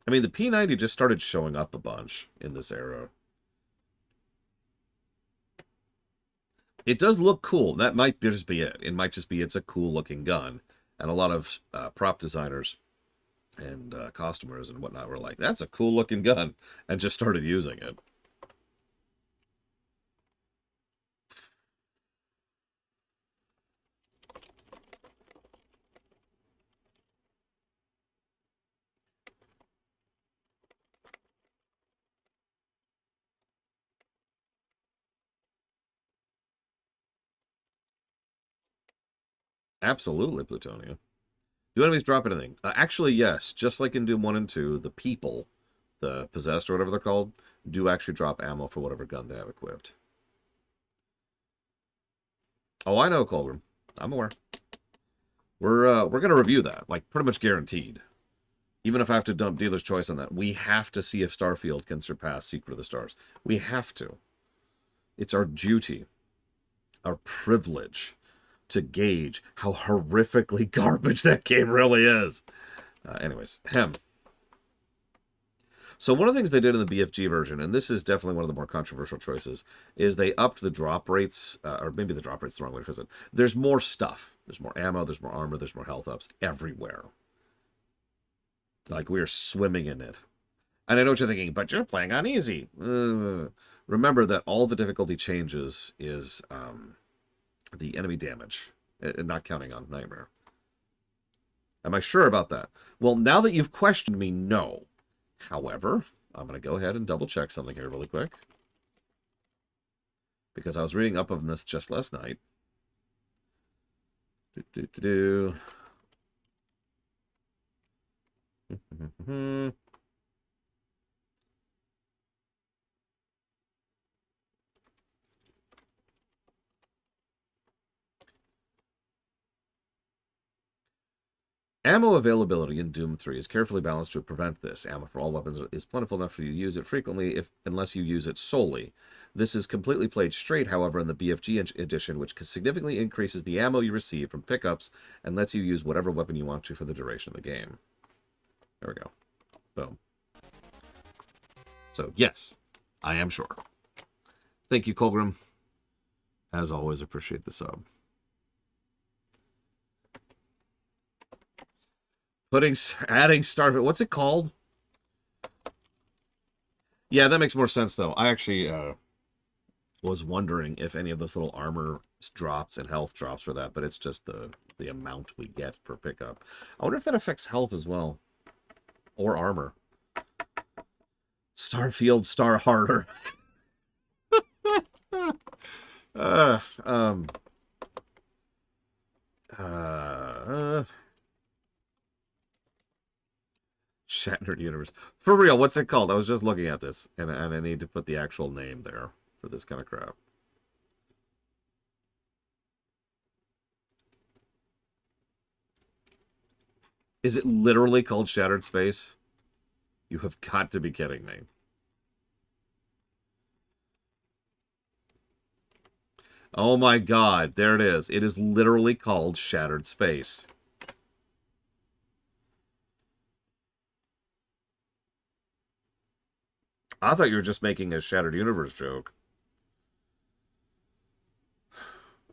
I mean, the P90 just started showing up a bunch in this era. It does look cool. That might just be it. It might just be it's a cool looking gun. And a lot of prop designers and costumers and whatnot were like, that's a cool looking gun, and just started using it. Absolutely, Plutonia. Do enemies drop anything? Actually, yes. Just like in Doom 1 and 2, the people, the possessed or whatever they're called, do actually drop ammo for whatever gun they have equipped. Oh, I know, Colgrim. I'm aware. We're going to review that, like, pretty much guaranteed. Even if I have to dump Dealer's Choice on that, we have to see if Starfield can surpass Secret of the Stars. We have to. It's our duty, our privilege, to gauge how horrifically garbage that game really is. Anyways, So one of the things they did in the BFG version, and this is definitely one of the more controversial choices, is they upped the drop rates, or maybe the drop rate's the wrong way to phrase it. There's more stuff. There's more ammo, there's more armor, there's more health ups everywhere. Like, we are swimming in it. And I know what you're thinking, but you're playing on easy. Remember that all the difficulty changes is the enemy damage, not counting on Nightmare. Am I sure about that? Well, now that you've questioned me, no. However, I'm going to go ahead and double check something here really quick, because I was reading up on this just last night. Ammo availability in Doom 3 is carefully balanced to prevent this. Ammo for all weapons is plentiful enough for you to use it frequently, unless you use it solely. This is completely played straight, however, in the BFG edition, which significantly increases the ammo you receive from pickups and lets you use whatever weapon you want to for the duration of the game. There we go. Boom. So, yes, I am sure. Thank you, Colgrim. As always, appreciate the sub. Adding Starfield. What's it called? Yeah, that makes more sense, though. I actually was wondering if any of this little armor drops and health drops for that, but it's just the amount we get per pickup. I wonder if that affects health as well. Or armor. Starfield, Star Harder. Shattered Universe. For real, what's it called? I was just looking at this, and I need to put the actual name there for this kind of crap. Is it literally called Shattered Space? You have got to be kidding me. Oh my god, there it is. It is literally called Shattered Space. I thought you were just making a Shattered Universe joke.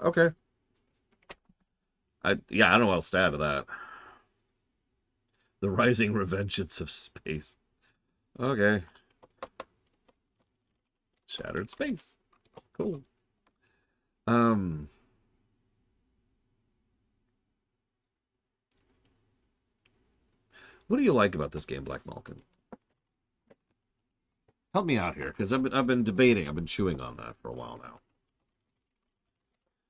Okay. Yeah, I don't know what else to add to that. The Rising Revengeance of Space. Okay. Shattered Space. Cool. What do you like about this game, Black Malkin? Help me out here, because I've been debating, I've been chewing on that for a while now.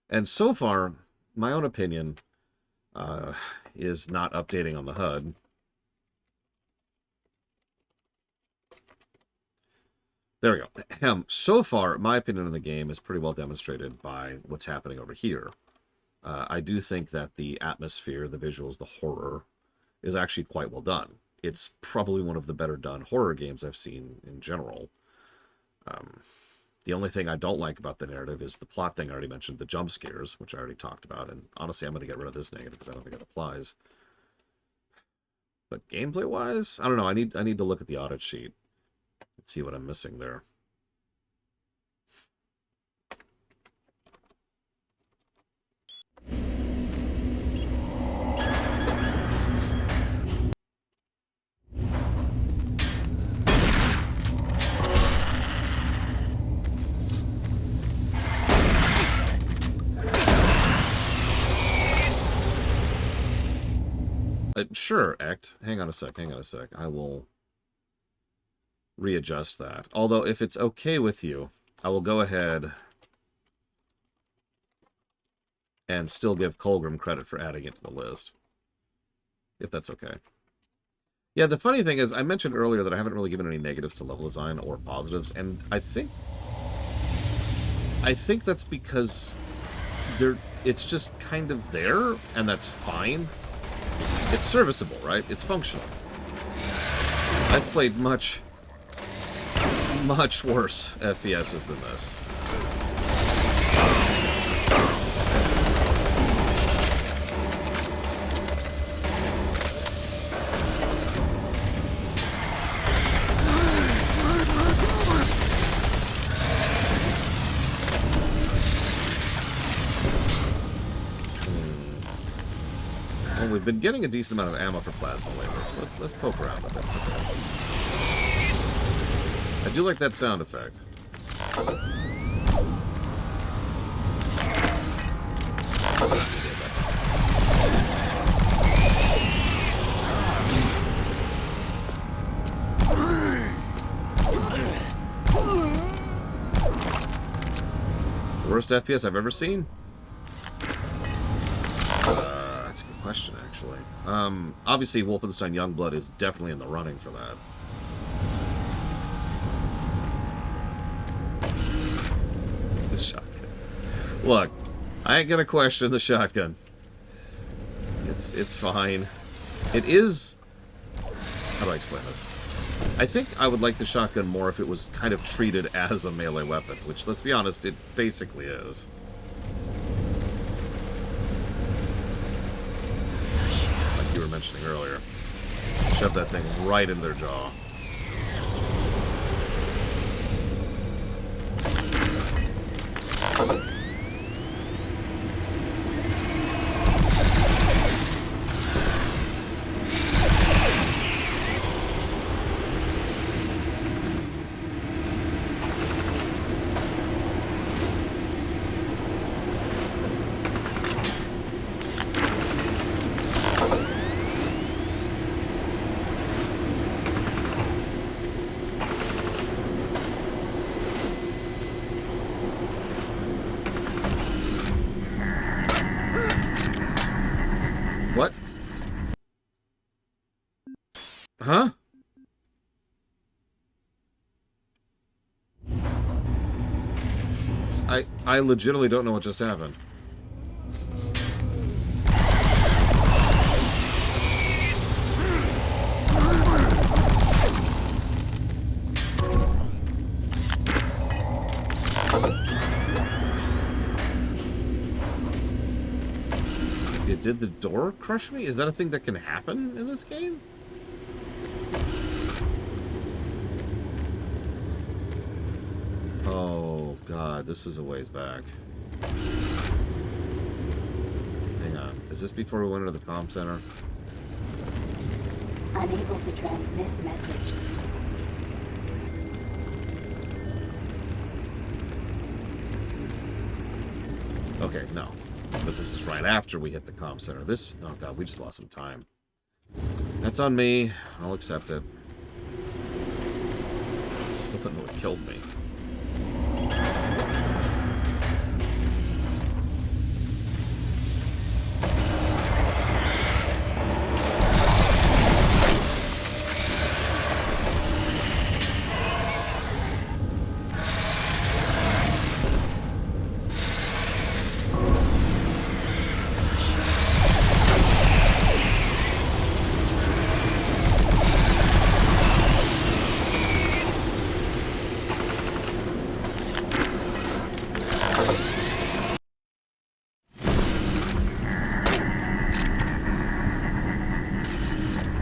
And so far, my own opinion, is not updating on the HUD. There we go. So far, my opinion on the game is pretty well demonstrated by what's happening over here. I do think that the atmosphere, the visuals, the horror is actually quite well done. It's probably one of the better done horror games I've seen in general. The only thing I don't like about the narrative is the plot thing I already mentioned, the jump scares, which I already talked about. And honestly, I'm going to get rid of this negative because I don't think it applies. But gameplay-wise, I don't know. I need to look at the audit sheet. Let's see what I'm missing there. Sure, Act. Hang on a sec. I will readjust that. Although, if it's okay with you, I will go ahead and still give Colgrim credit for adding it to the list. If that's okay. Yeah, the funny thing is, I mentioned earlier that I haven't really given any negatives to level design or positives, and I think that's because it's just kind of there, and that's fine. It's serviceable, right? It's functional. I've played much worse FPSs than this. Well, we've been getting a decent amount of ammo for plasma lately, so let's poke around with it. I do like that sound effect. Worst FPS I've ever seen? That's a good question, actually. Obviously, Wolfenstein Youngblood is definitely in the running for that. The shotgun. Look, I ain't gonna question the shotgun. It's fine. It is... How do I explain this? I think I would like the shotgun more if it was kind of treated as a melee weapon, which, let's be honest, it basically is. Like you were mentioning earlier. Shove that thing right in their jaw. What? Huh? I legitimately don't know what just happened. Did the door crush me? Is that a thing that can happen in this game? Oh, God. This is a ways back. Hang on. Is this before we went into the comm center? Unable to transmit message. Okay, no. But this is right after we hit the comm center. This... Oh, God, we just lost some time. That's on me. I'll accept it. Still don't know what killed me.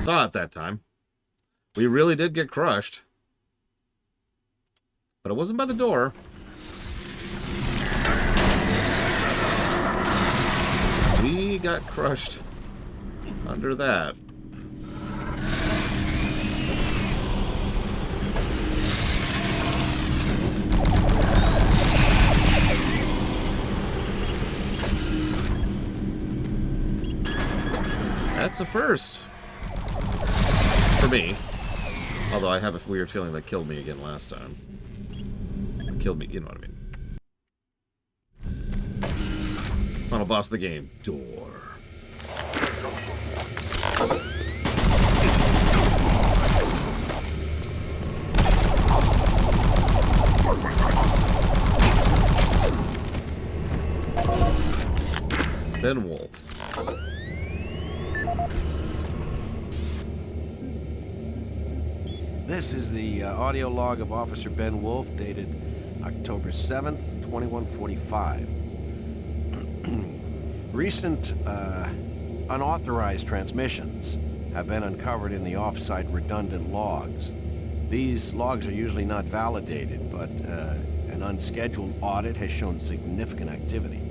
Saw it that time. We really did get crushed. But it wasn't by the door. We got crushed under that. That's a first. For me. Although I have a weird feeling that killed me again last time. Killed me, you know what I mean. Final boss of the game. Door. Ben Wolf. This is the audio log of Officer Ben Wolf, dated October 7th, 2145. Recent unauthorized transmissions have been uncovered in the off-site redundant logs. These logs are usually not validated, but an unscheduled audit has shown significant activity.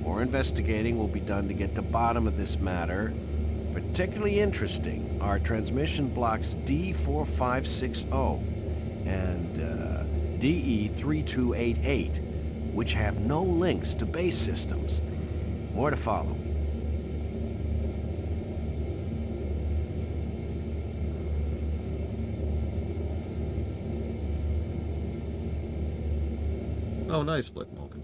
More investigating will be done to get to the bottom of this matter. Particularly interesting are transmission blocks D4560 and DE3288, which have no links to base systems. More to follow. Oh, nice, Blick Malkin.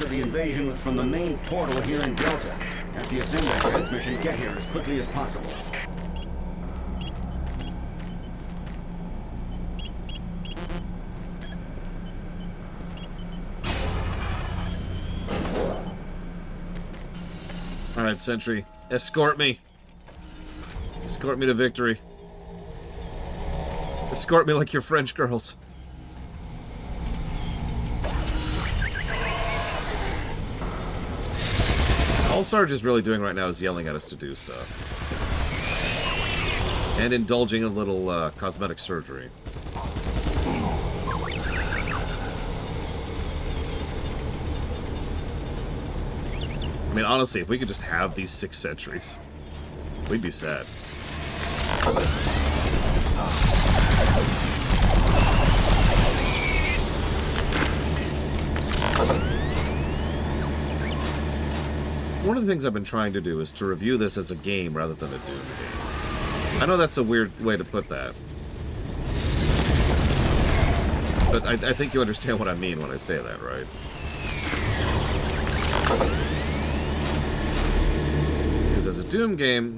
Invasion was from the main portal here in Delta. After you send that transmission, get here as quickly as possible. Alright, Sentry. Escort me. Escort me to victory. Escort me like your French girls. All Sarge is really doing right now is yelling at us to do stuff. And indulging in a little cosmetic surgery. I mean, honestly, if we could just have these 6 sentries, we'd be sad. One of the things I've been trying to do is to review this as a game rather than a Doom game. I know that's a weird way to put that. But I think you understand what I mean when I say that, right? Because as a Doom game...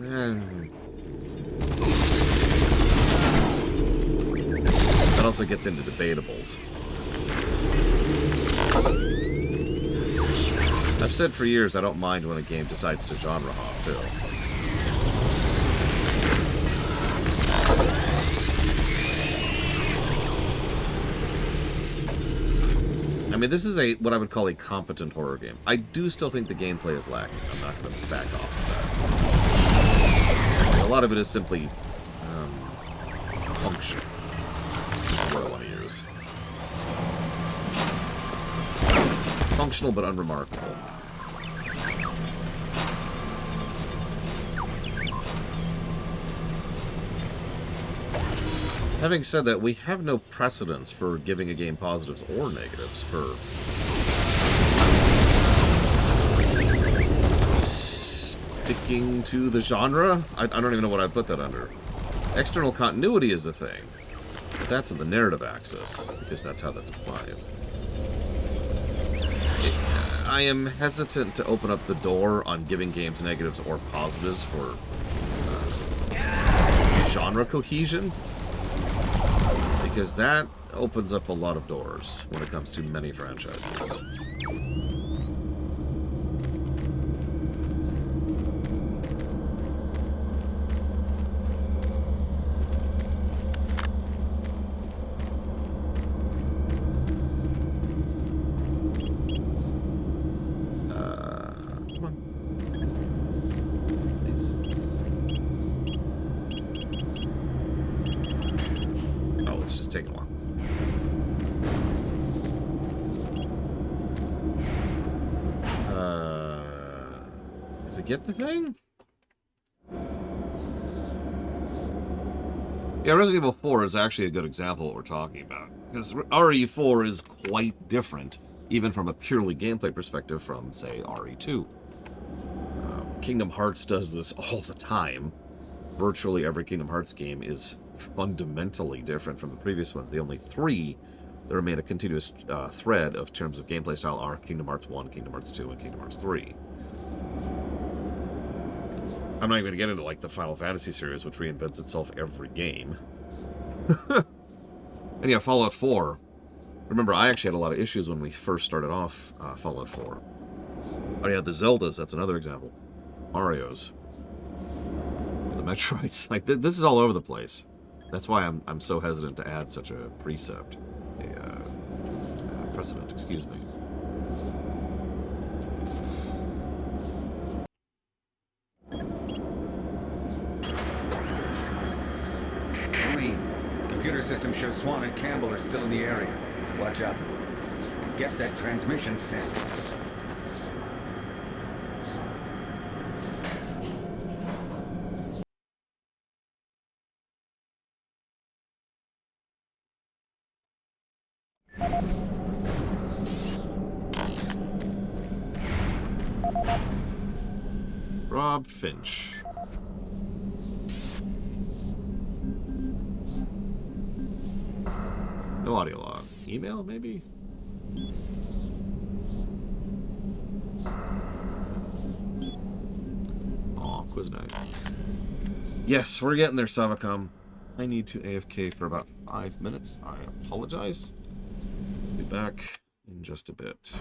that also gets into debatables. I've said for years I don't mind when a game decides to genre hop, too. I mean, this is what I would call a competent horror game. I do still think the gameplay is lacking. I'm not going to back off of that. A lot of it is simply function. That's what I want to use. Functional but unremarkable. Having said that, we have no precedence for giving a game positives or negatives for sticking to the genre. I don't even know what I'd put that under. External continuity is a thing, but that's in the narrative axis, because that's how that's applied. I am hesitant to open up the door on giving games negatives or positives for genre cohesion, because that opens up a lot of doors when it comes to many franchises. Get the thing? Yeah, Resident Evil 4 is actually a good example of what we're talking about. Because RE4 is quite different, even from a purely gameplay perspective, from, say, RE2. Kingdom Hearts does this all the time. Virtually every Kingdom Hearts game is fundamentally different from the previous ones. The only three that remain a continuous thread of terms of gameplay style are Kingdom Hearts 1, Kingdom Hearts 2, and Kingdom Hearts 3. I'm not even going to get into, like, the Final Fantasy series, which reinvents itself every game. And yeah, Fallout 4. Remember, I actually had a lot of issues when we first started off Fallout 4. Oh yeah, the Zeldas, that's another example. Mario's. The Metroids. Like, this is all over the place. That's why I'm so hesitant to add such a precept. A precedent, excuse me. Computer system shows Swan and Campbell are still in the area. Watch out for them. Get that transmission sent. Rob Finch. No audio log. Email, maybe? Aw, quiz night. Yes, we're getting there, Savacom. I need to AFK for about 5 minutes. I apologize. Be back in just a bit.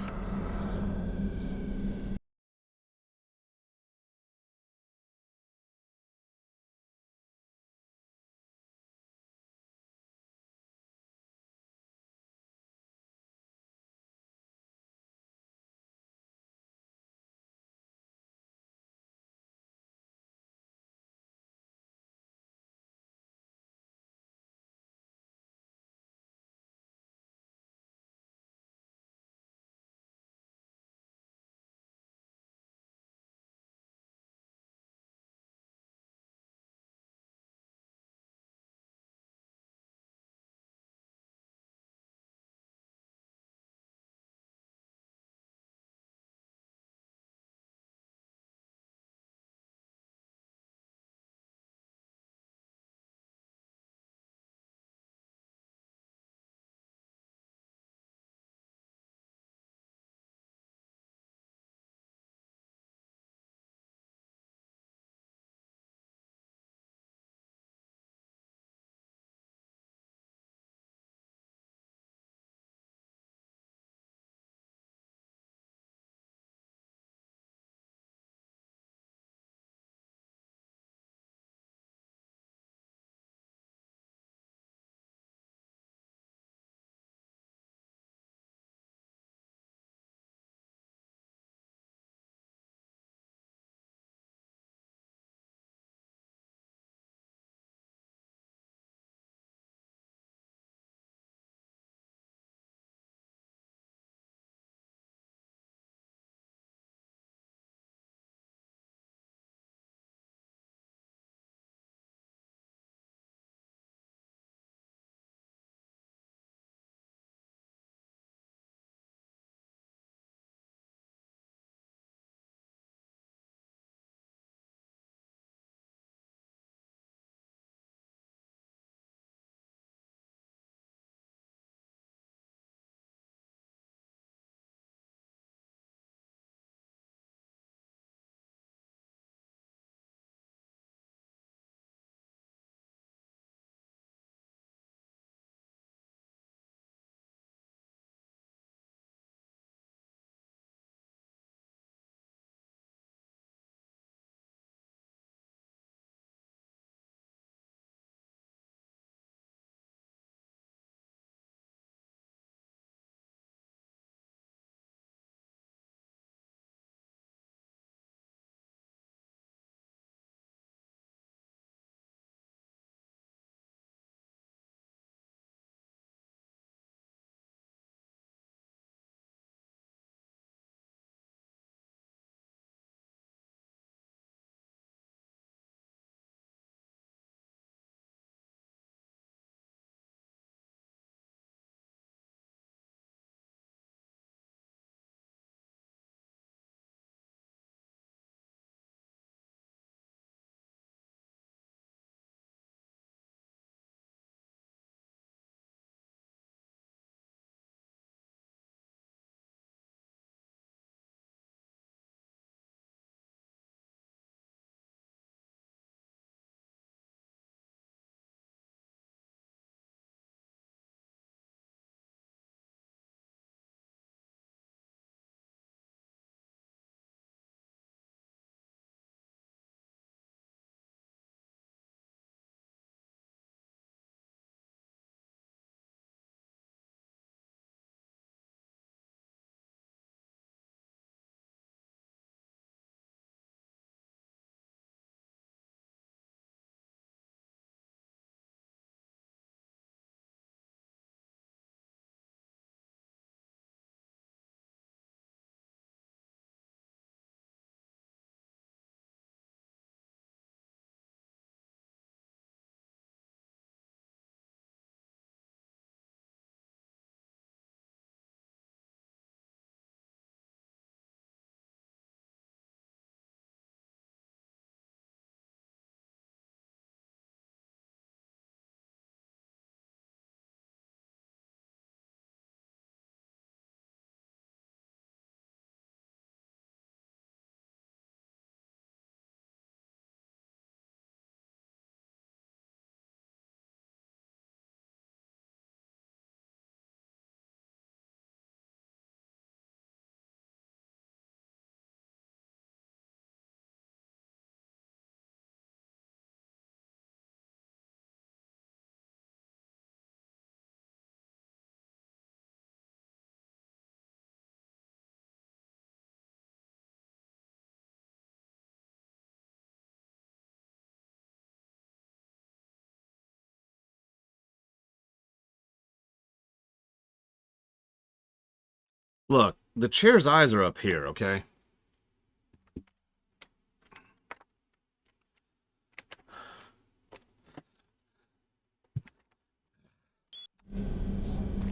Look, the chair's eyes are up here, okay?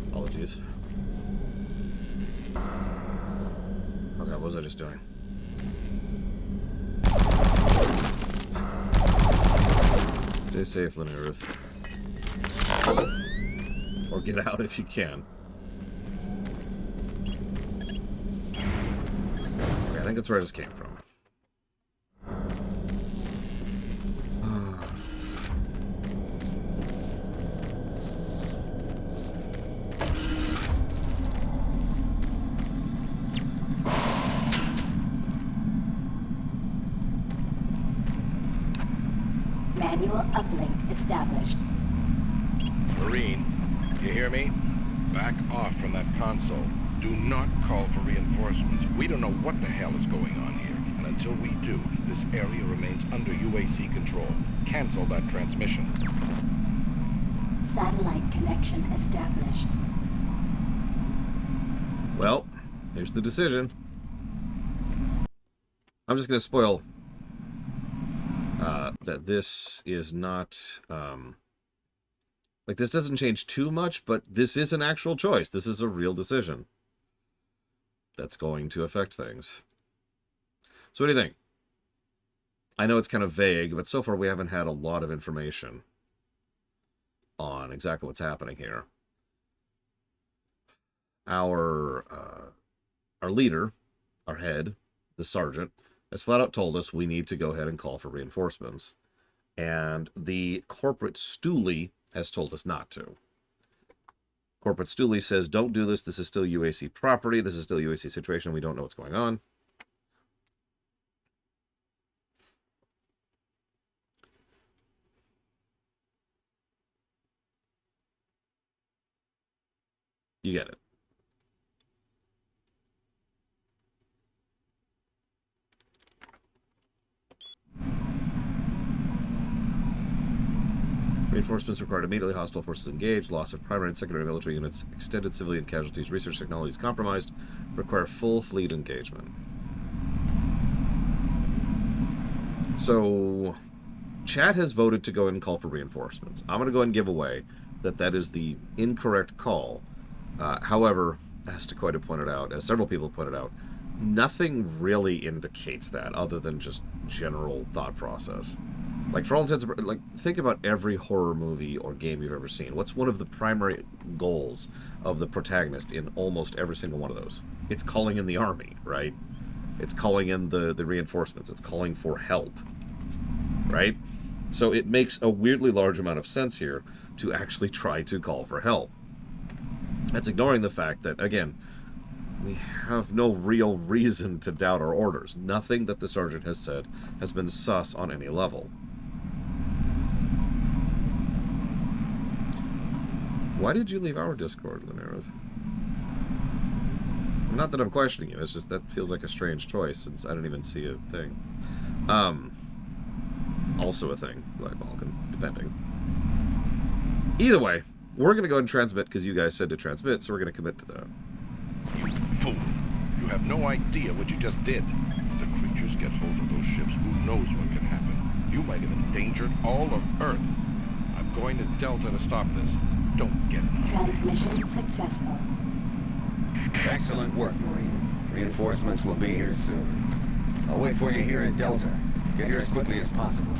Apologies. Okay, what was I just doing? Stay safe, Linear Earth. Or get out if you can. Okay, I think that's where I just came from. Manual uplink established. Marine, you hear me? Back off from that console. Do not call for reinforcements. We don't know what the hell is going on here. And until we do, this area remains under UAC control. Cancel that transmission. Satellite connection established. Well, here's the decision. I'm just going to spoil that this is not... like, this doesn't change too much, but this is an actual choice. This is a real decision that's going to affect things. So what do you think? I know it's kind of vague, but so far we haven't had a lot of information on exactly what's happening here. Our leader, our head, the sergeant, has flat out told us we need to go ahead and call for reinforcements. And the corporate stoolie has told us not to. Corporate stoolie says, don't do this. This is still UAC property. This is still UAC situation. We don't know what's going on. You get it. Reinforcements required immediately. Hostile forces engaged. Loss of primary and secondary military units. Extended civilian casualties. Research technologies compromised. Require full fleet engagement. So, chat has voted to go ahead and call for reinforcements. I'm going to go ahead and give away that that is the incorrect call. However, as Taquita pointed out, as several people pointed out, nothing really indicates that other than just general thought process. Like, for all intents and purposes, like, think about every horror movie or game you've ever seen. What's one of the primary goals of the protagonist in almost every single one of those? It's calling in the army, right? It's calling in the reinforcements. It's calling for help, right? So it makes a weirdly large amount of sense here to actually try to call for help. That's ignoring the fact that, again, we have no real reason to doubt our orders. Nothing that the sergeant has said has been sus on any level. Why did you leave our Discord, Linerith? Not that I'm questioning you, it's just that feels like a strange choice since I don't even see a thing. Also a thing, Black Balkan, depending. Either way, we're going to go ahead and transmit because you guys said to transmit, so we're going to commit to that. You fool. You have no idea what you just did. If the creatures get hold of those ships, who knows what can happen. You might have endangered all of Earth. I'm going to Delta to stop this. Don't get in. Transmission successful. Excellent work, Marine. Reinforcements will be here soon. I'll wait for you here at Delta. Get here as quickly as possible.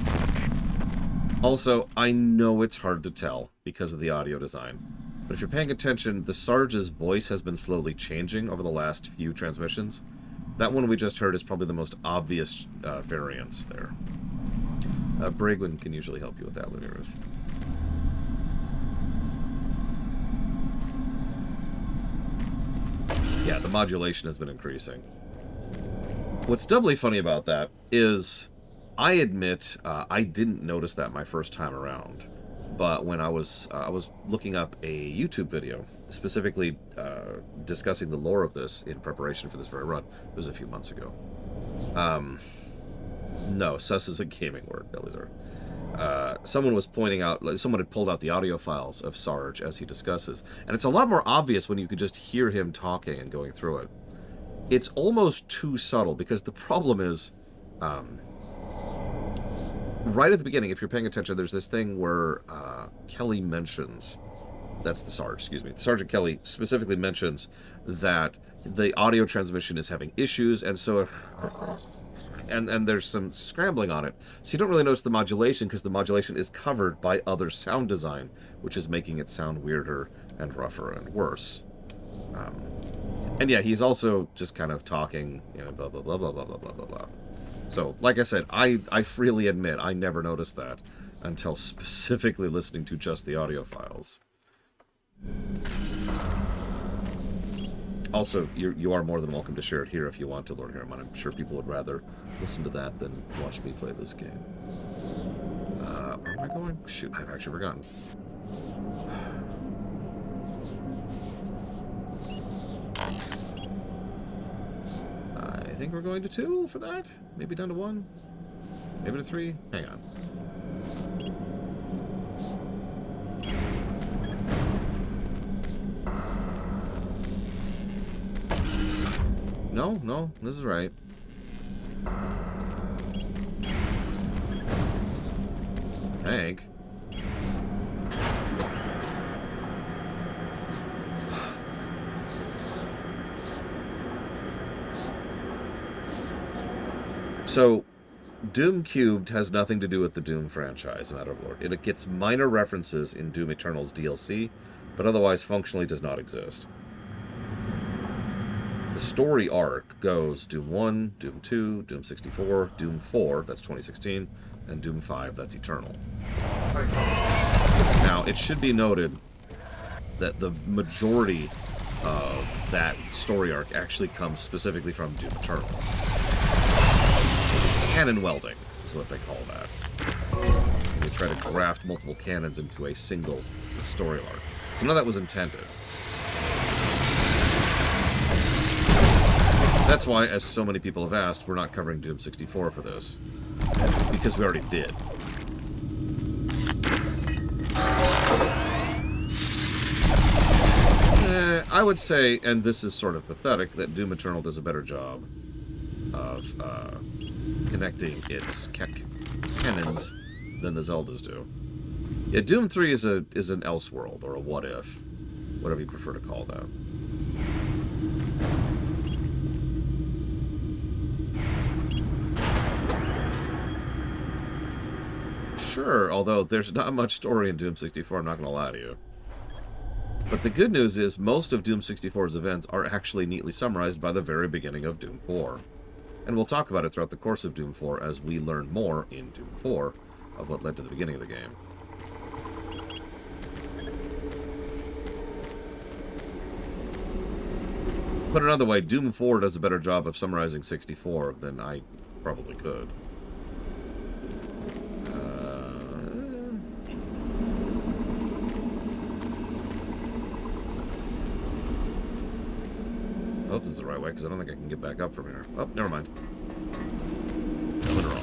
Also, I know it's hard to tell because of the audio design, but if you're paying attention, the Sarge's voice has been slowly changing over the last few transmissions. That one we just heard is probably the most obvious variance there. Brigwin can usually help you with that, Lunaris. Yeah, the modulation has been increasing. What's doubly funny about that is, I admit, I didn't notice that my first time around. But when I was looking up a YouTube video, specifically discussing the lore of this in preparation for this very run, it was a few months ago. No, sus is a gaming word, Belizar. someone was pointing out, like, someone had pulled out the audio files of Sarge as he discusses, and it's a lot more obvious when you could just hear him talking and going through it. It's almost too subtle, because the problem is, right at the beginning, if you're paying attention, there's this thing where Kelly mentions, that's the Sarge, excuse me, Sergeant Kelly specifically mentions that the audio transmission is having issues, and so and there's some scrambling on it. So you don't really notice the modulation, because the modulation is covered by other sound design, which is making it sound weirder and rougher and worse. And yeah, he's also just kind of talking, you know, blah, blah, blah, blah, blah, blah, blah, blah, blah. So, like I said, I freely admit I never noticed that until specifically listening to just the audio files. Also, you are more than welcome to share it here if you want to, Lord Harriman. I'm sure people would rather listen to that than watch me play this game. Where am I going? Shoot, I've actually forgotten. I think we're going to 2 for that? Maybe down to 1? Maybe to 3? Hang on. No, this is right. Hank. So, Doom Cubed has nothing to do with the Doom franchise, Matter of Lord. It gets minor references in Doom Eternal's DLC, but otherwise functionally does not exist. The story arc goes Doom 1, Doom 2, Doom 64, Doom 4, that's 2016, and Doom 5, that's Eternal. Now, it should be noted that the majority of that story arc actually comes specifically from Doom Eternal. Canon welding is what they call that. They try to graft multiple canons into a single story arc. So none of that was intended. That's why, as so many people have asked, we're not covering Doom 64 for this. Because we already did. I would say, and this is sort of pathetic, that Doom Eternal does a better job of connecting its canons than the Zeldas do. Yeah, Doom 3 is an Elseworld, or a what if, whatever you prefer to call that. Sure, although there's not much story in Doom 64, I'm not going to lie to you. But the good news is most of Doom 64's events are actually neatly summarized by the very beginning of Doom 4. And we'll talk about it throughout the course of Doom 4 as we learn more in Doom 4 of what led to the beginning of the game. Put another way, Doom 4 does a better job of summarizing 64 than I probably could. I hope this is the right way, because I don't think I can get back up from here. Oh, never mind. Coming wrong.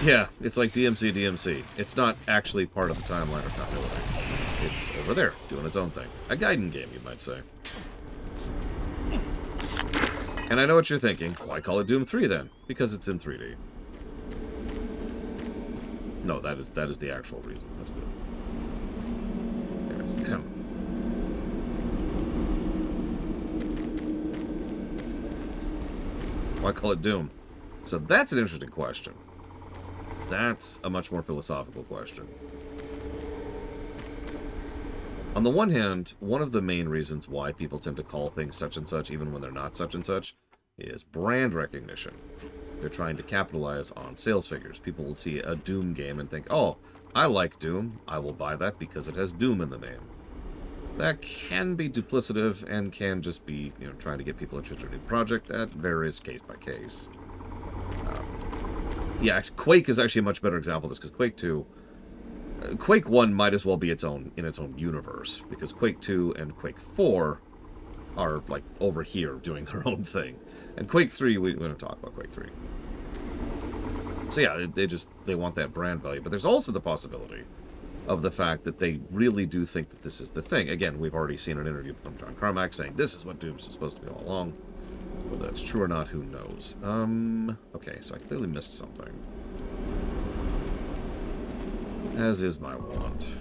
Yeah, it's like DMC. It's not actually part of the timeline or continuity. It's over there, doing its own thing. A Gaiden game, you might say. And I know what you're thinking. Why call it Doom 3 then? Because it's in 3D. No, that is the actual reason. That's the... There's him. Why call it Doom? So that's an interesting question. That's a much more philosophical question. On the one hand, one of the main reasons why people tend to call things such and such even when they're not such and such is brand recognition. They're trying to capitalize on sales figures. People will see a Doom game and think, oh, I like Doom. I will buy that because it has Doom in the name. That can be duplicative and can just be, you know, trying to get people interested in a project. That varies case by case. Yeah, Quake is actually a much better example of this, because Quake 2 Quake 1 might as well be in its own universe, because Quake 2 and Quake 4 are, like, over here doing their own thing. And Quake 3, we don't talk about Quake 3. So yeah, they want that brand value. But there's also the possibility of the fact that they really do think that this is the thing. Again, we've already seen an interview from John Carmack saying this is what Doom's supposed to be all along. Whether that's true or not, who knows? Okay, so I clearly missed something. As is my wont.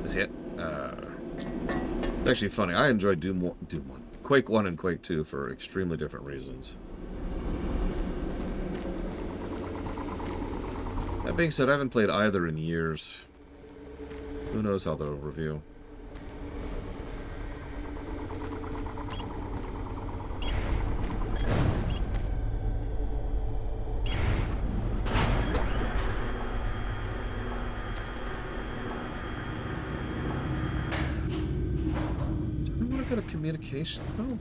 Is it? It's actually funny. I enjoyed Doom 1, Quake 1 and Quake 2 for extremely different reasons. That being said, I haven't played either in years. Who knows how they'll review. Go to communications though?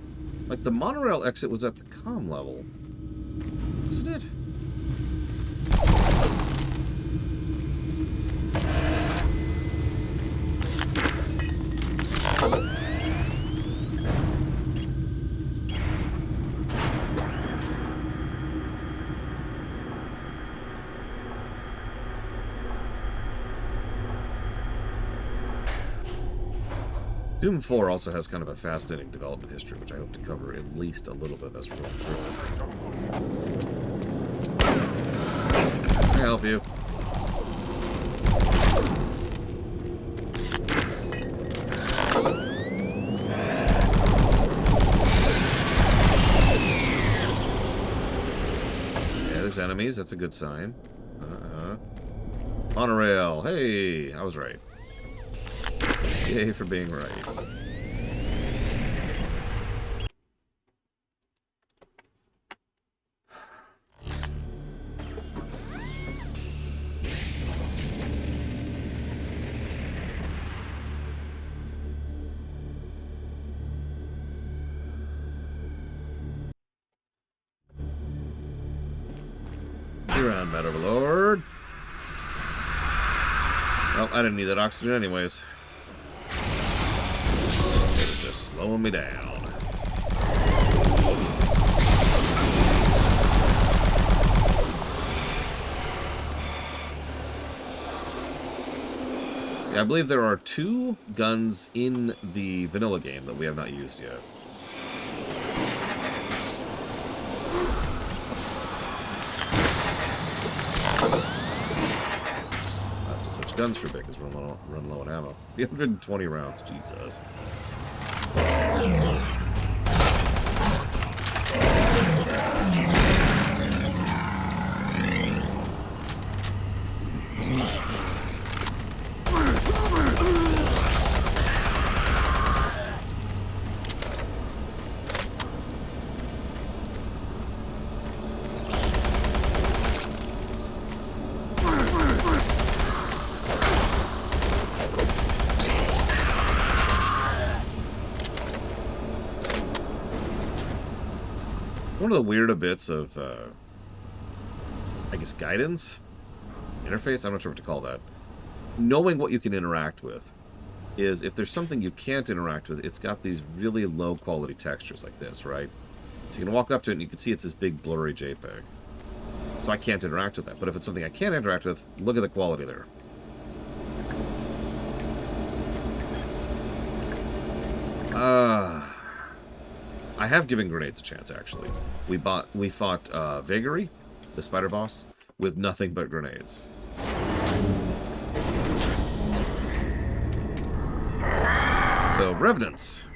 Like the monorail exit was at the comm level, isn't it? Doom 4 also has kind of a fascinating development history, which I hope to cover at least a little bit as we're going through it. Can I help you? Yeah, there's enemies. That's a good sign. Monorail. Hey, I was right. Yay for being right. You're on, Mad Overlord. Well, I didn't need that oxygen anyways. Slowing me down. Yeah, I believe there are 2 guns in the vanilla game that we have not used yet. I have to switch guns for a bit because we're running low on ammo. 320 rounds, Jesus. One of the weirder bits of, I guess, guidance? Interface? I'm not sure what to call that. Knowing what you can interact with is if there's something you can't interact with, it's got these really low quality textures like this, right? So you can walk up to it and you can see it's this big blurry JPEG. So I can't interact with that. But if it's something I can interact with, look at the quality there. I have given grenades a chance, actually. We fought Vagary, the spider boss, with nothing but grenades. So, Revenants.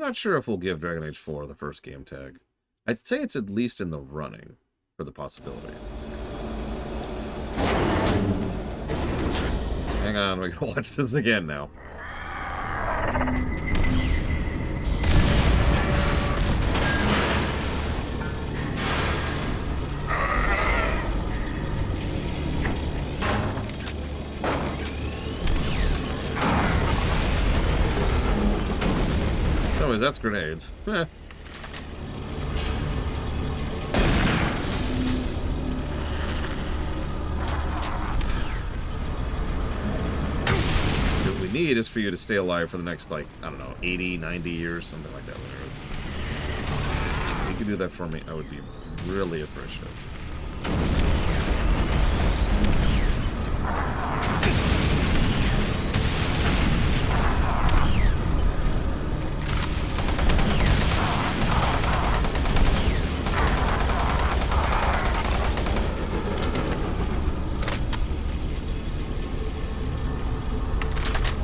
not sure if we'll give Dragon Age 4 the first game tag. I'd say it's at least in the running for the possibility. Hang on, we're gonna watch this again now. So, that's grenades. Eh. Need is for you to stay alive for the next, like, I don't know, 80, 90 years, something like that. If you could do that for me, I would be really appreciative.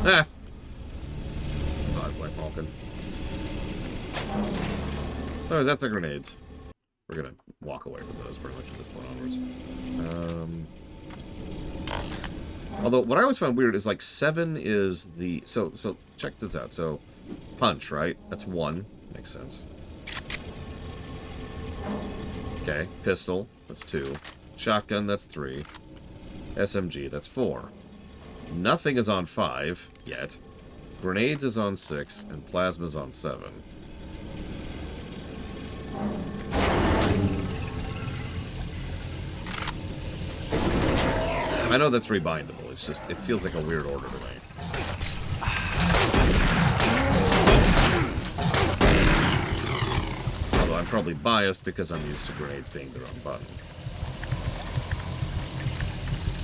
Ah! God, Black Malkin. So that's the grenades. We're gonna walk away from those pretty much from this point onwards. Although, what I always found weird is, like, 7 is the... So check this out. So, punch, right? That's 1. Makes sense. Okay, pistol. That's 2. Shotgun, that's 3. SMG, that's 4. Nothing is on 5 yet. Grenades is on 6, and plasma's on 7. I know that's rebindable. It's just, it feels like a weird order to me. Although I'm probably biased because I'm used to grenades being their own button.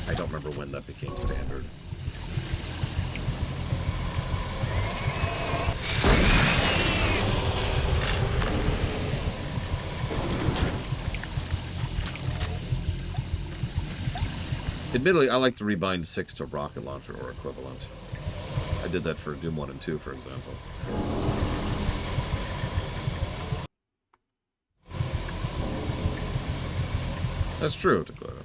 I don't remember when that became standard. Admittedly, I like to rebind 6 to rocket launcher or equivalent. I did that for Doom 1 and 2, for example. That's true, Dakota.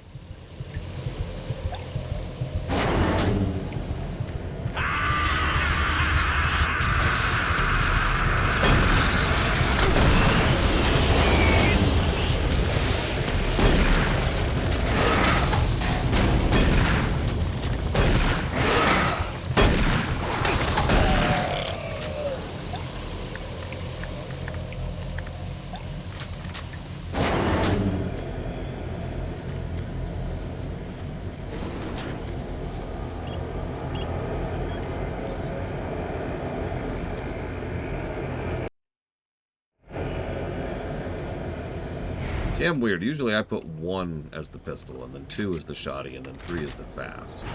See, I'm weird. Usually I put 1 as the pistol, and then 2 as the shotty, and then 3 as the fast.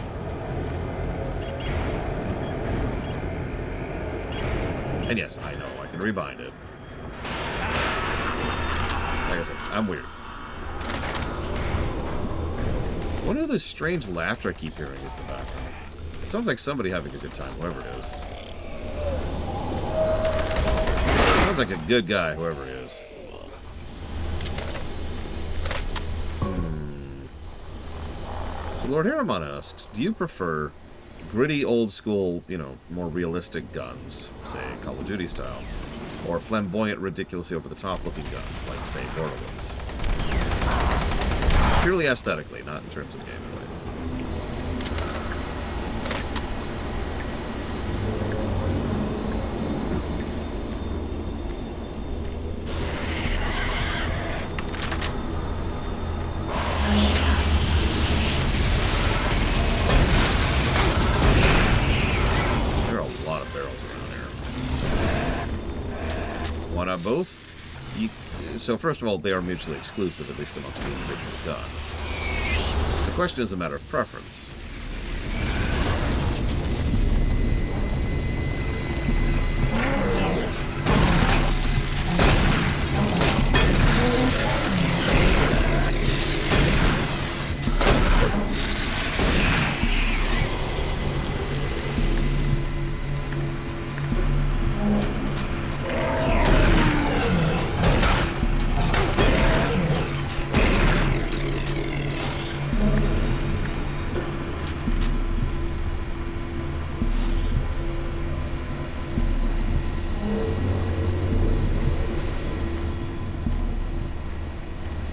And yes, I know, I can rebind it. Like I said, I'm weird. What are those strange laughter I keep hearing is the background? It sounds like somebody having a good time, whoever it is. Sounds like a good guy, whoever it is. So Lord Harriman asks, do you prefer gritty, old-school, you know, more realistic guns, say Call of Duty style, or flamboyant, ridiculously over-the-top looking guns, like, say, Borderlands? Purely aesthetically, not in terms of gameplay. Both? So first of all, they are mutually exclusive, at least amongst the individual gun. The question is a matter of preference.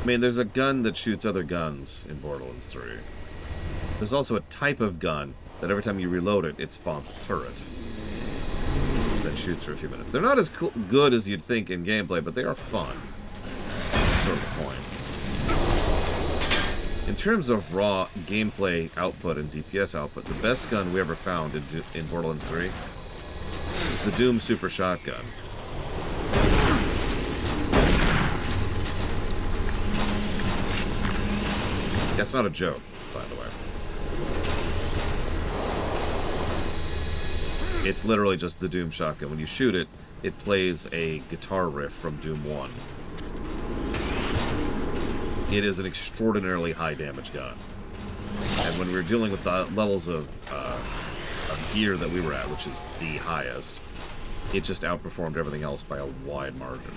mean, there's a gun that shoots other guns in Borderlands 3. There's also a type of gun that every time you reload it, it spawns a turret that shoots for a few minutes. They're not as good as you'd think in gameplay, but they are fun. That's sort of the point. In terms of raw gameplay output and DPS output, the best gun we ever found in Borderlands 3 is the Doom Super Shotgun. That's not a joke, by the way. It's literally just the Doom shotgun. When you shoot it, it plays a guitar riff from Doom 1. It is an extraordinarily high damage gun. And when we were dealing with the levels of gear that we were at, which is the highest, it just outperformed everything else by a wide margin.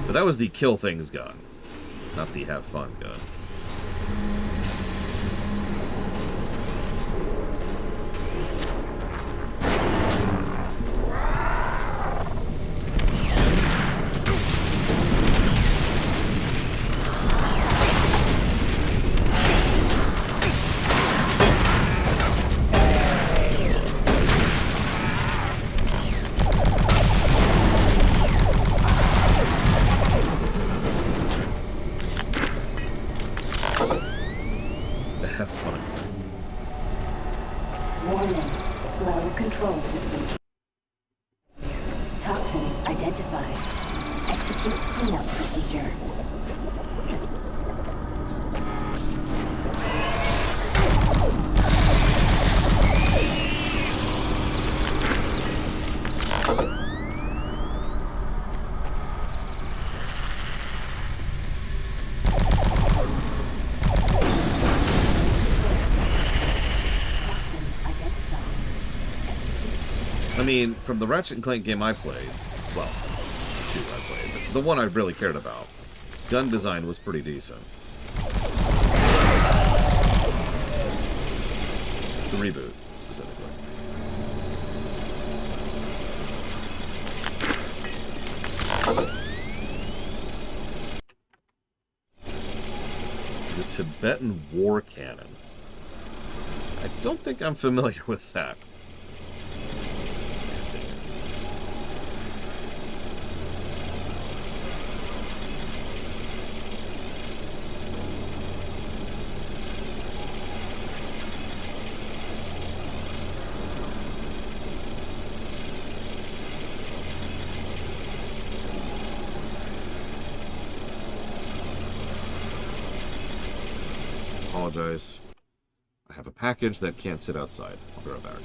But that was the kill things gun, not the have fun gun. I mean, from the Ratchet & Clank game I played, well, two I played, but the one I really cared about, gun design was pretty decent. The reboot, specifically. The Tibetan War Cannon. I don't think I'm familiar with that. Apologize. I have a package that can't sit outside. I'll be right back.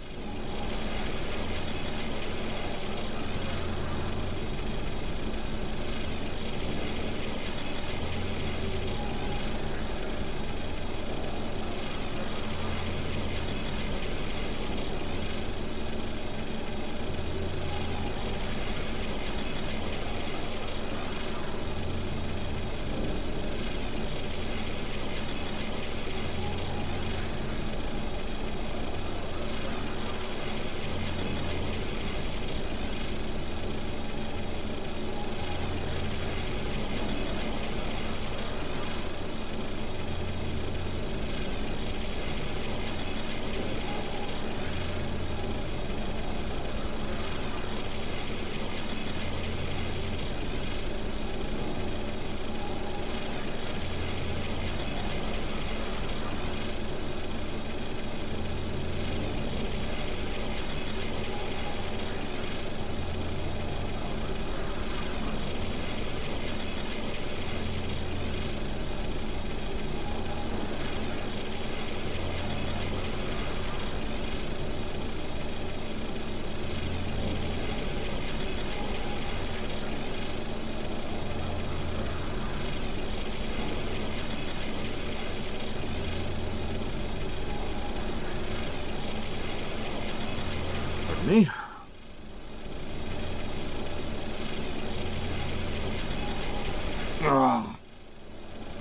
Me?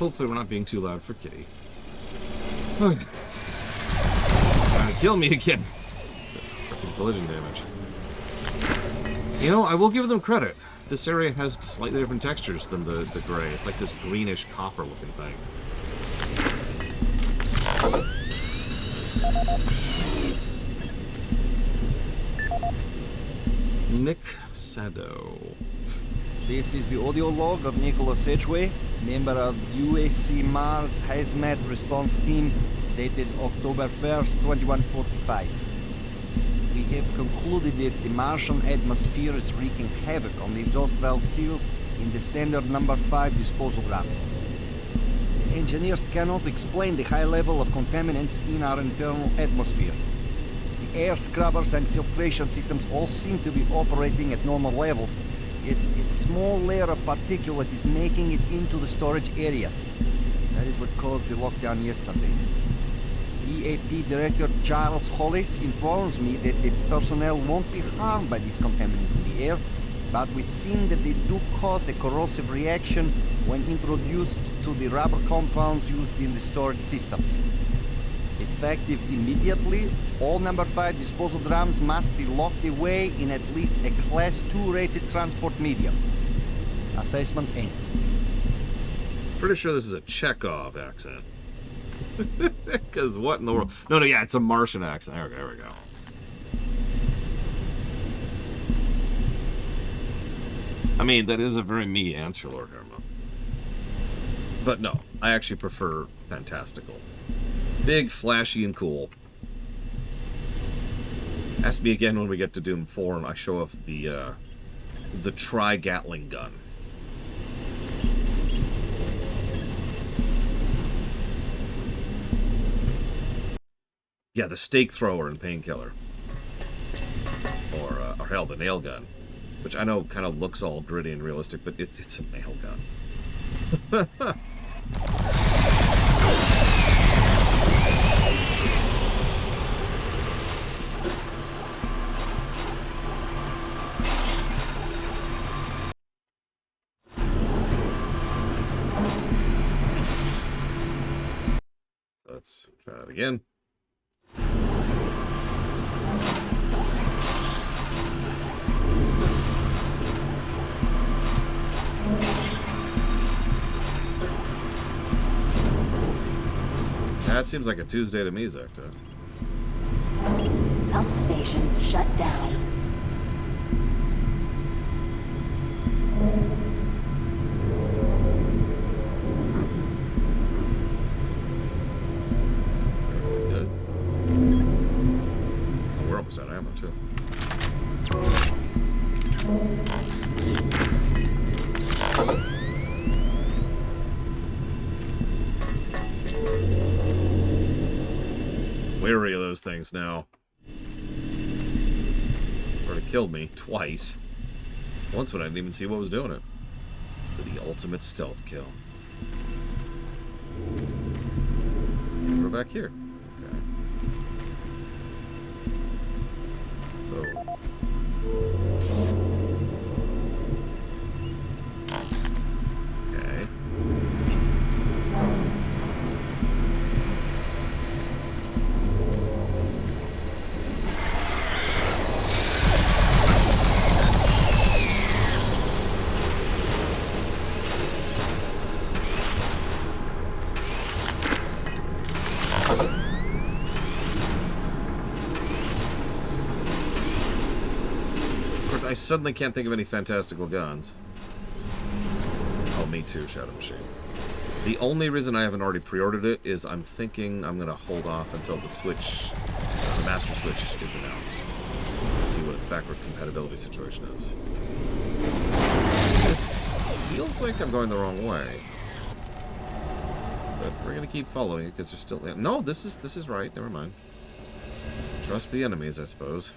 Hopefully we're not being too loud for Kitty. Trying to kill me again. Freaking collision damage. You know, I will give them credit. This area has slightly different textures than the gray. It's like this greenish copper looking thing. Nick Sado. This is the audio log of Nicholas Edgway, member of UAC Mars Hazmat Response Team, dated October 1st, 2145. We have concluded that the Martian atmosphere is wreaking havoc on the exhaust valve seals in the standard number 5 disposal drums. Engineers cannot explain the high level of contaminants in our internal atmosphere. The air scrubbers and filtration systems all seem to be operating at normal levels, yet a small layer of particulate is making it into the storage areas. That is what caused the lockdown yesterday. EAP Director Charles Hollis informs me that the personnel won't be harmed by these contaminants in the air, but we've seen that they do cause a corrosive reaction when introduced to the rubber compounds used in the storage systems. Effective immediately, all number 5 disposal drums must be locked away in at least a Class 2 rated transport medium. Assessment ends. Pretty sure this is a Chekhov accent. Because what in the world? No, yeah, it's a Martian accent. There we go. I mean, that is a very me answer, Lord Herma. But no, I actually prefer fantastical. Big, flashy, and cool. Ask me again when we get to Doom 4 and I show off the Tri-Gatling gun. Yeah, the stake thrower and painkiller. Or hell, the nail gun. Which I know kind of looks all gritty and realistic, but it's a nail gun. So let's try that again. That seems like a Tuesday to me, Zekta. Pump station shut down. Good. Oh, we're almost out of ammo, too. Weary of those things now. Already killed me twice. Once when I didn't even see what was doing it. For the ultimate stealth kill. We're back here. Okay. So. Okay. I suddenly can't think of any fantastical guns. Oh, me too, Shadow Machine. The only reason I haven't already pre-ordered it is I'm thinking I'm going to hold off until the Switch, the Master Switch is announced. Let's see what its backward compatibility situation is. This feels like I'm going the wrong way. But we're going to keep following it because there's still... No, this is right. Never mind. Trust the enemies, I suppose.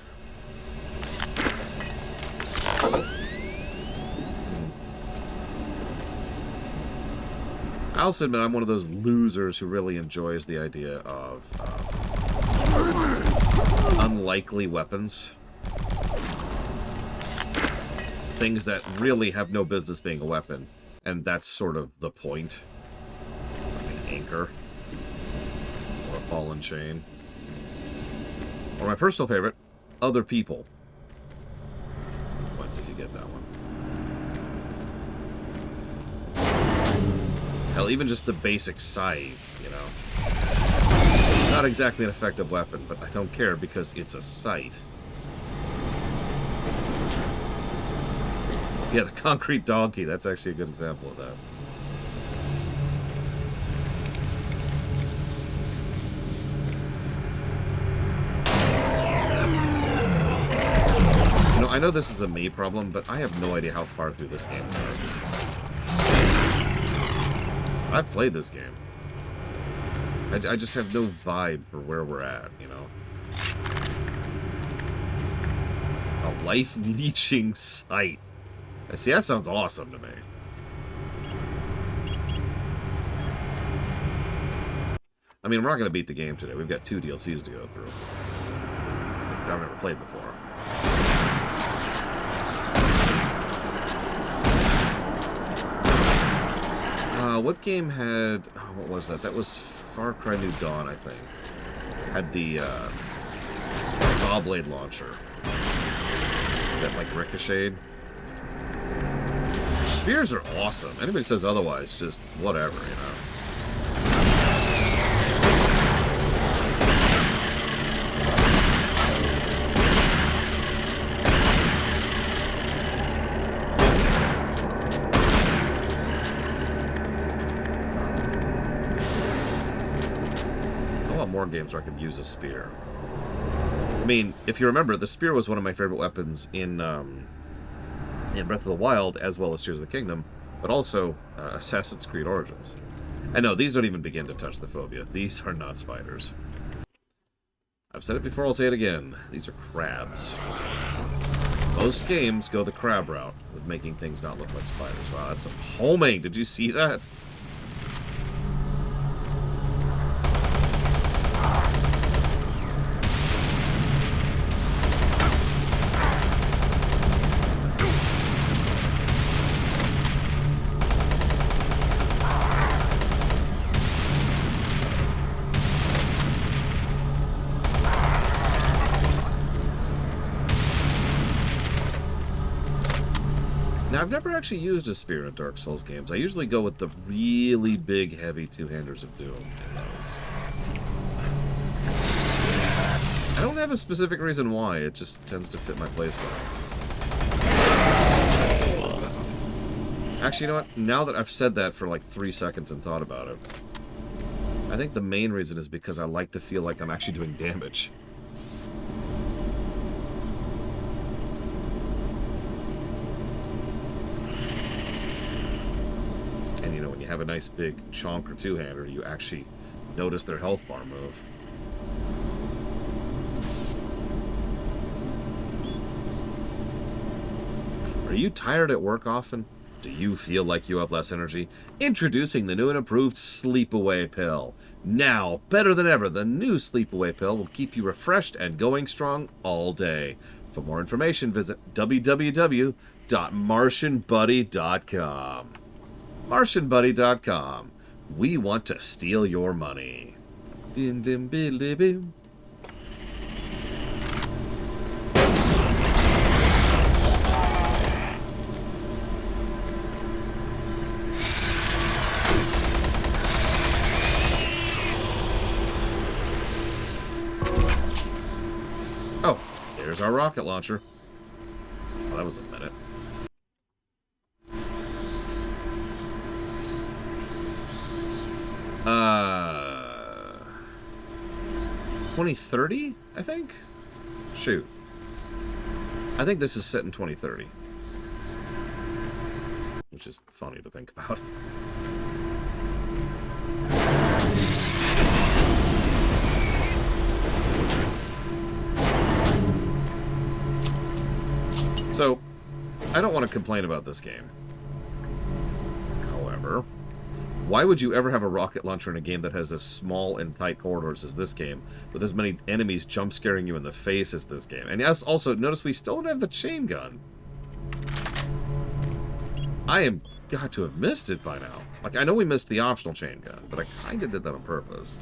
I also admit I'm one of those losers who really enjoys the idea of unlikely weapons. Things that really have no business being a weapon. And that's sort of the point. Like an anchor. Or a ball and chain. Or my personal favorite, other people. Let's see if you get that one. Hell, even just the basic scythe, you know. Not exactly an effective weapon, but I don't care because it's a scythe. Yeah, the concrete donkey, that's actually a good example of that. You know, I know this is a me problem, but I have no idea how far through this game we are. I've played this game. I just have no vibe for where we're at, you know? A life-leeching scythe. See, that sounds awesome to me. I mean, we're not going to beat the game today. We've got 2 DLCs to go through. I've never played before. What game had... Oh, what was that? That was Far Cry New Dawn, I think. Had the saw blade launcher. That, like, ricocheted. Spears are awesome. Anybody says otherwise, just whatever, you know. More games where I could use a spear. I mean, if you remember, the spear was one of my favorite weapons in Breath of the Wild, as well as Tears of the Kingdom, but also Assassin's Creed Origins. And no, these don't even begin to touch the phobia. These are not spiders. I've said it before, I'll say it again. These are crabs. Most games go the crab route with making things not look like spiders. Wow, that's some homing. Did you see that? Now, I've never actually used a spear in Dark Souls games. I usually go with the really big, heavy two-handers of Doom in those. I don't have a specific reason why, it just tends to fit my playstyle. Actually, you know what? Now that I've said that for like 3 seconds and thought about it, I think the main reason is because I like to feel like I'm actually doing damage. You have a nice big chonk or two-hander, you actually notice their health bar move. Are you tired at work often? Do you feel like you have less energy? Introducing the new and improved Sleepaway Pill. Now, better than ever, the new Sleepaway Pill will keep you refreshed and going strong all day. For more information, visit www.martianbuddy.com. MartianBuddy.com. We want to steal your money. Dim dim billy bim. Oh, there's our rocket launcher. Well, that was a minute. 2030, I think? Shoot. I think this is set in 2030. Which is funny to think about. So, I don't want to complain about this game. However, why would you ever have a rocket launcher in a game that has as small and tight corridors as this game, with as many enemies jump scaring you in the face as this game? And yes, also, notice we still don't have the chain gun. I am got to have missed it by now. Like, I know we missed the optional chain gun, but I kind of did that on purpose.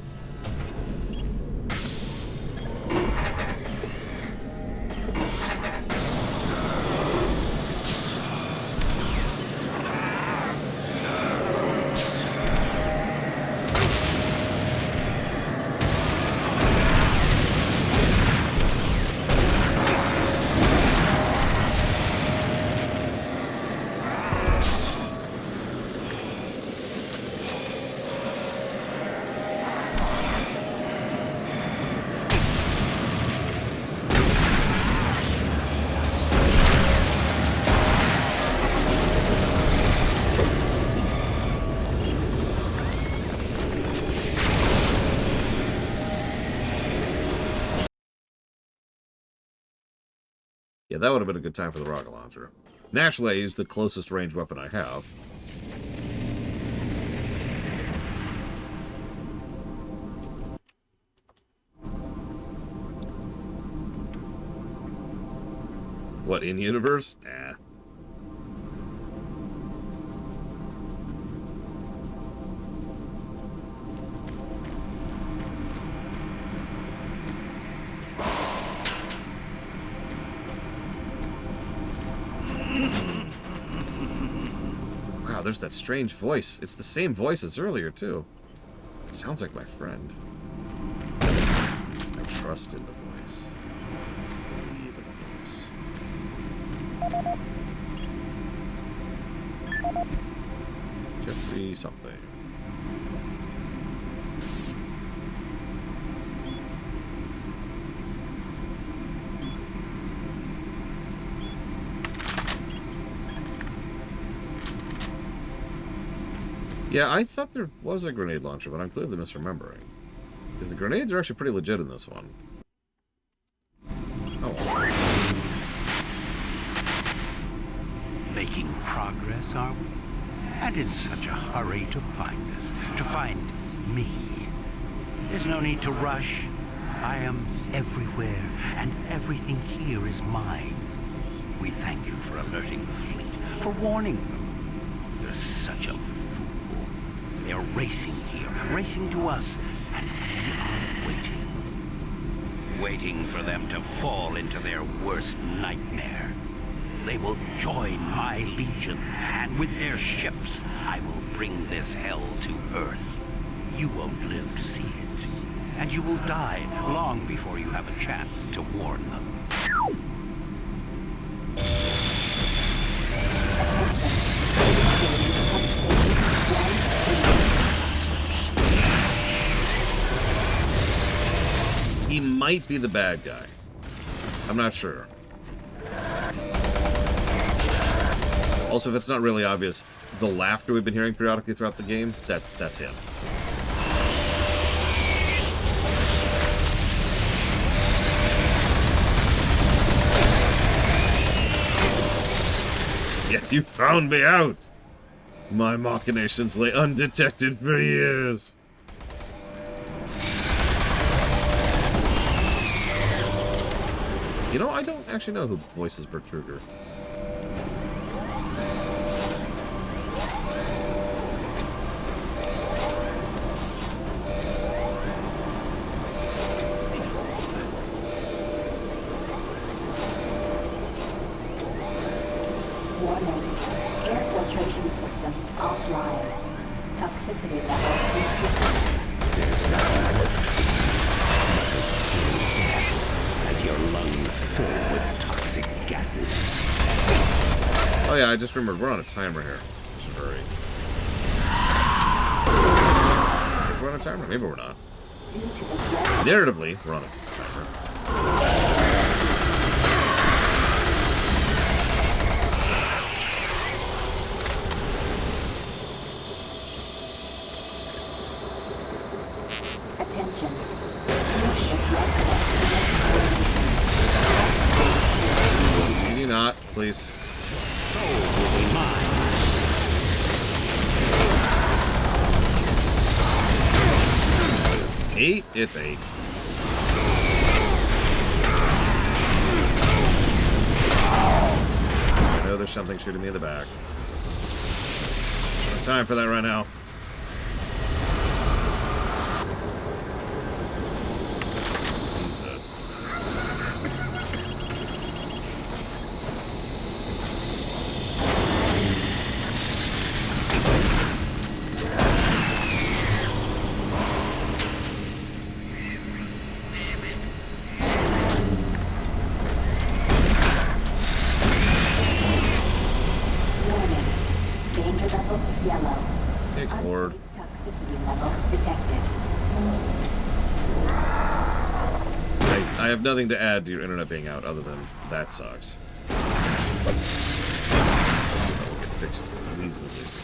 Yeah, that would have been a good time for the rocket launcher. Naturally, I used the closest range weapon I have. What, in-universe? Nah. Wow, there's that strange voice. It's the same voice as earlier, too. It sounds like my friend. I trust in the voice. Believe in the voice. Jeffrey something. Yeah, I thought there was a grenade launcher, but I'm clearly misremembering. Because the grenades are actually pretty legit in this one. Oh. Making progress, are we? And in such a hurry to find us, to find me. There's no need to rush. I am everywhere, and everything here is mine. We thank you for alerting the fleet, for warning them. You're such a They're racing here, racing to us, and we are waiting. Waiting for them to fall into their worst nightmare. They will join my legion, and with their ships, I will bring this hell to Earth. You won't live to see it, and you will die long before you have a chance to warn them. He might be the bad guy. I'm not sure. Also, if it's not really obvious, the laughter we've been hearing periodically throughout the game, that's him. Yet you found me out! My machinations lay undetected for years. You know, I don't actually know who voices Bert Kruger. Warning. Air filtration system offline. Toxicity level increases. There's no but a slow death as your lungs fill with toxic gases. Oh yeah, I just remembered we're on a timer here. We should hurry. I think we're on a timer. Maybe we're not. Due to the threat. Narratively, we're on a timer. Attention. Due to the threat of Can you not, please? Eight? It's 8. I know there's something shooting me in the back. No time for that right now. Jesus. warning. Danger level yellow. Hey, Cord. Unsafe toxicity level detected. I have nothing to add to your internet being out other than that sucks. That will get fixed reasonably soon.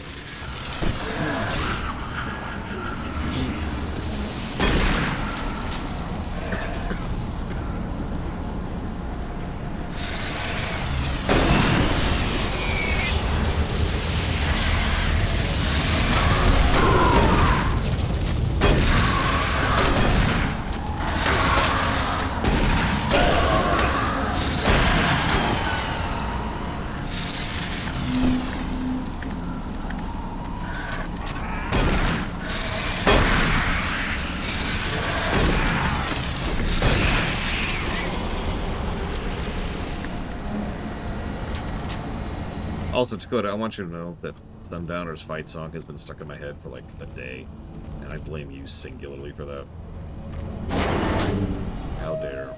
Also, Dakota, I want you to know that Sundowner's fight song has been stuck in my head for like a day, and I blame you singularly for that. How dare.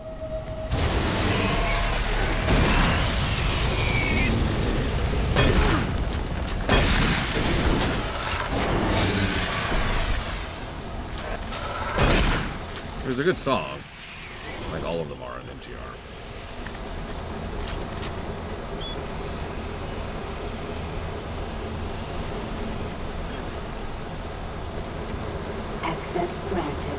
It was a good song. Like all of them are in MTR. Access granted.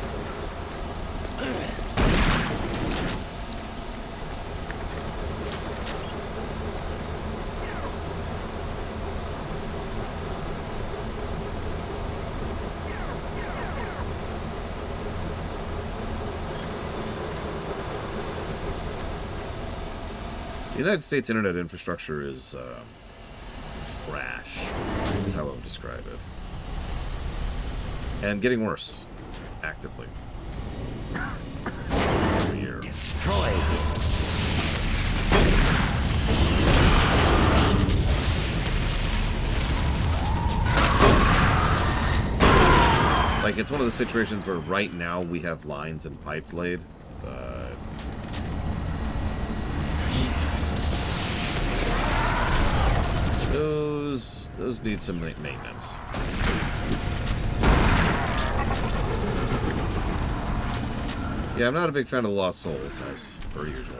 The United States internet infrastructure is trash, is how I would describe it. And getting worse, actively. Every year. Like, it's one of the situations where right now we have lines and pipes laid, but those need some maintenance. Yeah, I'm not a big fan of the Lost Souls, as per usual.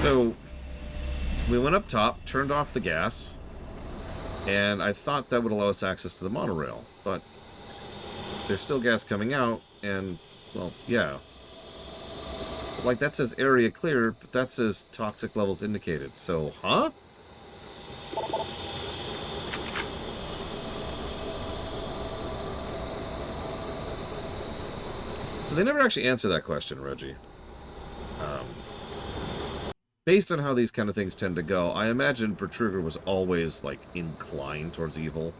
So, we went up top, turned off the gas, and I thought that would allow us access to the monorail, but there's still gas coming out, and, well, yeah. Like, that says area clear, but that says toxic levels indicated, so, huh? So they never actually answer that question, Reggie. Based on how these kind of things tend to go, I imagine Bertruger was always, like, inclined towards evil.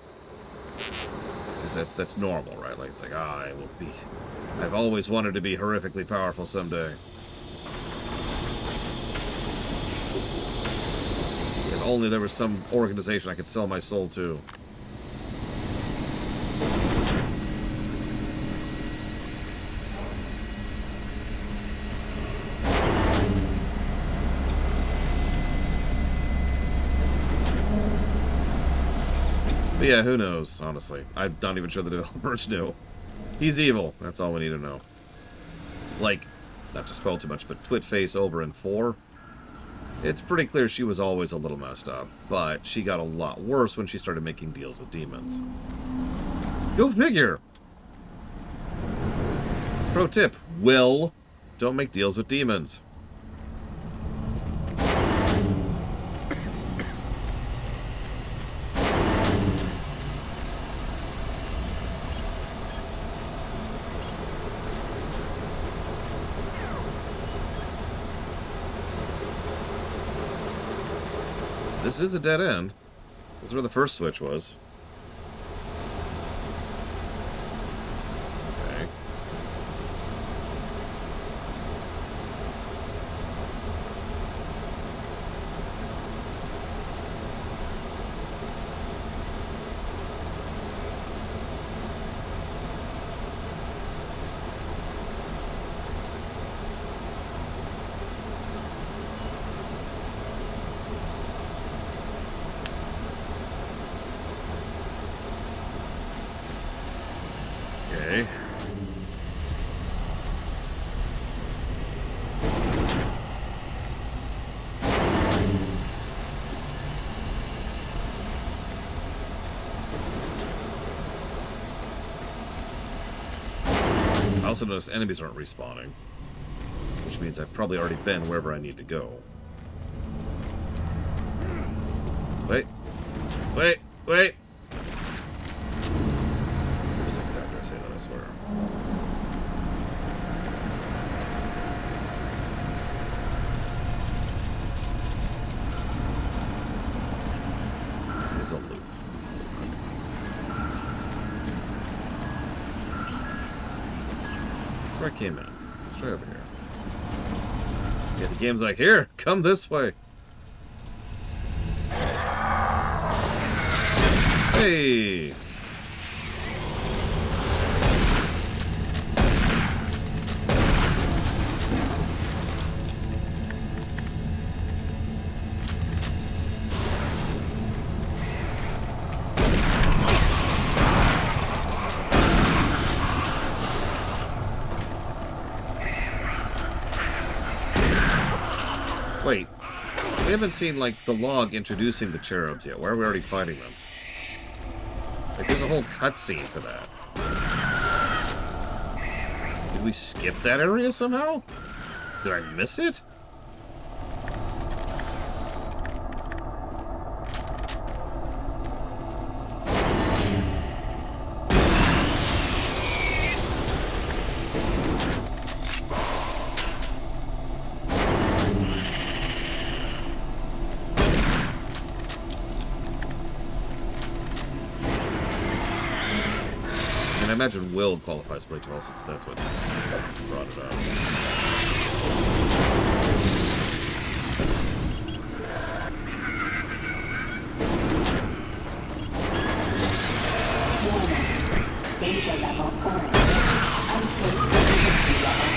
Because that's normal, right? Like, it's like, I've always wanted to be horrifically powerful someday. If only there was some organization I could sell my soul to. But yeah, who knows, honestly. I'm not even sure the developers knew. He's evil. That's all we need to know. Like, not to spoil too much, but Twitface over in 4. It's pretty clear she was always a little messed up, but she got a lot worse when she started making deals with demons. Go figure! Pro tip, Will, don't make deals with demons. This is a dead end. This is where the first switch was. Okay. Okay. I also notice enemies aren't respawning, which means I've probably already been wherever I need to go. Wait. Wait. Wait. For a second after I say that, I swear. This is a loop. That's where I came in. It's right over here. Yeah, the game's like, here, come this way. Hey! Wait, we haven't seen, like, the log introducing the cherubs yet. Why are we already fighting them? Like, there's a whole cutscene for that. Did we skip that area somehow? Did I miss it? I imagine Will qualifies pretty well since that's what brought it up. Danger level orange. Unsafe toxicity level.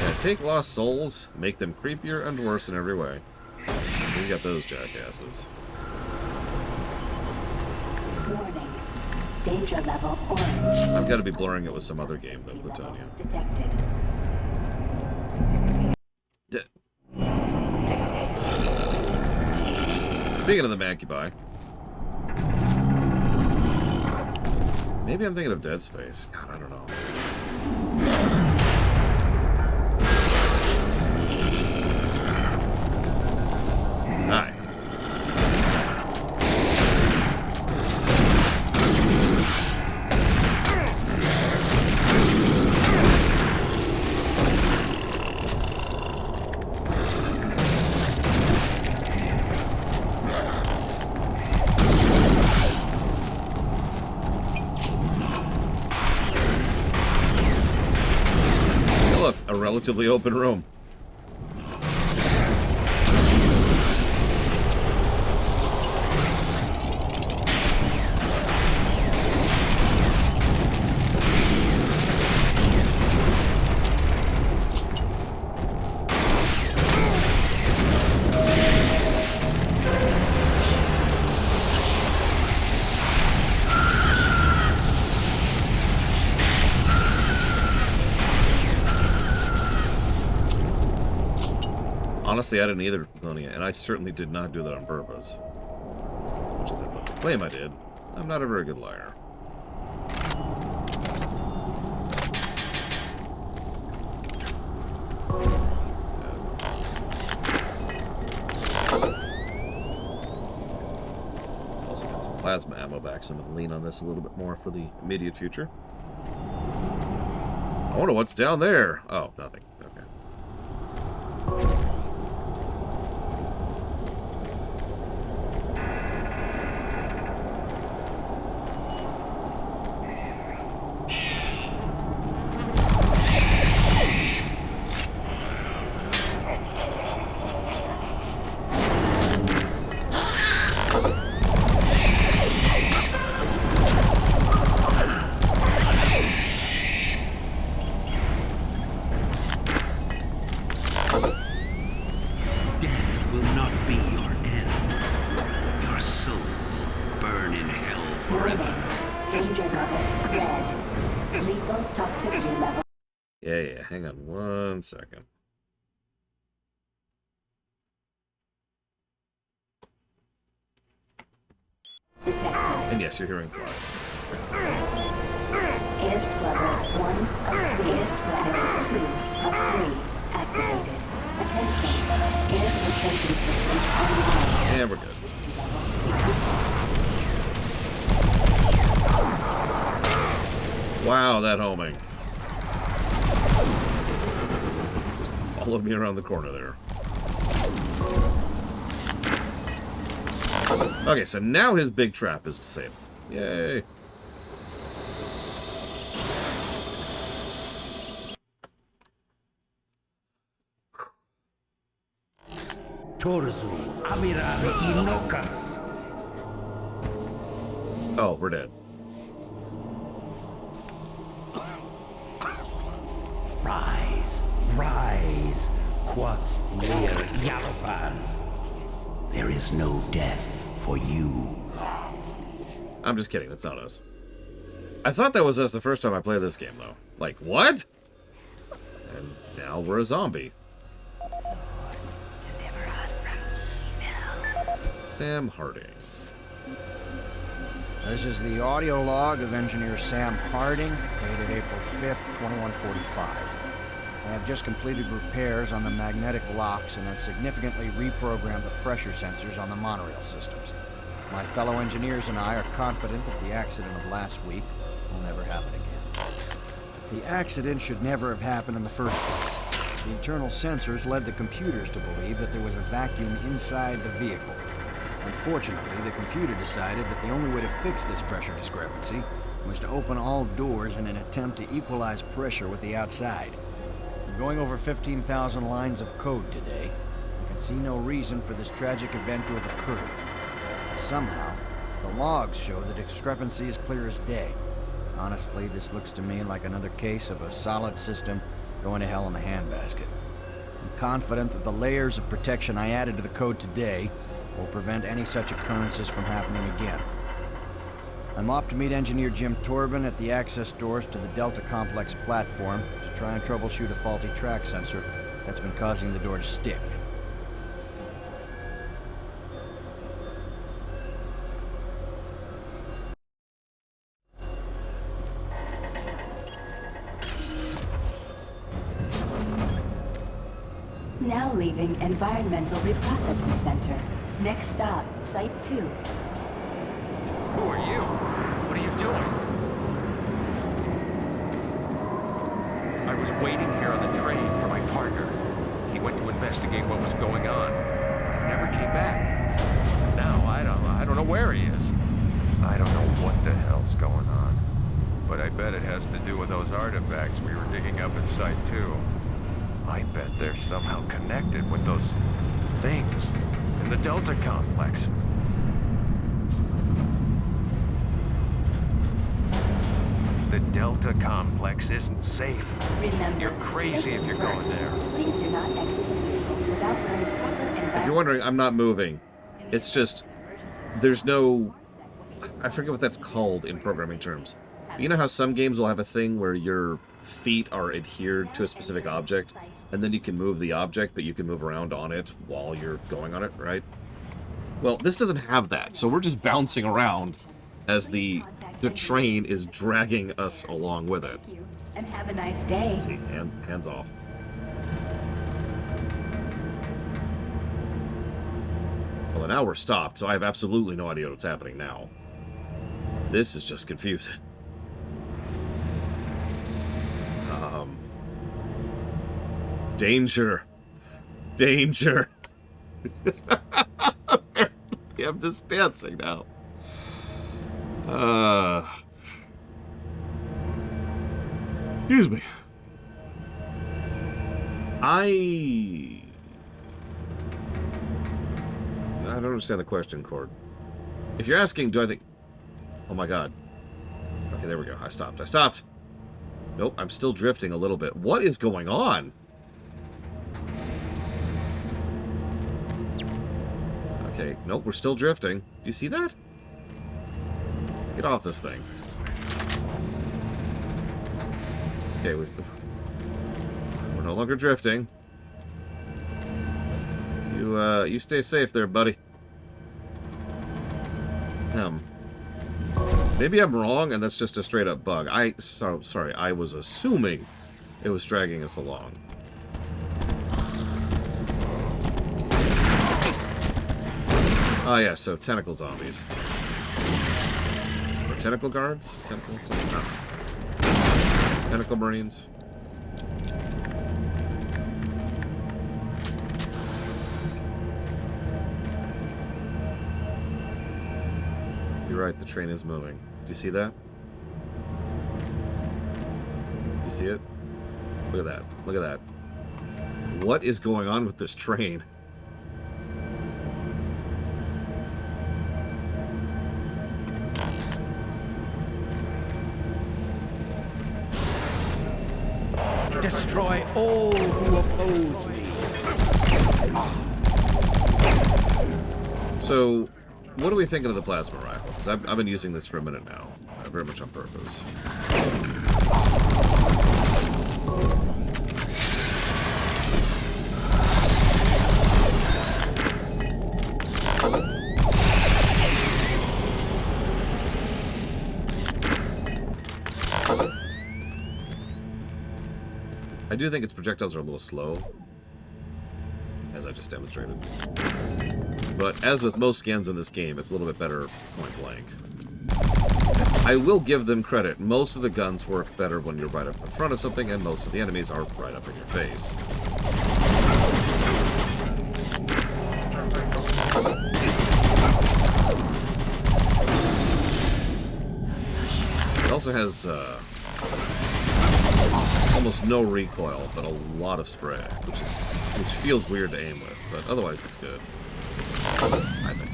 Yeah, take lost souls, make them creepier and worse in every way. You got those jackasses. Warning. Danger level orange. I've got to be blurring it with some other game, though, Plutonia. Detected. Speaking of the Macubi, maybe I'm thinking of Dead Space. God, I don't know. Hi. Look, a relatively open room. Honestly, I didn't either, Plutonia, and I certainly did not do that on purpose. Which is a claim I did. I'm not a very good liar. Also got some plasma ammo back, so I'm going to lean on this a little bit more for the immediate future. I wonder what's down there. Oh, nothing. Okay. Death will not be your end. Your soul will burn in hell forever. Danger level red. Lethal toxicity level. Yeah, hang on 1 second. Detected. And yes, you're hearing flies. Air scrubber 1 of 3. Air scrubber 2 of 3 activated. Attention. Air filtration system online. And we're good. Wow, that homing. Just followed me around the corner there. Okay, so now his big trap is disabled. Yay. Torzu, Amiral Inokas. Oh, we're dead. Rise, rise, Quas Mir Yalapan. There is no death for you. I'm just kidding, that's not us. I thought that was us the first time I played this game, though. Like, what? And now we're a zombie. Deliver us from evil. Sam Harding. This is the audio log of Engineer Sam Harding, dated April 5th, 2145. I have just completed repairs on the magnetic locks and have significantly reprogrammed the pressure sensors on the monorail systems. My fellow engineers and I are confident that the accident of last week will never happen again. The accident should never have happened in the first place. The internal sensors led the computers to believe that there was a vacuum inside the vehicle. Unfortunately, the computer decided that the only way to fix this pressure discrepancy was to open all doors in an attempt to equalize pressure with the outside. We're going over 15,000 lines of code today. I can see no reason for this tragic event to have occurred. Somehow, the logs show the discrepancy is clear as day. Honestly, this looks to me like another case of a solid system going to hell in a handbasket. I'm confident that the layers of protection I added to the code today will prevent any such occurrences from happening again. I'm off to meet Engineer Jim Torben at the access doors to the Delta Complex platform to try and troubleshoot a faulty track sensor that's been causing the door to stick. Now leaving Environmental Reprocessing Center. Next stop, Site 2. Who are you? What are you doing? I was waiting here on the train for my partner. He went to investigate what was going on, but he never came back. Now, I don't know where he is. I don't know what the hell's going on. But I bet it has to do with those artifacts we were digging up at Site 2. I bet they're somehow connected with those things in the Delta Complex. The Delta Complex isn't safe. Remember, You're crazy if you're going there. Please do not exit the vehicle without wearing proper If you're wondering, I'm not moving. It's just, there's no, I forget what that's called in programming terms. You know how some games will have a thing where your feet are adhered to a specific object, and then you can move the object, but you can move around on it while you're going on it, right? Well, this doesn't have that, so we're just bouncing around as the train is dragging us along with it. and have a nice day. See, hands off. Well, now we're stopped, so I have absolutely no idea what's happening now. This is just confusing. Danger. Danger. I'm just dancing now. Excuse me. I don't understand the question, Cord. If you're asking, do I think... Oh my god. Okay, there we go. I stopped. Nope, I'm still drifting a little bit. What is going on? Okay, nope, we're still drifting. Do you see that? Let's get off this thing. Okay, we're no longer drifting. You stay safe there, buddy. Maybe I'm wrong, and that's just a straight-up bug. Sorry, I was assuming it was dragging us along. Oh yeah, so tentacle zombies. Or tentacle guards? Tentacle something? No. Tentacle marines. You're right, the train is moving. Do you see that? You see it? Look at that. Look at that. What is going on with this train? Destroy all who oppose me. So, what are we thinking of the plasma rifle? Because I've been using this for a minute now. Very much on purpose. I do think its projectiles are a little slow, as I just demonstrated. But as with most guns in this game, it's a little bit better point blank. I will give them credit. Most of the guns work better when you're right up in front of something, and most of the enemies are right up in your face. It also has almost no recoil, but a lot of spray, which feels weird to aim with, but otherwise it's good. I think.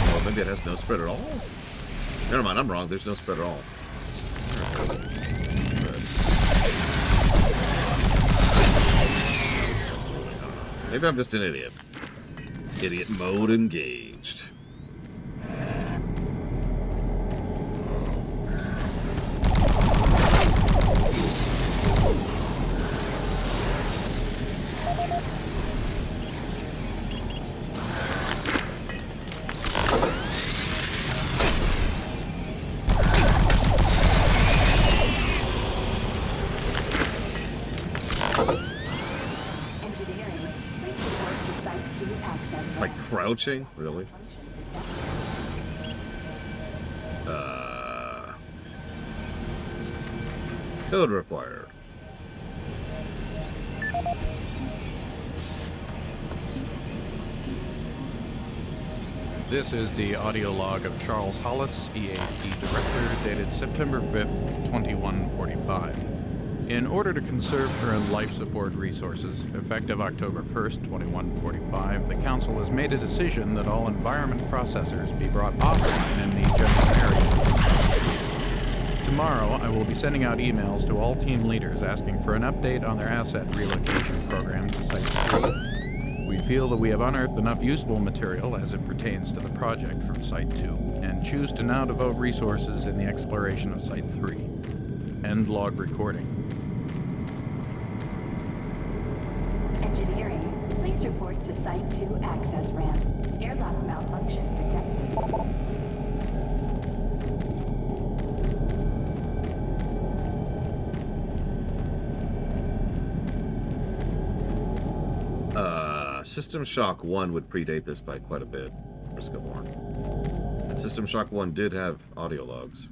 Oh, maybe it has no spread at all? Never mind, I'm wrong. There's no spread at all. Maybe I'm just an idiot. Idiot mode engaged. Like crouching? Really? Code required. This is the audio log of Charles Hollis, EAC Director, dated September 5th, 2145. In order to conserve current life support resources, effective October 1st, 2145, the Council has made a decision that all environment processors be brought offline in the general area. Tomorrow, I will be sending out emails to all team leaders asking for an update on their asset relocation program to Site 3. We feel that we have unearthed enough usable material as it pertains to the project from Site 2, and choose to now devote resources in the exploration of Site 3. End log recording. Engineering, please report to Site 2 access ramp. Airlock malfunction detected. System Shock 1 would predate this by quite a bit. Risk-O-Born. And System Shock 1 did have audio logs.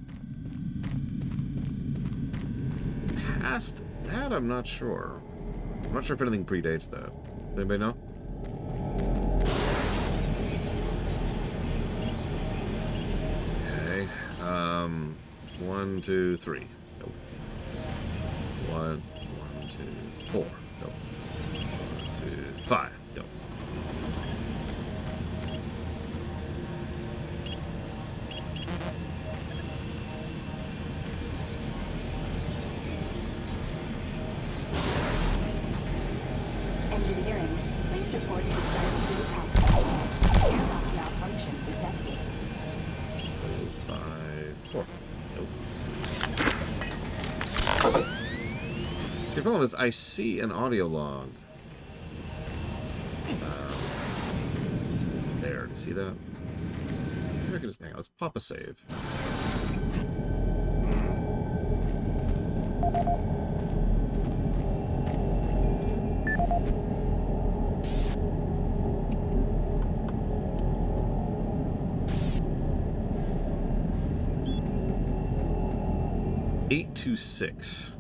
Past that, I'm not sure. I'm not sure if anything predates that. Anybody know? Okay. 1, 2, 3. Nope. 1, 2, 4. Nope. 1, 2, 5. Nope. The problem is, I see an audio log. There, do you see that? Maybe I can just hang on. Let's pop a save. Eight to 6.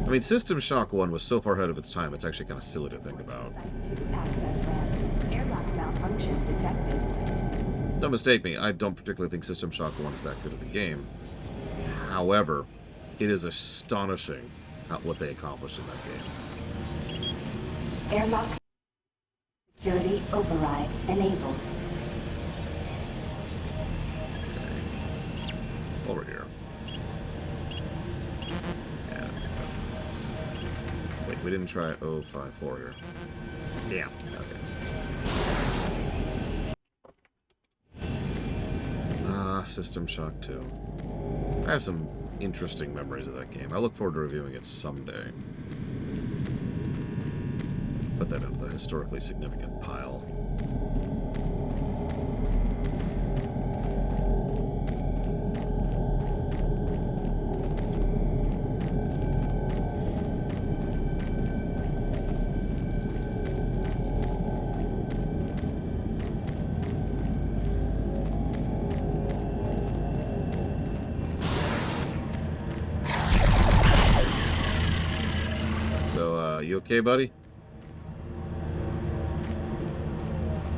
I mean, System Shock 1 was so far ahead of its time, it's actually kind of silly to think about. Site 2 access ramp. Airlock malfunction detected. Don't mistake me, I don't particularly think System Shock 1 is that good of a game. However, it is astonishing what they accomplished in that game. Airlock security override enabled. Over here. Yeah, I think so. Wait, we didn't try 054 here. Yeah, okay. System Shock 2. I have some interesting memories of that game. I look forward to reviewing it someday. Put that into the historically significant pile. You okay, buddy?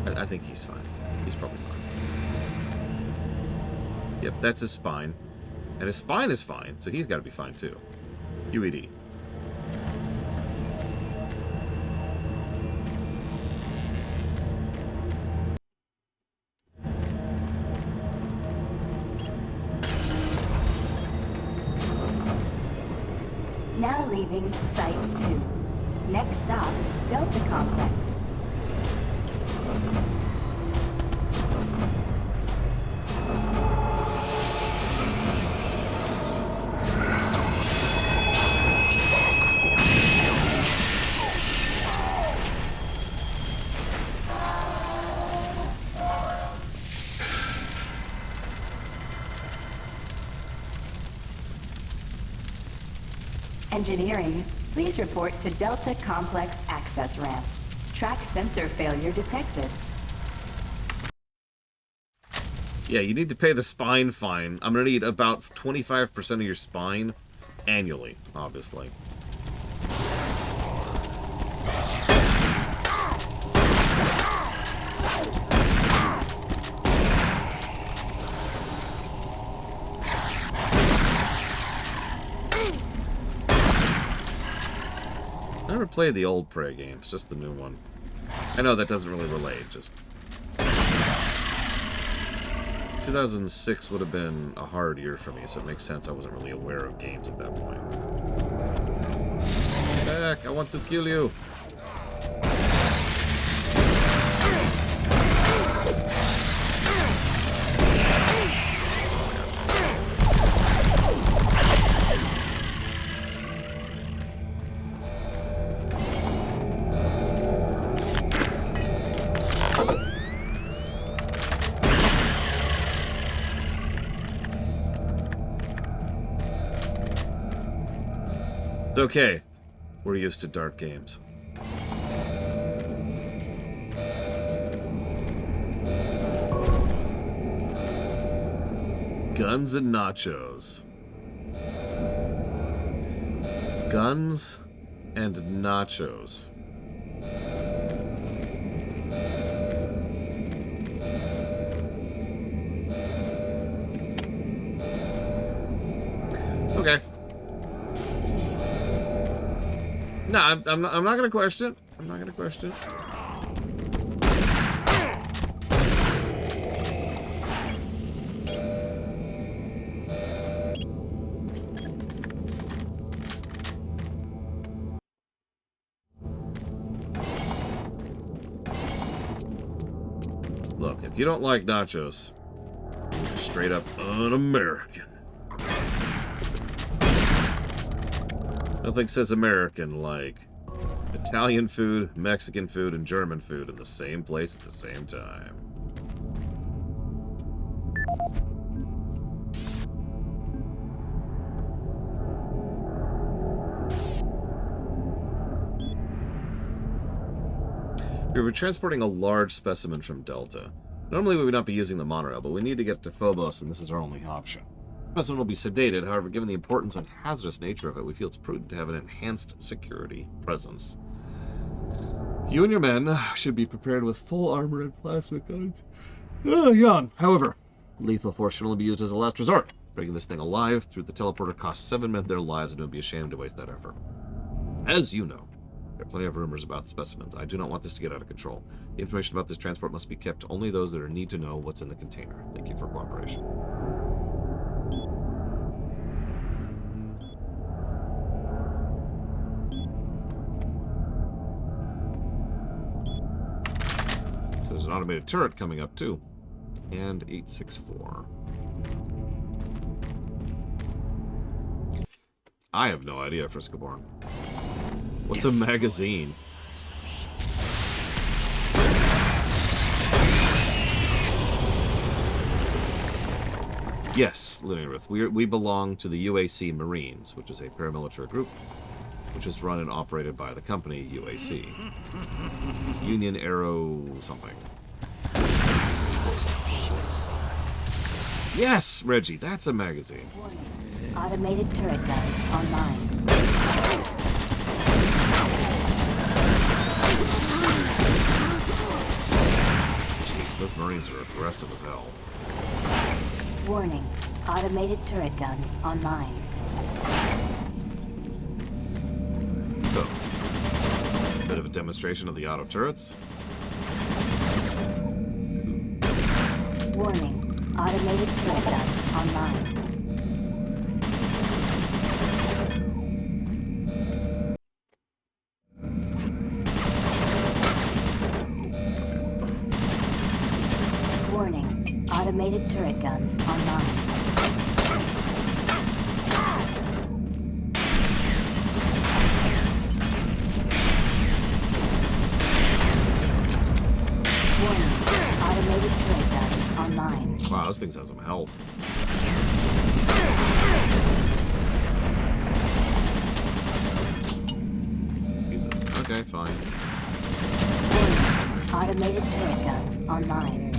I think he's fine. He's probably fine. Yep, that's his spine. And his spine is fine, so he's got to be fine too. UED. Now leaving Site 2. Next stop, Delta Complex. Engineering, please report to Delta Complex access ramp. Track sensor failure detected. Yeah, you need to pay the spine fine. I'm gonna need about 25% of your spine annually, obviously. I never played the old Prey games, just the new one. I know that doesn't really relate, just... 2006 would have been a hard year for me, so it makes sense I wasn't really aware of games at that point. Back, I want to kill you! It's okay. We're used to dark games. Guns and nachos. Guns and nachos. Okay. No, I'm not gonna question. I'm not gonna question. If you don't like nachos, you're straight up un-American. Nothing says American like Italian food, Mexican food, and German food in the same place at the same time. We were transporting a large specimen from Delta. Normally we would not be using the monorail, but we need to get to Phobos, and this is our only option. The specimen will be sedated, however, given the importance and hazardous nature of it, we feel it's prudent to have an enhanced security presence. You and your men should be prepared with full armor and plasma guns. Yawn. However, lethal force should only be used as a last resort. Bringing this thing alive through the teleporter costs 7 men their lives, and it would be a shame to waste that effort. As you know, there are plenty of rumors about the specimens. I do not want this to get out of control. The information about this transport must be kept to only those that need to know what's in the container. Thank you for cooperation. So there's an automated turret coming up too. And 864. I have no idea, Friscoborn. What's a magazine? Yes, Lunarith. We belong to the UAC Marines, which is a paramilitary group, which is run and operated by the company UAC. Union Aero something. Yes, Reggie, that's a magazine. Automated turret guns online. Jeez, those Marines are aggressive as hell. Warning. Automated turret guns online. So, a bit of a demonstration of the auto turrets. Warning. Automated turret guns online. Warning. Automated turret guns online. Warning. Automated turret guns online. Wow, those things have some health. Jesus. Okay, fine. Automated turret guns online.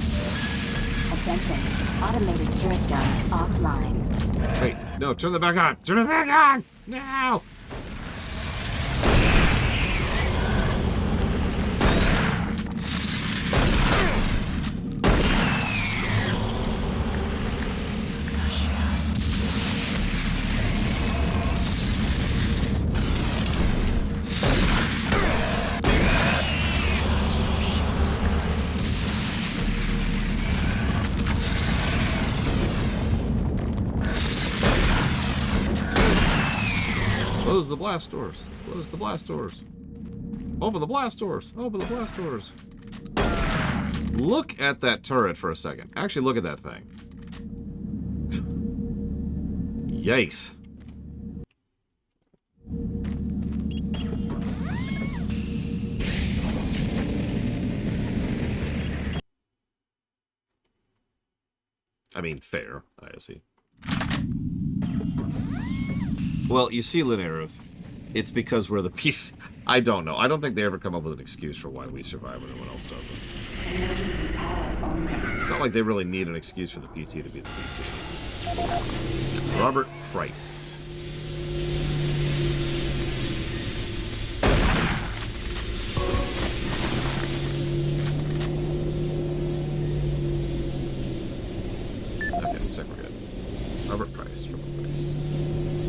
Attention. Automated turret guns offline. Wait, no, turn it back on! Turn it back on! No! Close the blast doors. Close the blast doors. Open the blast doors. Open the blast doors. Look at that turret for a second. Actually, look at that thing. Yikes. I mean, fair, I see. Well, you see, Lunarith, it's because we're the PC. I don't know. I don't think they ever come up with an excuse for why we survive when everyone else doesn't. Emergency power only. It's not like they really need an excuse for the PC to be the PC. Robert Price. Okay, looks like we're good. Robert Price.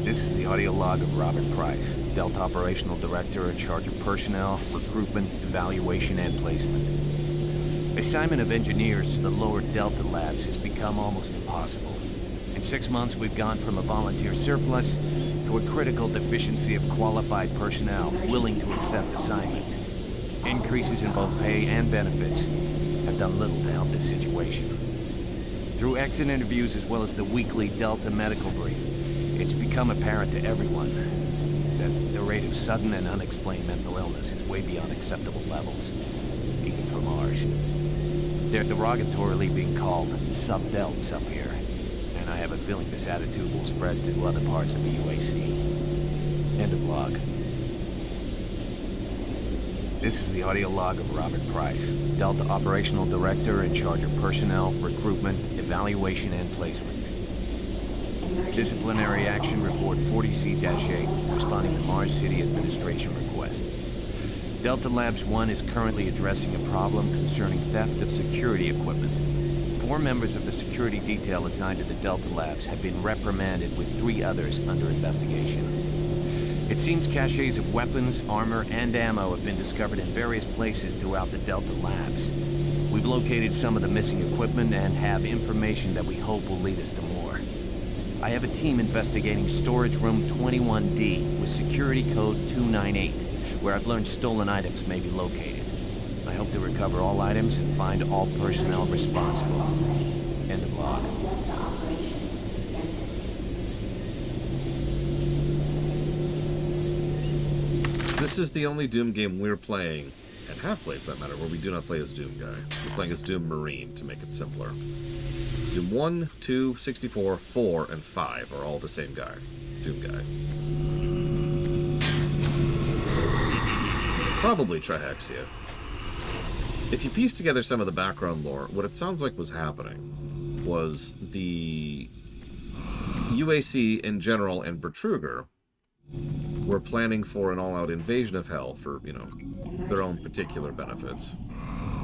This is the audio log of Robert Price, Delta Operational Director in charge of personnel, recruitment, evaluation, and placement. Assignment of engineers to the lower Delta labs has become almost impossible. In 6 months, we've gone from a volunteer surplus to a critical deficiency of qualified personnel willing to accept assignment. Increases in both pay and benefits have done little to help this situation. Through exit interviews as well as the weekly Delta medical brief, it's become apparent to everyone that the rate of sudden and unexplained mental illness is way beyond acceptable levels, even for Mars. They're derogatorily being called subdelts up here, and I have a feeling this attitude will spread to other parts of the UAC. End of log. This is the audio log of Robert Price, Delta Operational Director in charge of personnel, recruitment, evaluation, and placement. Disciplinary Action Report 40C-8, responding to Mars City Administration request. Delta Labs 1 is currently addressing a problem concerning theft of security equipment. 4 members of the security detail assigned to the Delta Labs have been reprimanded with 3 others under investigation. It seems caches of weapons, armor, and ammo have been discovered in various places throughout the Delta Labs. We've located some of the missing equipment and have information that we hope will lead us to more. I have a team investigating storage room 21D with security code 298, where I've learned stolen items may be located. I hope to recover all items and find all personnel responsible. End of log. This is the only Doom game we're playing, and have played for that matter, where we do not play as Doom Guy. We're playing as Doom Marine, to make it simpler. Doom 1, 2, 64, 4, and 5 are all the same guy. Doom Guy. Probably Trihexia. If you piece together some of the background lore, what it sounds like was happening was the UAC in general and Bertruger were planning for an all-out invasion of Hell for, you know, their own particular benefits.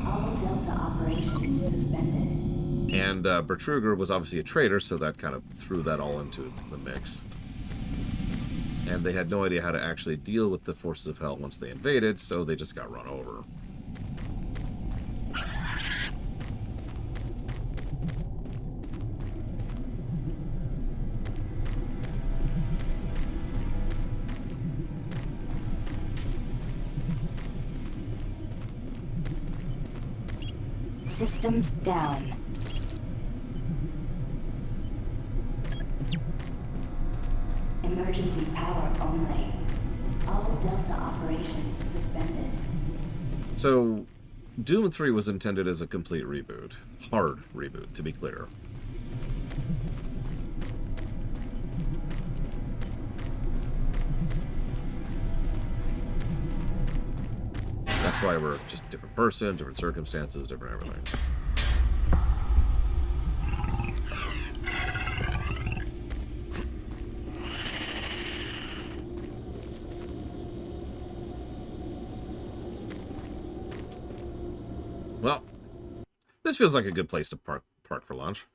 All Delta operations suspended. And Bertruger was obviously a traitor, so that kind of threw that all into the mix. And they had no idea how to actually deal with the forces of Hell once they invaded, so they just got run over. Systems down. Emergency power only. All Delta operations suspended. So, Doom 3 was intended as a complete reboot. Hard reboot, to be clear. That's why we're just different person, different circumstances, different everything. Well, this feels like a good place to park for lunch.